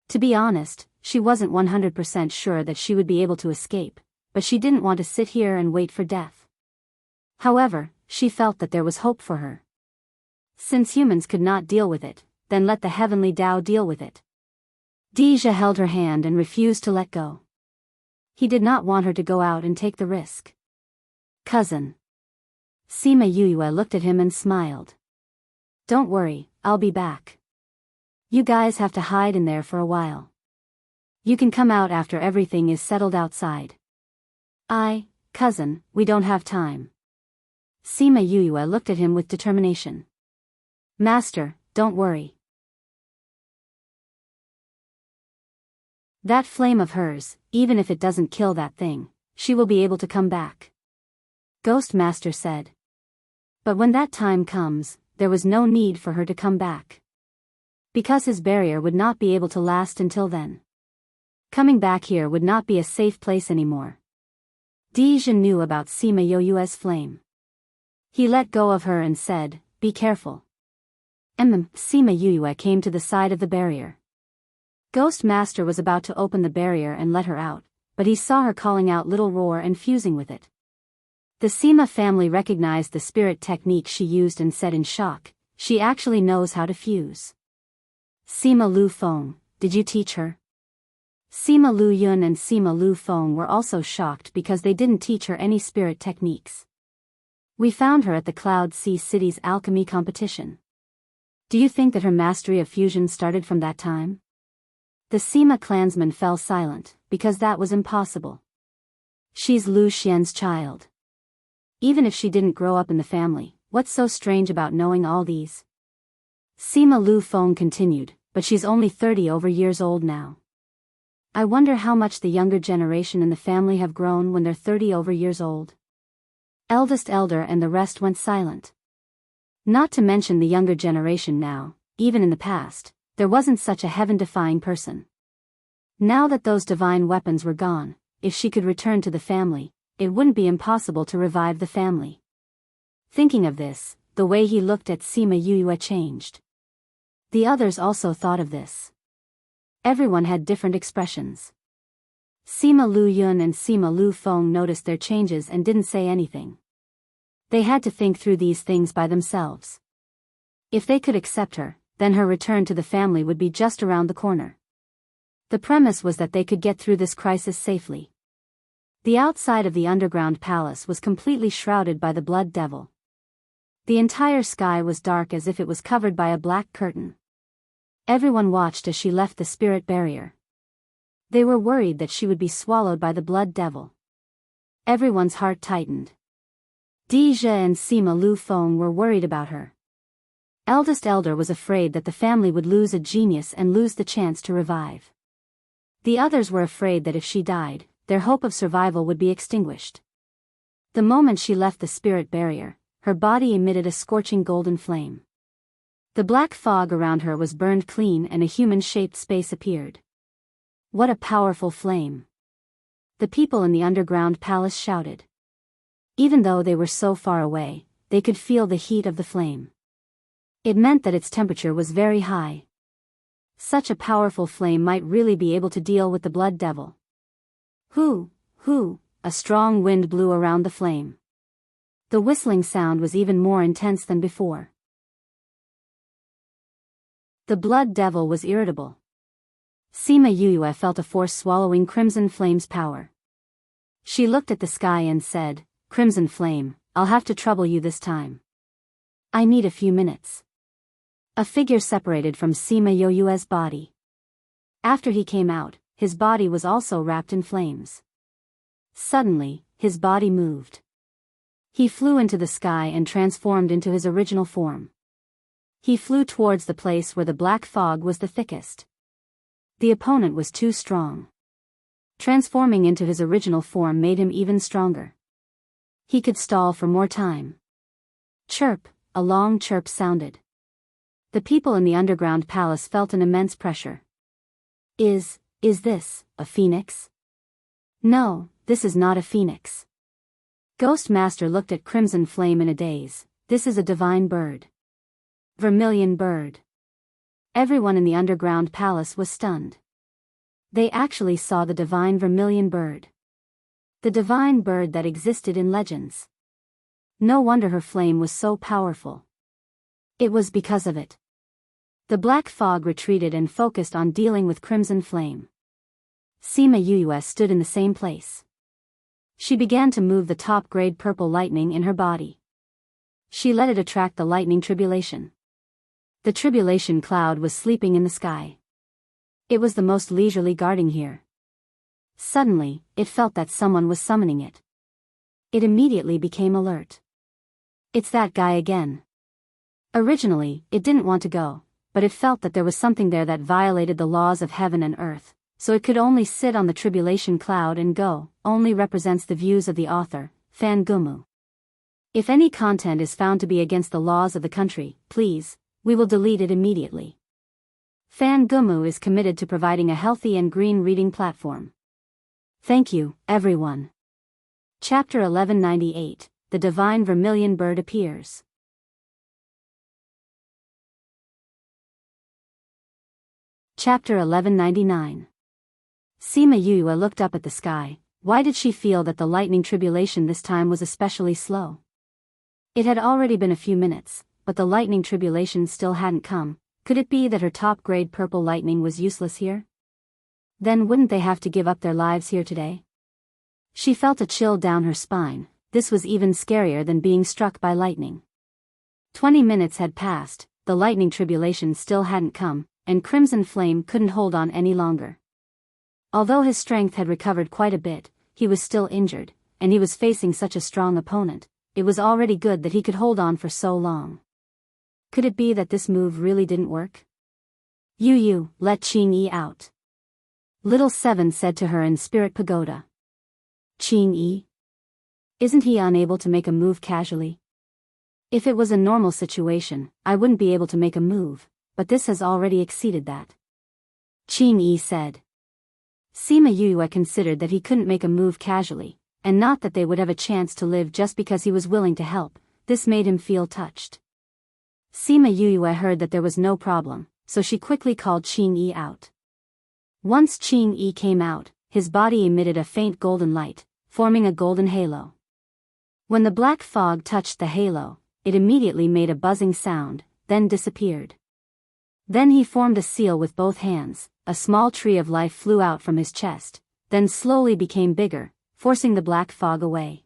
To be honest, she wasn't 100% sure that she would be able to escape, but she didn't want to sit here and wait for death. However, she felt that there was hope for her. Since humans could not deal with it, then let the heavenly Tao deal with it. Deja held her hand and refused to let go. He did not want her to go out and take the risk. "Cousin." Sima Yuyue looked at him and smiled. "Don't worry, I'll be back. You guys have to hide in there for a while. You can come out after everything is settled outside." Cousin, we don't have time." Sima Yuyue looked at him with determination. "Master, don't worry. That flame of hers, even if it doesn't kill that thing, she will be able to come back," Ghost Master said. But when that time comes, there was no need for her to come back. Because his barrier would not be able to last until then. Coming back here would not be a safe place anymore. Deja knew about Sima Yuyue's flame. He let go of her and said, "Be careful." Sima Yuyue came to the side of the barrier. Ghost Master was about to open the barrier and let her out, but he saw her calling out Little Roar and fusing with it. The Sima family recognized the spirit technique she used and said in shock, "She actually knows how to fuse." "Sima Lu Feng, did you teach her?" Sima Lu Yun and Sima Lu Feng were also shocked because they didn't teach her any spirit techniques. "We found her at the Cloud Sea City's alchemy competition." "Do you think that her mastery of fusion started from that time?" The Sima clansmen fell silent, because that was impossible. She's Lu Xian's child. Even if she didn't grow up in the family, what's so strange about knowing all these? Sima Lu Feng continued, "But she's only 30 over years old now. I wonder how much the younger generation in the family have grown when they're 30 over years old." Eldest Elder and the rest went silent. Not to mention the younger generation now, even in the past, there wasn't such a heaven-defying person. Now that those divine weapons were gone, if she could return to the family, it wouldn't be impossible to revive the family. Thinking of this, the way he looked at Sima Yuyue changed. The others also thought of this. Everyone had different expressions. Sima Lu Yun and Sima Lu Feng noticed their changes and didn't say anything. They had to think through these things by themselves. If they could accept her, then her return to the family would be just around the corner. The premise was that they could get through this crisis safely. The outside of the underground palace was completely shrouded by the blood devil. The entire sky was dark as if it was covered by a black curtain. Everyone watched as she left the spirit barrier. They were worried that she would be swallowed by the blood devil. Everyone's heart tightened. Deja and Sima Lu Feng were worried about her. Eldest Elder was afraid that the family would lose a genius and lose the chance to revive. The others were afraid that if she died, their hope of survival would be extinguished. The moment she left the spirit barrier, her body emitted a scorching golden flame. The black fog around her was burned clean and a human-shaped space appeared. What a powerful flame! The people in the underground palace shouted. Even though they were so far away, they could feel the heat of the flame. It meant that its temperature was very high. Such a powerful flame might really be able to deal with the blood devil. Hoo, a strong wind blew around the flame. The whistling sound was even more intense than before. The blood devil was irritable. Sima Yue felt a force swallowing Crimson Flame's power. She looked at the sky and said, "Crimson Flame, I'll have to trouble you this time. I need a few minutes." A figure separated from Sima Yue's body. After he came out, his body was also wrapped in flames. Suddenly, his body moved. He flew into the sky and transformed into his original form. He flew towards the place where the black fog was the thickest. The opponent was too strong. Transforming into his original form made him even stronger. He could stall for more time. Chirp, a long chirp sounded. The people in the underground palace felt an immense pressure. Is this a phoenix? No, this is not a phoenix. Ghost Master looked at Crimson Flame in a daze. This is a divine bird. Vermilion bird. Everyone in the underground palace was stunned. They actually saw the divine vermilion bird. The divine bird that existed in legends. No wonder her flame was so powerful. It was because of it. The black fog retreated and focused on dealing with Crimson Flame. Sima Yue stood in the same place. She began to move the top-grade purple lightning in her body. She let it attract the lightning tribulation. The tribulation cloud was sleeping in the sky. It was the most leisurely guarding here. Suddenly, it felt that someone was summoning it. It immediately became alert. It's that guy again. Originally, it didn't want to go, but it felt that there was something there that violated the laws of heaven and earth, so it could only sit on the tribulation cloud and go, only represents the views of the author, Fan Gumu. If any content is found to be against the laws of the country, please, we will delete it immediately. Fan Gumu is committed to providing a healthy and green reading platform. Thank you, everyone. Chapter 1198, The Divine Vermilion Bird Appears. Chapter 1199. Sima Yue looked up at the sky. Why did she feel that the lightning tribulation this time was especially slow? It had already been a few minutes, but the lightning tribulation still hadn't come. Could it be that her top-grade purple lightning was useless here? Then wouldn't they have to give up their lives here today? She felt a chill down her spine. This was even scarier than being struck by lightning. 20 minutes had passed, the lightning tribulation still hadn't come, and Crimson Flame couldn't hold on any longer. Although his strength had recovered quite a bit, he was still injured, and he was facing such a strong opponent. It was already good that he could hold on for so long. Could it be that this move really didn't work? Yu, let Qing Yi out. Little Seven said to her in Spirit Pagoda. Qing Yi? Isn't he unable to make a move casually? If it was a normal situation, I wouldn't be able to make a move, but this has already exceeded that. Qing Yi said. Sima Yue considered that he couldn't make a move casually, and not that they would have a chance to live just because he was willing to help. This made him feel touched. Sima Yue heard that there was no problem, so she quickly called Qing Yi out. Once Qing Yi came out, his body emitted a faint golden light, forming a golden halo. When the black fog touched the halo, it immediately made a buzzing sound. then disappeared. Then he formed a seal with both hands. A small tree of life flew out from his chest, then slowly became bigger, forcing the black fog away.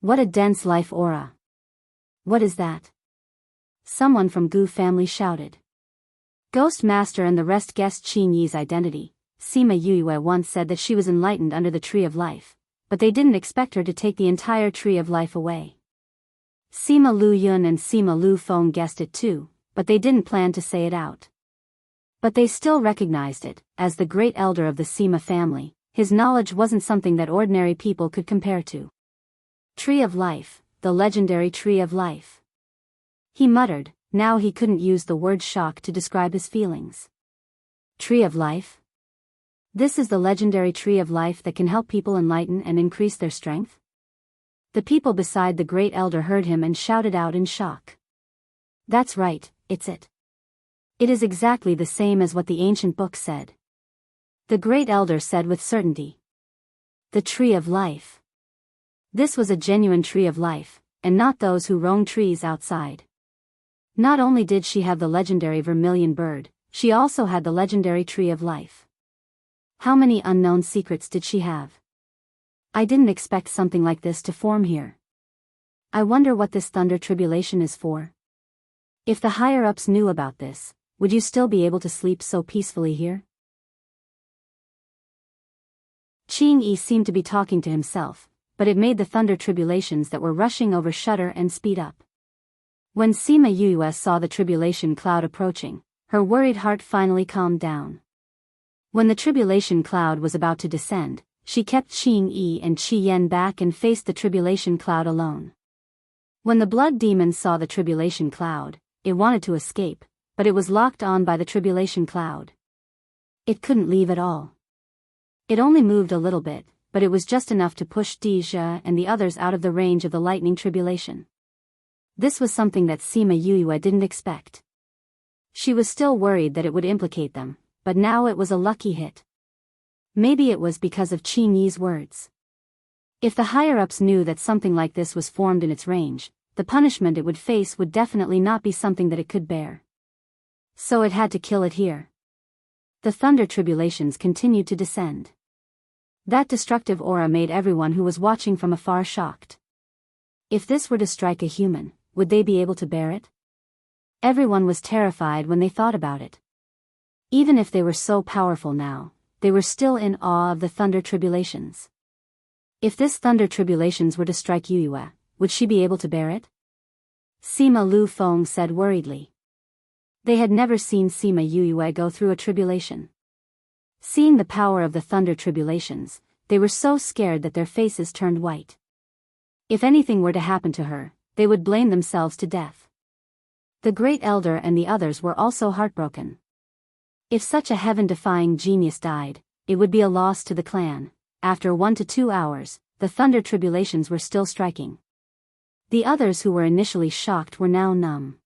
What a dense life aura. What is that? Someone from Gu family shouted. Ghost Master and the rest guessed Qin Yi's identity. Sima Yue once said that she was enlightened under the Tree of Life, but they didn't expect her to take the entire Tree of Life away. Sima Lu Yun and Sima Lu Feng guessed it too, but they didn't plan to say it out. But they still recognized it. As the great elder of the Sima family, his knowledge wasn't something that ordinary people could compare to. Tree of Life, the legendary Tree of Life. He muttered. Now he couldn't use the word shock to describe his feelings. Tree of Life? This is the legendary Tree of Life that can help people enlighten and increase their strength? The people beside the great elder heard him and shouted out in shock. That's right, it's it. It is exactly the same as what the ancient book said. The great elder said with certainty. The Tree of Life. This was a genuine Tree of Life, and not those who roam trees outside. Not only did she have the legendary vermilion bird, she also had the legendary Tree of Life. How many unknown secrets did she have? I didn't expect something like this to form here. I wonder what this thunder tribulation is for. If the higher-ups knew about this, would you still be able to sleep so peacefully here? Qing Yi seemed to be talking to himself, but it made the thunder tribulations that were rushing over shudder and speed up. When Sima Yue saw the tribulation cloud approaching, her worried heart finally calmed down. When the tribulation cloud was about to descend, she kept Qing Yi and Qi Yan back and faced the tribulation cloud alone. When the blood demon saw the tribulation cloud, it wanted to escape, but it was locked on by the tribulation cloud. It couldn't leave at all. It only moved a little bit, but it was just enough to push Deja and the others out of the range of the lightning tribulation. This was something that Sima Yue didn't expect. She was still worried that it would implicate them, but now it was a lucky hit. Maybe it was because of Qin Yi's words. If the higher-ups knew that something like this was formed in its range, the punishment it would face would definitely not be something that it could bear. So it had to kill it here. The thunder tribulations continued to descend. That destructive aura made everyone who was watching from afar shocked. If this were to strike a human, would they be able to bear it? Everyone was terrified when they thought about it. Even if they were so powerful now, they were still in awe of the thunder tribulations. If this thunder tribulations were to strike Yue, would she be able to bear it? Sima Lu Feng said worriedly. They had never seen Sima Yue go through a tribulation. Seeing the power of the thunder tribulations, they were so scared that their faces turned white. If anything were to happen to her, they would blame themselves to death. The great elder and the others were also heartbroken. If such a heaven-defying genius died, it would be a loss to the clan. After 1 to 2 hours, the thunder tribulations were still striking. The others who were initially shocked were now numb.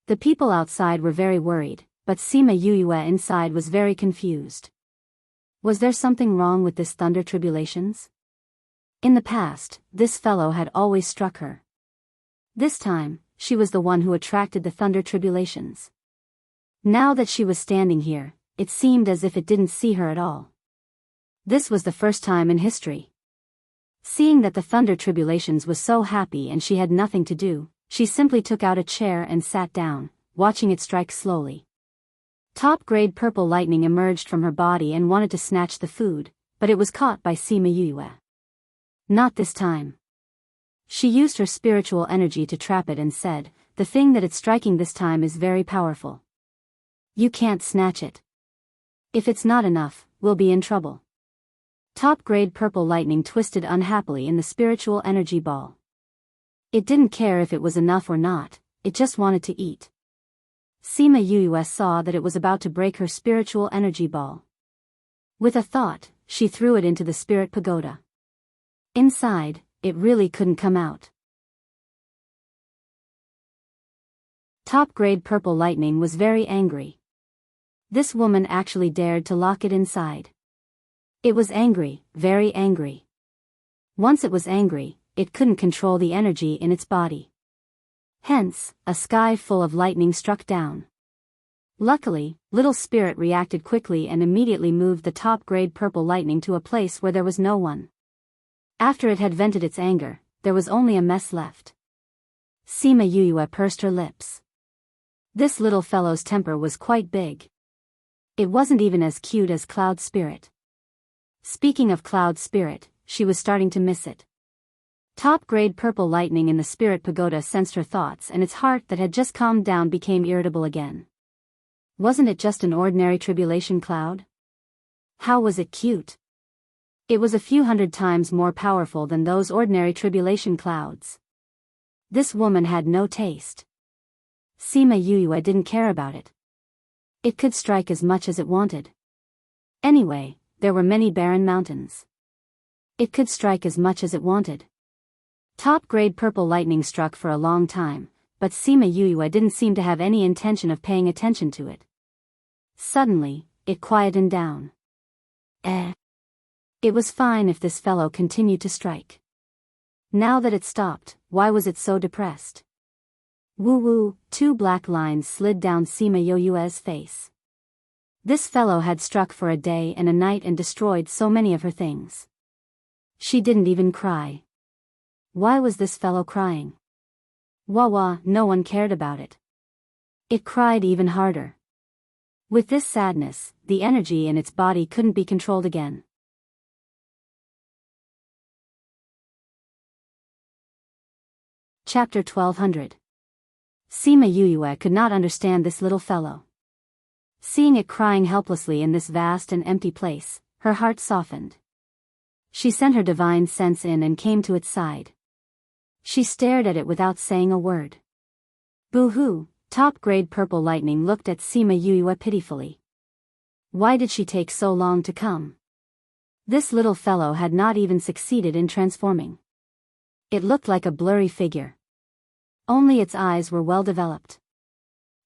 The people outside were very worried, but Sima Yue inside was very confused. Was there something wrong with this thunder tribulations? In the past, this fellow had always struck her. This time, she was the one who attracted the thunder tribulations. Now that she was standing here, it seemed as if it didn't see her at all. This was the first time in history. Seeing that the thunder tribulations was so happy and she had nothing to do, she simply took out a chair and sat down, watching it strike slowly. Top-grade purple lightning emerged from her body and wanted to snatch the food, but it was caught by Sima Yue. Not this time. She used her spiritual energy to trap it and said, "The thing that it's striking this time is very powerful. You can't snatch it. If it's not enough, we'll be in trouble." Top-grade purple lightning twisted unhappily in the spiritual energy ball. It didn't care if it was enough or not, it just wanted to eat. Sima Yue saw that it was about to break her spiritual energy ball. With a thought, she threw it into the spirit pagoda. Inside, it really couldn't come out. Top-grade purple lightning was very angry. This woman actually dared to lock it inside. It was angry, very angry. Once it was angry, it couldn't control the energy in its body. Hence, a sky full of lightning struck down. Luckily, Little Spirit reacted quickly and immediately moved the top-grade purple lightning to a place where there was no one. After it had vented its anger, there was only a mess left. Sima Yuyue pursed her lips. This little fellow's temper was quite big. It wasn't even as cute as Cloud Spirit. Speaking of Cloud Spirit, she was starting to miss it. Top-grade purple lightning in the Spirit Pagoda sensed her thoughts, and its heart that had just calmed down became irritable again. Wasn't it just an ordinary tribulation cloud? How was it cute? It was a few hundred times more powerful than those ordinary tribulation clouds. This woman had no taste. Sima Yuyue didn't care about it. It could strike as much as it wanted. Anyway, there were many barren mountains. It could strike as much as it wanted. Top-grade purple lightning struck for a long time, but Sima Yuyue didn't seem to have any intention of paying attention to it. Suddenly, it quietened down. It was fine if this fellow continued to strike. Now that it stopped, why was it so depressed? Woo-woo, 2 black lines slid down Sima Yuyue's face. This fellow had struck for a day and a night and destroyed so many of her things. She didn't even cry. Why was this fellow crying? Wah, no one cared about it. It cried even harder. With this sadness, the energy in its body couldn't be controlled again. Chapter 1200. Sima Yuyue could not understand this little fellow. Seeing it crying helplessly in this vast and empty place, her heart softened. She sent her divine sense in and came to its side. She stared at it without saying a word. Boo-hoo, top-grade purple lightning looked at Sima Yuyue pitifully. Why did she take so long to come? This little fellow had not even succeeded in transforming. It looked like a blurry figure. Only its eyes were well developed.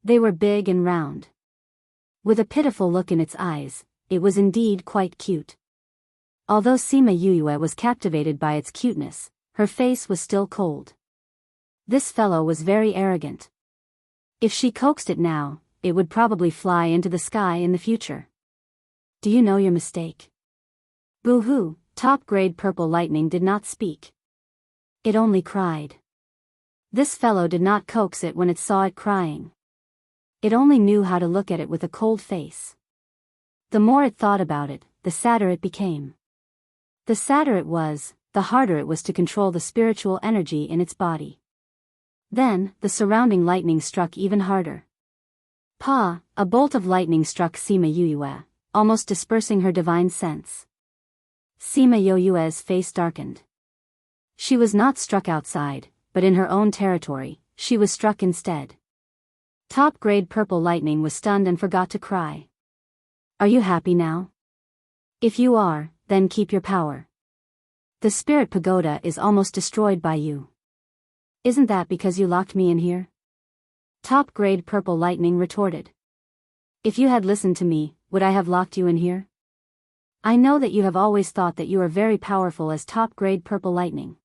They were big and round. With a pitiful look in its eyes, it was indeed quite cute. Although Sima Yuyue was captivated by its cuteness, her face was still cold. This fellow was very arrogant. If she coaxed it now, it would probably fly into the sky in the future. Do you know your mistake? Boo-hoo, top-grade purple lightning did not speak. It only cried. This fellow did not coax it when it saw it crying. It only knew how to look at it with a cold face. The more it thought about it, the sadder it became. The sadder it was, the harder it was to control the spiritual energy in its body. Then, the surrounding lightning struck even harder. Pa! A bolt of lightning struck Sima Yuyue, almost dispersing her divine sense. Sima Yuyue's face darkened. She was not struck outside, but in her own territory, she was struck instead. Top-grade purple lightning was stunned and forgot to cry. Are you happy now? If you are, then keep your power. The Spirit Pagoda is almost destroyed by you. Isn't that because you locked me in here? Top-grade purple lightning retorted. If you had listened to me, would I have locked you in here? I know that you have always thought that you are very powerful as top-grade purple lightning.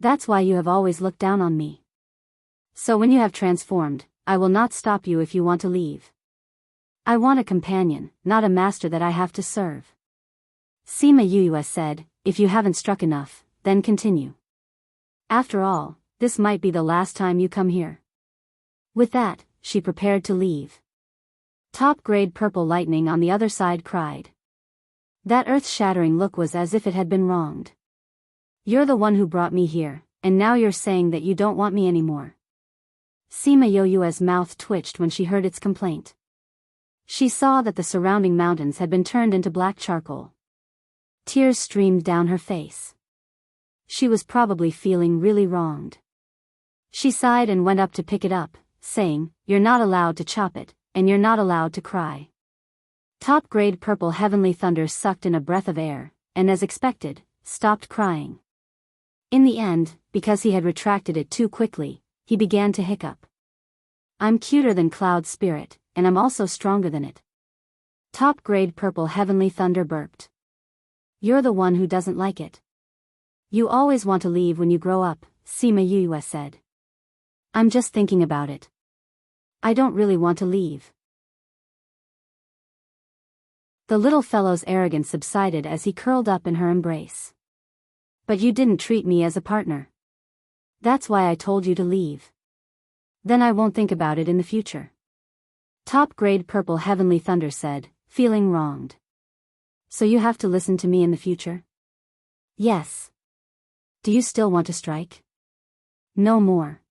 That's why you have always looked down on me. So when you have transformed, I will not stop you if you want to leave. I want a companion, not a master that I have to serve. Sima Yuyue said, if you haven't struck enough, then continue. After all, this might be the last time you come here. With that, she prepared to leave. Top-grade purple lightning on the other side cried. That earth-shattering look was as if it had been wronged. You're the one who brought me here, and now you're saying that you don't want me anymore. Sima Yuyue's mouth twitched when she heard its complaint. She saw that the surrounding mountains had been turned into black charcoal. Tears streamed down her face. She was probably feeling really wronged. She sighed and went up to pick it up, saying, "You're not allowed to chop it, and you're not allowed to cry." Top-grade purple heavenly thunder sucked in a breath of air, and as expected, stopped crying. In the end, because he had retracted it too quickly, he began to hiccup. I'm cuter than Cloud Spirit, and I'm also stronger than it. Top-grade purple heavenly thunder burped. You're the one who doesn't like it. You always want to leave when you grow up, Sima Yuyue said. I'm just thinking about it. I don't really want to leave. The little fellow's arrogance subsided as he curled up in her embrace. But you didn't treat me as a partner. That's why I told you to leave. Then I won't think about it in the future. Top grade purple heavenly thunder said, feeling wronged. So you have to listen to me in the future? Yes. Do you still want to strike? No more.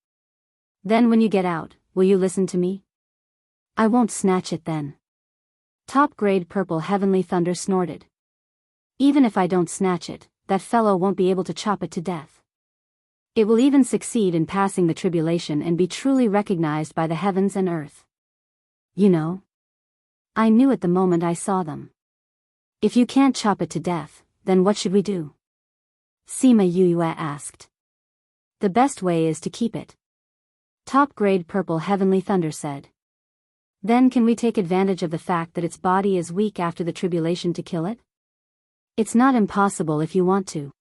Then when you get out, will you listen to me? I won't snatch it then. Top grade purple heavenly thunder snorted. Even if I don't snatch it, that fellow won't be able to chop it to death. It will even succeed in passing the tribulation and be truly recognized by the heavens and earth. You know? I knew it the moment I saw them. If you can't chop it to death, then what should we do? Sima Yuyue asked. The best way is to keep it. Top grade purple heavenly thunder said. Then can we take advantage of the fact that its body is weak after the tribulation to kill it? It's not impossible if you want to.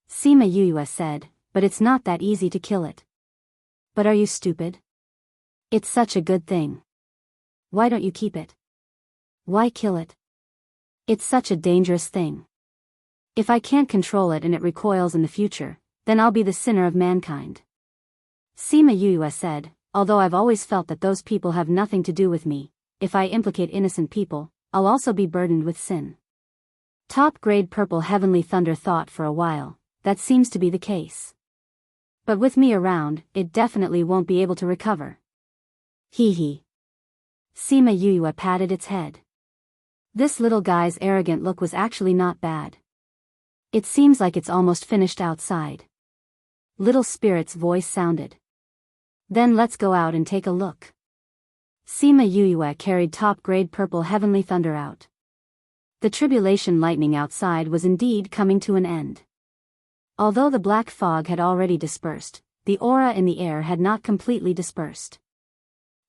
Sima Yuyue said, but it's not that easy to kill it. But are you stupid? It's such a good thing. Why don't you keep it? Why kill it? It's such a dangerous thing. If I can't control it and it recoils in the future, then I'll be the sinner of mankind. Sima Yuyue said, although I've always felt that those people have nothing to do with me, if I implicate innocent people, I'll also be burdened with sin. Top grade purple heavenly thunder thought for a while, that seems to be the case. But with me around, it definitely won't be able to recover. Hee hee. Sima Yuyue patted its head. This little guy's arrogant look was actually not bad. It seems like it's almost finished outside. Little Spirit's voice sounded. Then let's go out and take a look. Sima Yuyue carried top grade purple heavenly thunder out. The tribulation lightning outside was indeed coming to an end. Although the black fog had already dispersed, the aura in the air had not completely dispersed.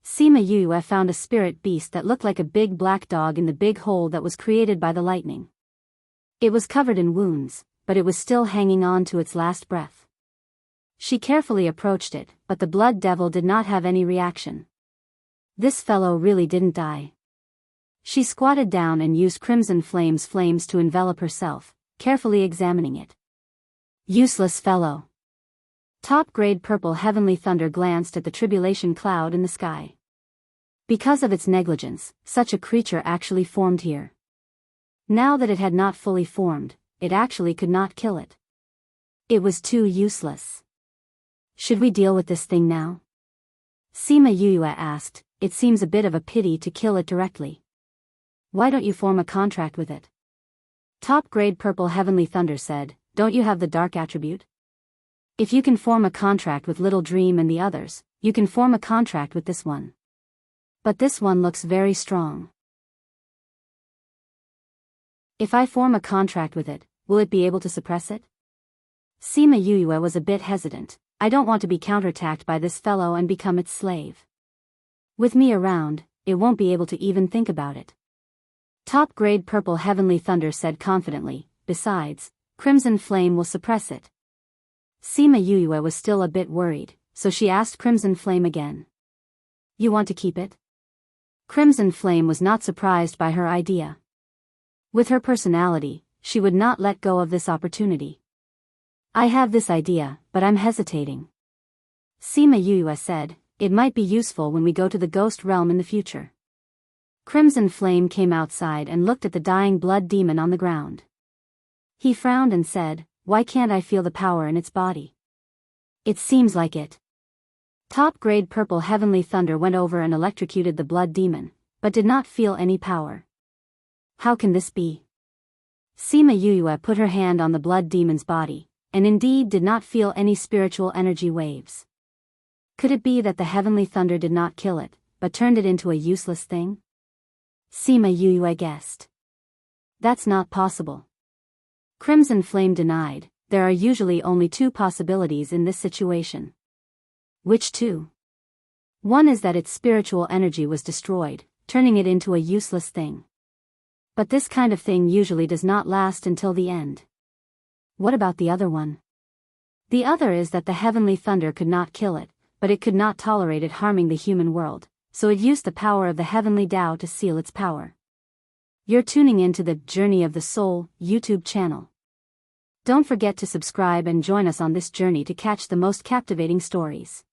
Sima Yuyue found a spirit beast that looked like a big black dog in the big hole that was created by the lightning. It was covered in wounds, but it was still hanging on to its last breath. She carefully approached it, but the blood devil did not have any reaction. This fellow really didn't die. She squatted down and used crimson flames to envelop herself, carefully examining it. Useless fellow. Top grade purple heavenly thunder glanced at the tribulation cloud in the sky. Because of its negligence, such a creature actually formed here. Now that it had not fully formed, it actually could not kill it. It was too useless. Should we deal with this thing now? Sima Yuyue asked, it seems a bit of a pity to kill it directly. Why don't you form a contract with it? Top grade purple heavenly thunder said, don't you have the dark attribute? If you can form a contract with Little Dream and the others, you can form a contract with this one. But this one looks very strong. If I form a contract with it, will it be able to suppress it? Sima Yuyue was a bit hesitant. I don't want to be counterattacked by this fellow and become its slave. With me around, it won't be able to even think about it. Top grade purple heavenly thunder said confidently, besides, crimson flame will suppress it. Sima Yuyue was still a bit worried, so she asked crimson flame again. You want to keep it? Crimson flame was not surprised by her idea. With her personality, she would not let go of this opportunity. I have this idea, but I'm hesitating. Sima Yuyue said, it might be useful when we go to the ghost realm in the future. Crimson Flame came outside and looked at the dying blood demon on the ground. He frowned and said, why can't I feel the power in its body? It seems like it. Top grade purple heavenly thunder went over and electrocuted the blood demon, but did not feel any power. How can this be? Sima Yuyue put her hand on the blood demon's body, and indeed did not feel any spiritual energy waves. Could it be that the heavenly thunder did not kill it, but turned it into a useless thing? Sima Yuyue guessed. That's not possible. Crimson Flame denied, there are usually only two possibilities in this situation. Which two? One is that its spiritual energy was destroyed, turning it into a useless thing. But this kind of thing usually does not last until the end. What about the other one? The other is that the heavenly thunder could not kill it, but it could not tolerate it harming the human world, so it used the power of the heavenly Tao to seal its power. You're tuning into the Journey of the Soul YouTube channel. Don't forget to subscribe and join us on this journey to catch the most captivating stories.